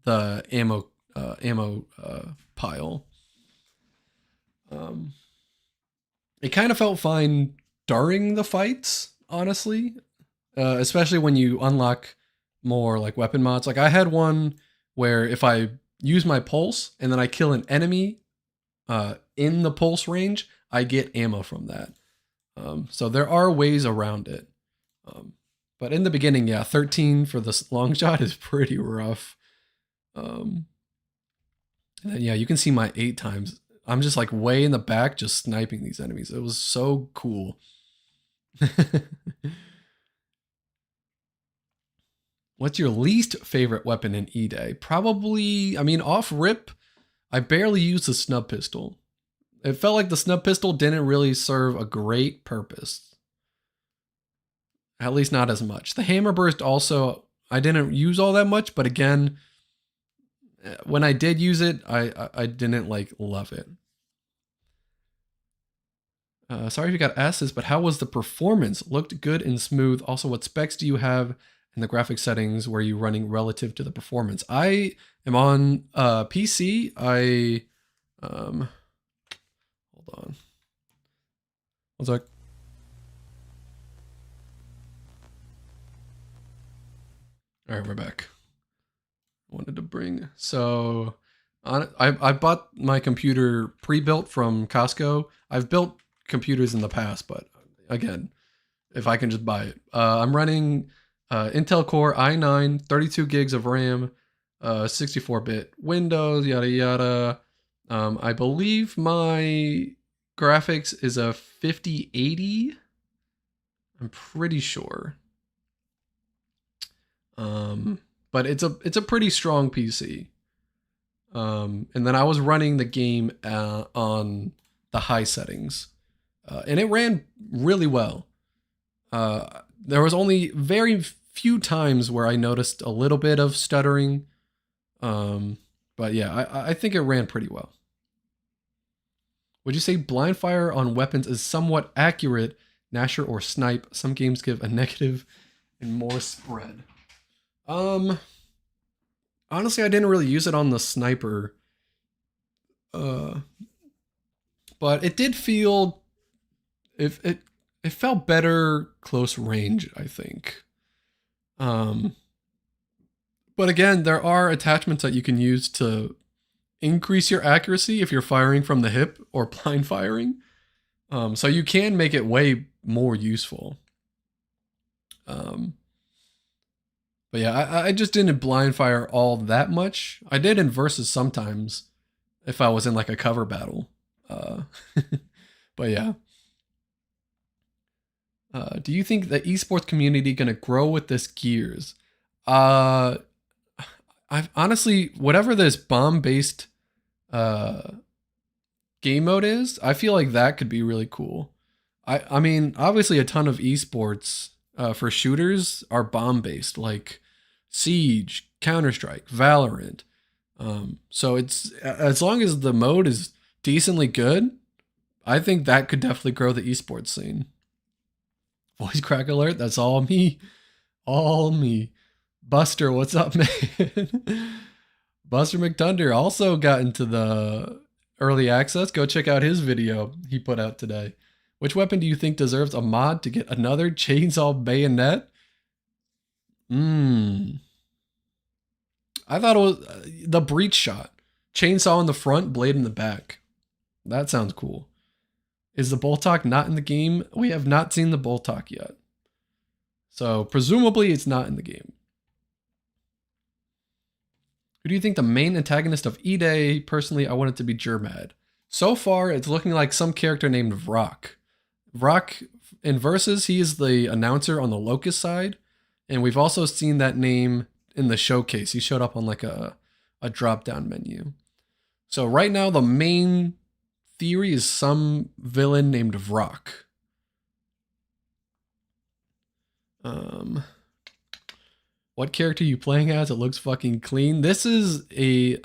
the ammo pile. It kind of felt fine during the fights, honestly, especially when you unlock more like weapon mods. Like I had one where if I use my pulse and then I kill an enemy in the pulse range, I get ammo from that. So there are ways around it. But in the beginning, yeah, 13 for the long shot is pretty rough. And then, yeah, you can see my 8 times. I'm just like way in the back, just sniping these enemies. It was so cool. What's your least favorite weapon in E-Day? Probably, I mean, off rip, I barely used the snub pistol. It felt like the snub pistol didn't really serve a great purpose. At least not as much. The hammer burst also, I didn't use all that much, but again, when I did use it, I didn't like love it. Sorry if you got S's, but how was the performance? Looked good and smooth. Also, what specs do you have in the graphic settings where you running relative to the performance? I am on PC. Hold on. One sec. All right, we're back. I wanted to bring, so I bought my computer pre-built from Costco. I've built computers in the past, but again, if I can just buy it. I'm running Intel Core i9, 32 gigs of RAM, 64-bit Windows, yada yada. I believe my graphics is a 5080. I'm pretty sure. But it's a pretty strong PC. And then I was running the game on the high settings, and it ran really well. There was only very few times where I noticed a little bit of stuttering. But yeah, I think it ran pretty well. Would you say blind fire on weapons is somewhat accurate? Nasher or snipe? Some games give a negative and more spread. Honestly, I didn't really use it on the sniper. But it did feel, it felt better close range, I think. But again, there are attachments that you can use to increase your accuracy if you're firing from the hip or blind firing. So you can make it way more useful. But yeah, I just didn't blind fire all that much. I did in versus sometimes if I was in like a cover battle. But yeah. Do you think the esports community gonna grow with this Gears? I've honestly, whatever this bomb-based game mode is, I feel like that could be really cool. I mean, obviously a ton of esports for shooters are bomb-based, like Siege, Counter-Strike, Valorant. So it's, as long as the mode is decently good, I think that could definitely grow the esports scene. Voice crack alert, that's all me. All me. Buster, what's up, man? Buster McTunder also got into the early access. Go check out his video he put out today. Which weapon do you think deserves a mod to get another chainsaw bayonet? I thought it was the breach shot. Chainsaw in the front, blade in the back. That sounds cool. Is the Boltok not in the game? We have not seen the Boltok yet. So presumably it's not in the game. Who do you think the main antagonist of E-Day? Personally, I want it to be Jermad. So far, it's looking like some character named Vrock. Vrock, in Versus, he is the announcer on the Locust side. And we've also seen that name in the showcase. He showed up on like a drop-down menu. So right now, the main theory is some villain named Vrock. What character are you playing as? It looks fucking clean. This is a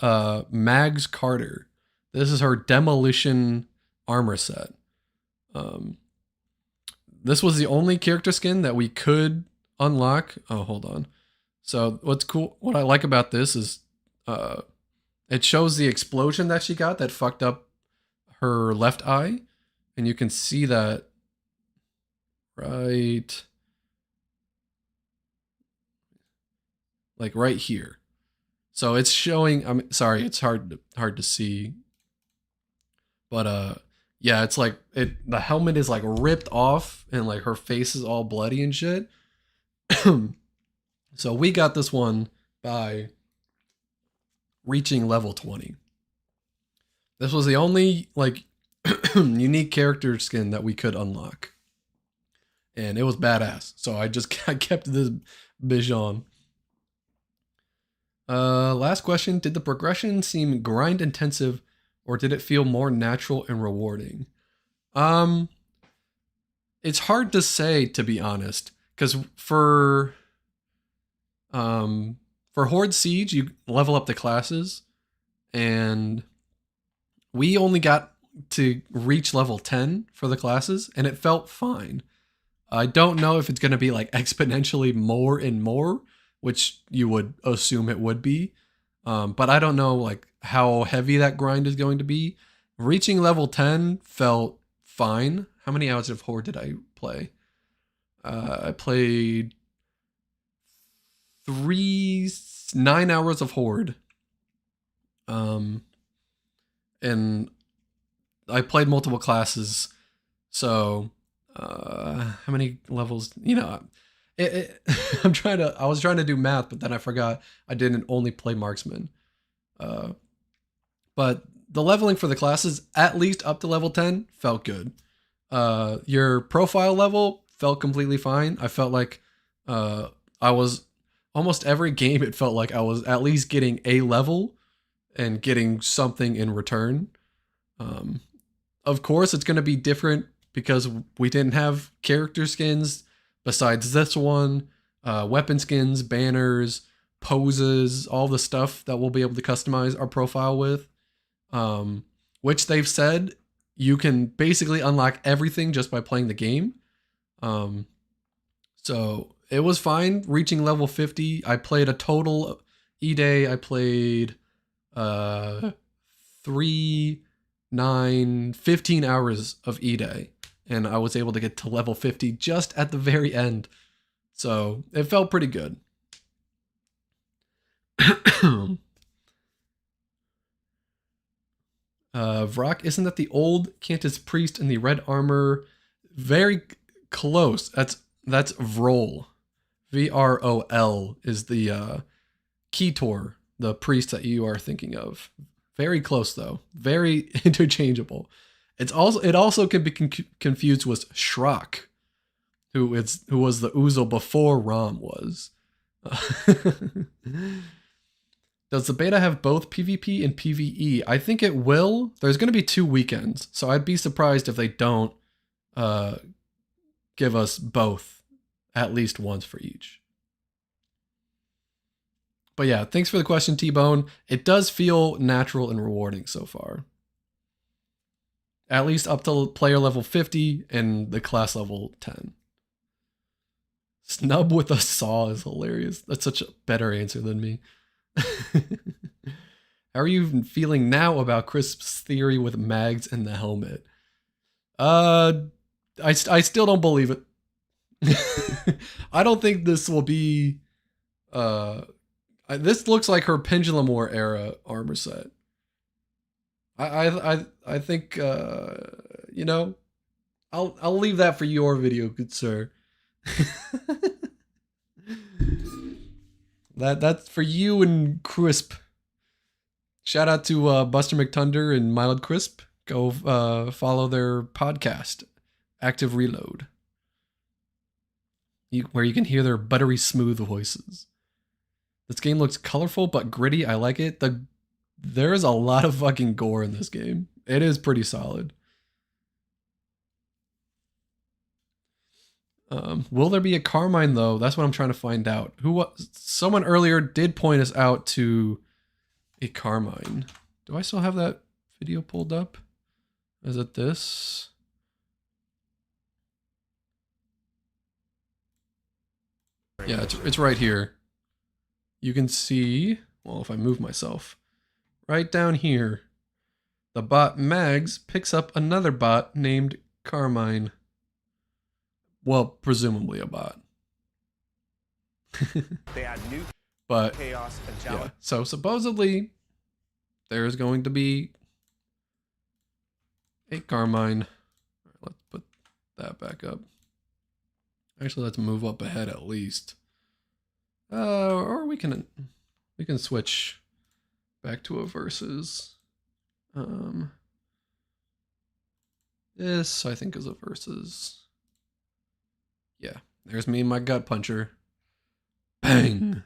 Mags Carter. This is her demolition armor set. This was the only character skin that we could unlock. Oh, hold on. So what's cool, what I like about this is it shows the explosion that she got that fucked up her left eye. And you can see that right here. So it's showing, I'm sorry, it's hard to see. But yeah, it's like the helmet is like ripped off and like her face is all bloody and shit. So we got this one by reaching level 20. This was the only like unique character skin that we could unlock. And it was badass. So I kept this bitch on. Last question. Did the progression seem grind intensive or did it feel more natural and rewarding? It's hard to say, to be honest, because for Horde Siege, you level up the classes and we only got to reach level 10 for the classes and it felt fine. I don't know if it's going to be like exponentially more and more, which you would assume it would be. But I don't know like how heavy that grind is going to be. Reaching level 10 felt fine. How many hours of Horde did I play? I played 9 hours of Horde. And I played multiple classes. So, how many levels, you know, I was trying to do math, but then I forgot I didn't only play marksman. But the leveling for the classes, at least up to level 10, felt good. Your profile level felt completely fine. I felt like I was almost every game. It felt like I was at least getting a level and getting something in return. Of course, it's going to be different because we didn't have character skins besides this one, weapon skins, banners, poses, all the stuff that we'll be able to customize our profile with, which they've said you can basically unlock everything just by playing the game. So it was fine reaching level 50. I played a total E-Day. I played 15 hours of E-Day. And I was able to get to level 50 just at the very end. So it felt pretty good. Vrock, isn't that the old Cantus priest in the red armor? Very close. That's Vrol. Vrol is the Ketor, the priest that you are thinking of. Very close though. Very interchangeable. It also can be confused with Shrock, who was the Uzo before Rom was. Does the beta have both PvP and PvE? I think it will. There's going to be 2 weekends, so I'd be surprised if they don't give us both at least once for each. But yeah, thanks for the question, T-Bone. It does feel natural and rewarding so far. At least up to player level 50 and the class level 10. Snub with a saw is hilarious. That's such a better answer than me. How are you feeling now about Crisp's theory with Mags and the helmet? I still don't believe it. I don't think this will be This looks like her Pendulum War era armor set. I think you know, I'll leave that for your video, good sir. That's for you and Crisp. Shout out to Buster McTunder and Mild Crisp. Go follow their podcast, Active Reload, where you can hear their buttery smooth voices. This game looks colorful but gritty. I like it. There is a lot of fucking gore in this game. It is pretty solid. Will there be a Carmine though? That's what I'm trying to find out. Someone earlier did point us out to a Carmine. Do I still have that video pulled up? Is it this? Yeah, it's right here. You can see, well, if I move myself, right down here, the bot Mags picks up another bot named Carmine. Well, presumably a bot. They add new But chaos and challenge. yeah, so supposedly there's going to be a Carmine. All right, let's put that back up. Actually, let's move up ahead at least. Or we can switch back to a versus. This I think is a versus. Yeah, there's me and my gut puncher. Bang.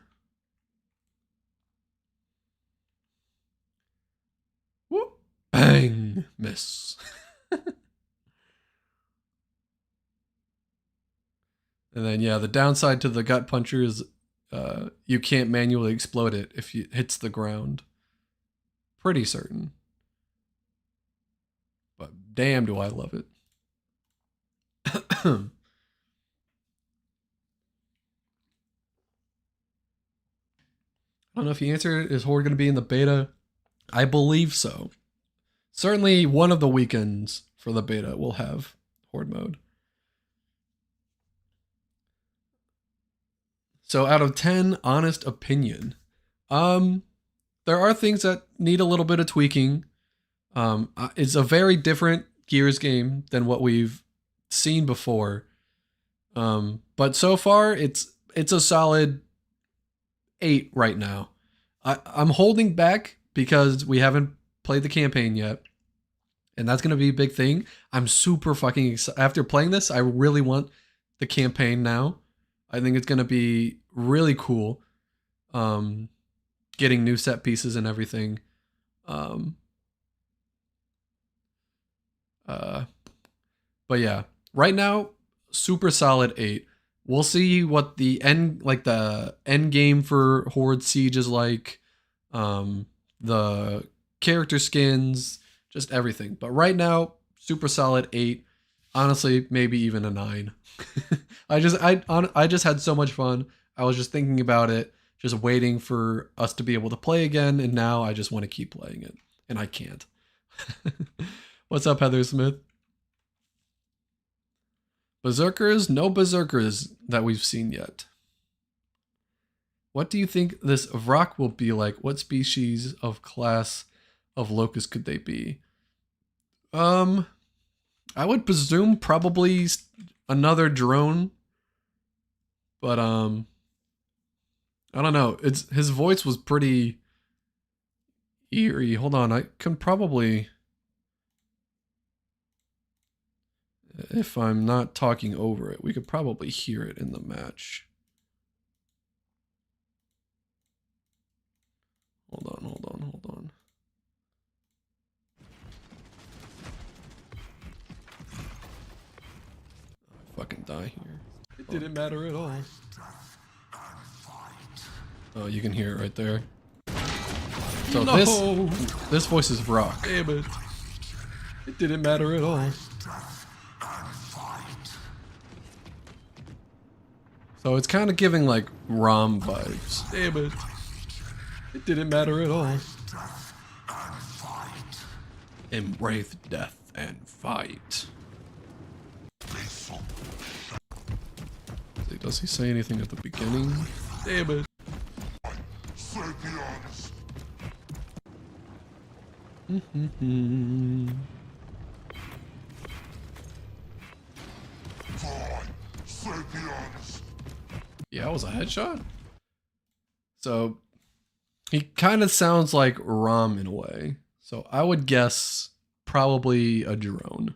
Whoop. Bang. Miss. And then yeah, the downside to the gut puncher is you can't manually explode it if it hits the ground. Pretty certain. But damn do I love it. I don't know if you answered, is Horde going to be in the beta? I believe so. Certainly one of the weekends for the beta will have Horde mode. So out of 10, honest opinion. There are things that need a little bit of tweaking. It's a very different Gears game than what we've seen before. But so far, it's a solid 8 right now. I'm holding back because we haven't played the campaign yet. And that's going to be a big thing. I'm super fucking excited. After playing this, I really want the campaign now. I think it's going to be really cool. Getting new set pieces and everything. But yeah, right now, super solid 8. We'll see what the end game for Horde Siege is like. The character skins, just everything. But right now, super solid 8. Honestly, maybe even a 9. I just had so much fun. I was just thinking about it, just waiting for us to be able to play again, and now I just want to keep playing it, and I can't. What's up, Heather Smith? Berserkers? No Berserkers that we've seen yet. What do you think this Vrak will be like? What species of class of locust could they be? I would presume probably another drone. But I don't know. His voice was pretty eerie. Hold on, I can probably, if I'm not talking over it, we could probably hear it in the match. Hold on. I fucking die here. It didn't matter at all. Oh, you can hear it right there. So no! This voice is Vrak. Damn it. It didn't matter at all. So it's kind of giving like ROM vibes. Damn it. It didn't matter at all. Embrace death and fight. Does he say anything at the beginning? Damn it. Yeah, it was a headshot. So he kind of sounds like Rom in a way. So I would guess probably a drone.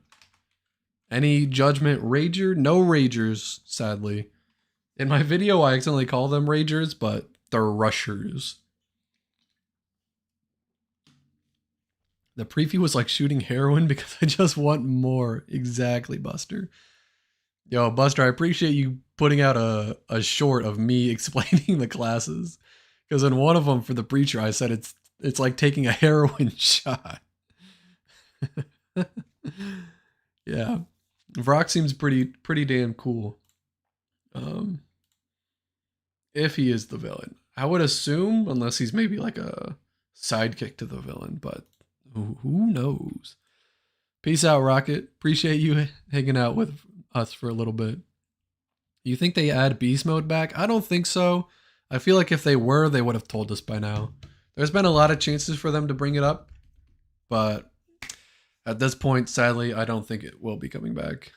Any judgment, Rager? No Ragers, sadly. In my video, I accidentally call them Ragers, but they're Rushers. The preview was like shooting heroin because I just want more. Exactly, Buster. Yo, Buster, I appreciate you putting out a short of me explaining the classes. Because in one of them for the Preacher, I said it's like taking a heroin shot. Yeah. Vrock seems pretty damn cool. If he is the villain. I would assume, unless he's maybe like a sidekick to the villain, but who knows? Peace out, Rocket. Appreciate you hanging out with us for a little bit. You think they add beast mode back? I don't think so. I feel like if they were, they would have told us by now. There's been a lot of chances for them to bring it up, but at this point, sadly, I don't think it will be coming back.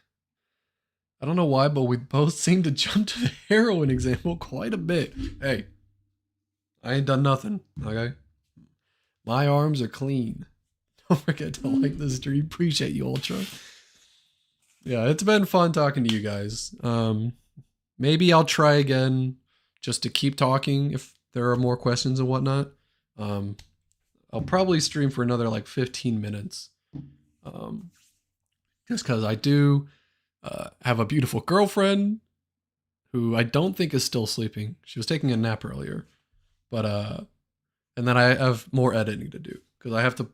I don't know why, but we both seem to jump to the heroin example quite a bit. Hey, I ain't done nothing, okay? My arms are clean. Don't forget to like the stream. Appreciate you, Ultra. Yeah, it's been fun talking to you guys. Maybe I'll try again just to keep talking if there are more questions and whatnot. I'll probably stream for another like 15 minutes. Just because I do have a beautiful girlfriend who I don't think is still sleeping. She was taking a nap earlier. But, and then I have more editing to do because I have to,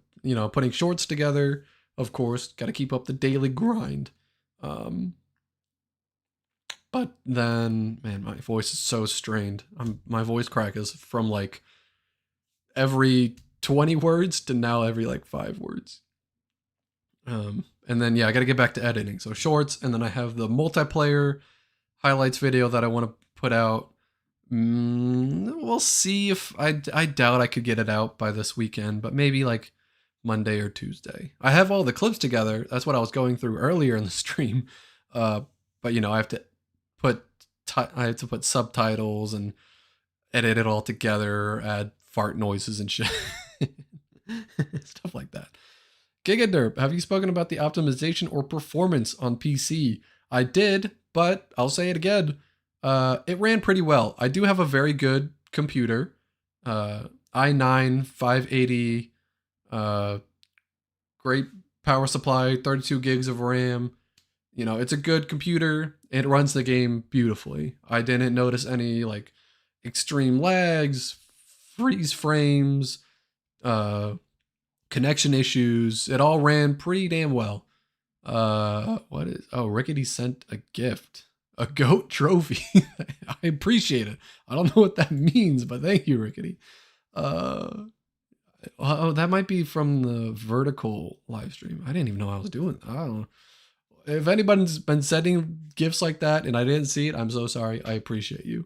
putting shorts together, of course, got to keep up the daily grind. But then, man, my voice is so strained. My voice crack is from like every 20 words to now every like 5 words. And then, yeah, I got to get back to editing. So shorts, and then I have the multiplayer highlights video that I want to put out. We'll see if I doubt I could get it out by this weekend, but maybe like Monday or Tuesday. I have all the clips together. That's what I was going through earlier in the stream. But I have to put subtitles and edit it all together, add fart noises and shit. Stuff like that. Gigaderp, have you spoken about the optimization or performance on PC? I did, but I'll say it again. It ran pretty well. I do have a very good computer. i9 580, great power supply, 32 gigs of RAM. It's a good computer. It runs the game beautifully. I didn't notice any like extreme lags, freeze frames, connection issues. It all ran pretty damn well. Rickety sent a gift. A goat trophy. I appreciate it. I don't know what that means, but thank you, Rickety. That might be from the vertical live stream. I didn't even know I was doing it. I don't know. If anybody's been sending gifts like that and I didn't see it, I'm so sorry. I appreciate you.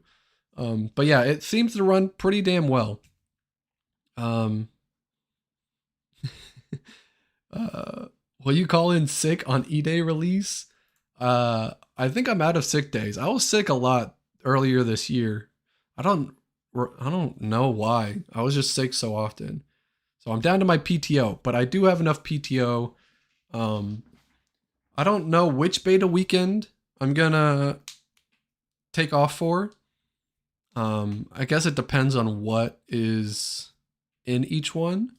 But yeah, it seems to run pretty damn well. Will you call in sick on E-Day release? I think I'm out of sick days. I was sick a lot earlier this year. I don't know why. I was just sick so often. So I'm down to my PTO, but I do have enough PTO. I don't know which beta weekend I'm gonna take off for. I guess it depends on what is in each one.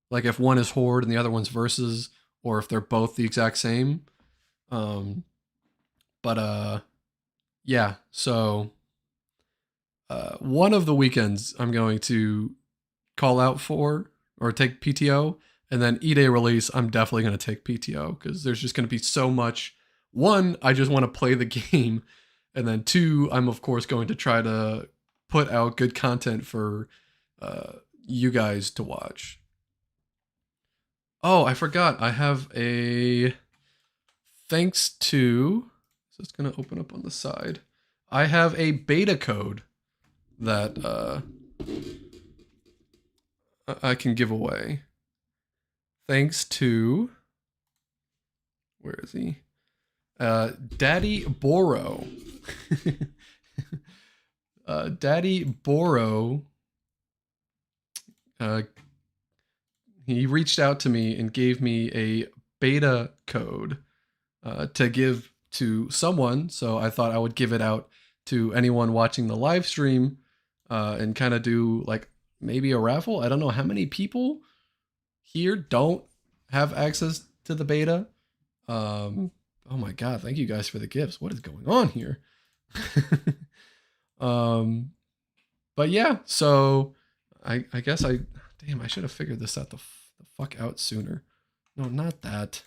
Like if one is Horde and the other one's Versus, or if they're both the exact same. Yeah, so one of the weekends I'm going to call out for or take PTO, and then E-Day release I'm definitely going to take PTO because there's just going to be so much. One, I just want to play the game, and then two, I'm of course going to try to put out good content for you guys to watch. Oh, I forgot. I have a thanks to, so it's going to open up on the side. I have a beta code that I can give away. thanks to, where is he? Daddy Boro. Daddy Boro, he reached out to me and gave me a beta code to give to someone. So I thought I would give it out to anyone watching the live stream and kind of do like maybe a raffle. I don't know how many people here don't have access to the beta. Oh my God, thank you guys for the gifts. What is going on here? But yeah, so I guess damn, I should have figured this out the fuck out sooner. No, not that.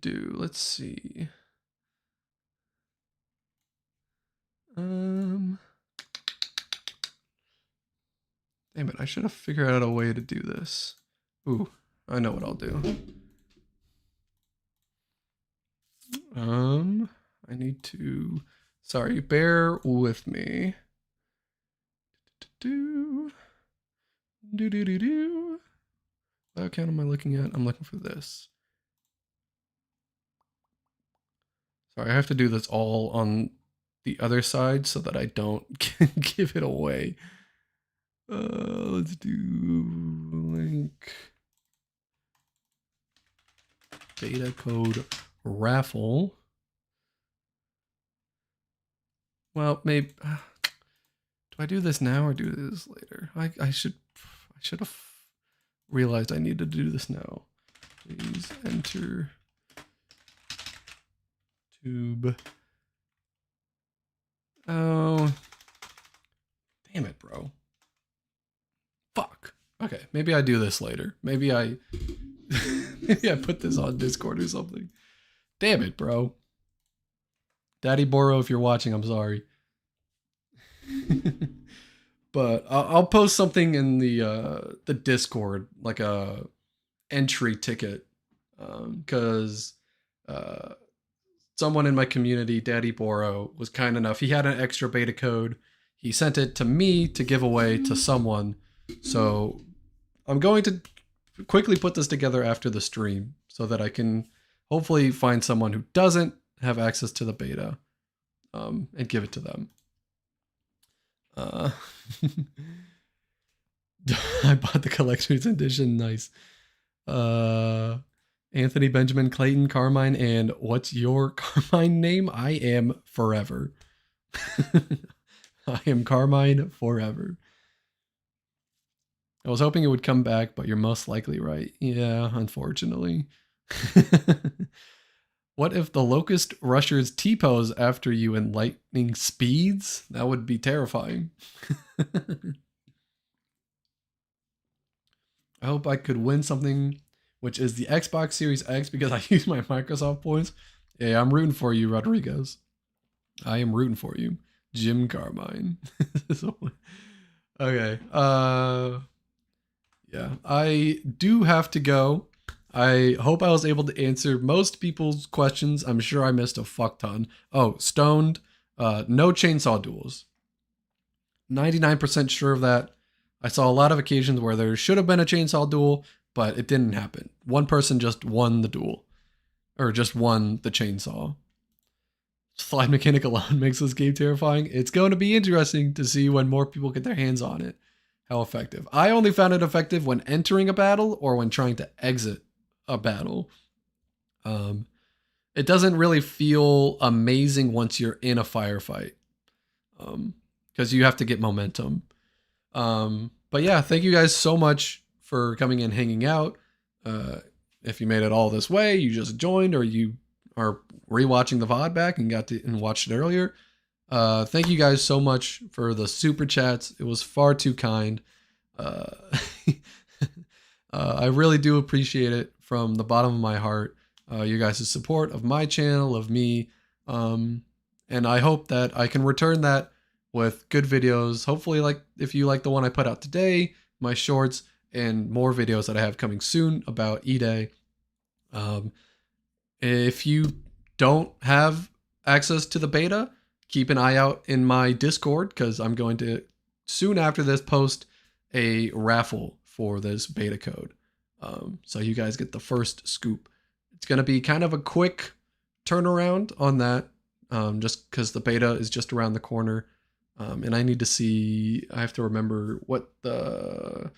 Let's see. Damn it, I should have figured out a way to do this. Ooh, I know what I'll do. I need to, sorry, bear with me. What account am I looking at? I'm looking for this. Sorry, I have to do this all on the other side so that I don't give it away. Let's do link beta code raffle. Well, maybe do I do this now or do this later? I should have realized I need to do this now. Please enter tube. Oh, damn it, bro. Fuck. Okay, maybe I do this later. Maybe I put this on Discord or something. Damn it, bro. Daddy Boro, if you're watching, I'm sorry. But I'll post something in the Discord, like a entry ticket, because someone in my community, Daddy Boro, was kind enough. He had an extra beta code. He sent it to me to give away to someone. So I'm going to quickly put this together after the stream so that I can hopefully find someone who doesn't have access to the beta and give it to them. I bought the collector's edition. Nice. Anthony, Benjamin, Clayton, Carmine, and what's your Carmine name? I am Forever. I am Carmine Forever. I was hoping it would come back, but you're most likely right. Yeah, unfortunately. What if the Locust Rushers T-pose after you in lightning speeds? That would be terrifying. I hope I could win something, which is the Xbox Series X, because I use my Microsoft points. Yeah, I'm rooting for you, Rodriguez. I am rooting for you. Jim Carmine. Okay. Yeah, I do have to go. I hope I was able to answer most people's questions. I'm sure I missed a fuck ton. Oh, Stoned, no chainsaw duels. 99% sure of that. I saw a lot of occasions where there should have been a chainsaw duel, but it didn't happen. One person just won the duel, or just won the chainsaw. Slide mechanic alone makes this game terrifying. It's going to be interesting to see when more people get their hands on it. How effective. I only found it effective when entering a battle or when trying to exit a battle. It doesn't really feel amazing once you're in a firefight, because you have to get momentum. But yeah, thank you guys so much for coming and hanging out. If you made it all this way, you just joined, or you are rewatching the VOD back and watched it earlier. Thank you guys so much for the super chats. It was far too kind. I really do appreciate it from the bottom of my heart. You guys' support of my channel, of me. And I hope that I can return that with good videos. Hopefully, like if you like the one I put out today, my shorts, and more videos that I have coming soon about E-Day. If you don't have access to the beta, keep an eye out in my Discord, because I'm going to soon after this post a raffle for this beta code. So you guys get the first scoop. It's going to be kind of a quick turnaround on that, just because the beta is just around the corner. And I need to see, I have to remember what the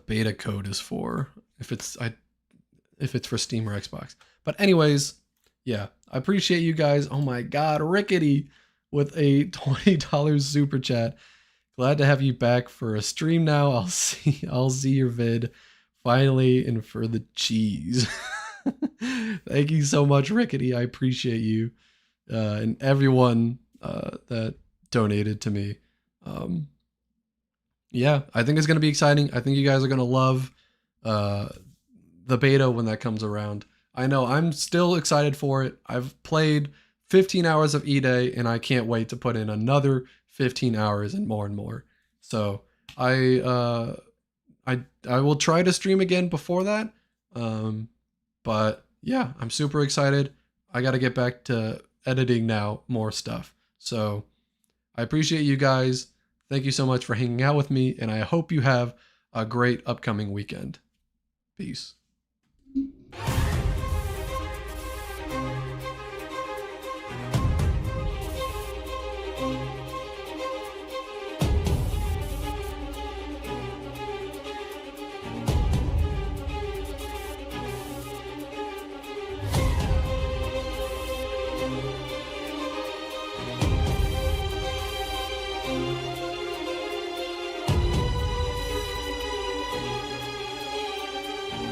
beta code is for, if it's for Steam or Xbox. But anyways, yeah, I appreciate you guys. Oh my God, Rickety with a $20 super chat. Glad to have you back for a stream now. I'll see your vid finally, and for the cheese. Thank you so much, Rickety. I appreciate you, and everyone that donated to me. Yeah, I think it's going to be exciting. I think you guys are going to love the beta when that comes around. I know I'm still excited for it. I've played 15 hours of E-Day, and I can't wait to put in another 15 hours and more. So I will try to stream again before that. But yeah, I'm super excited. I got to get back to editing now, more stuff. So I appreciate you guys. Thank you so much for hanging out with me, and I hope you have a great upcoming weekend. Peace.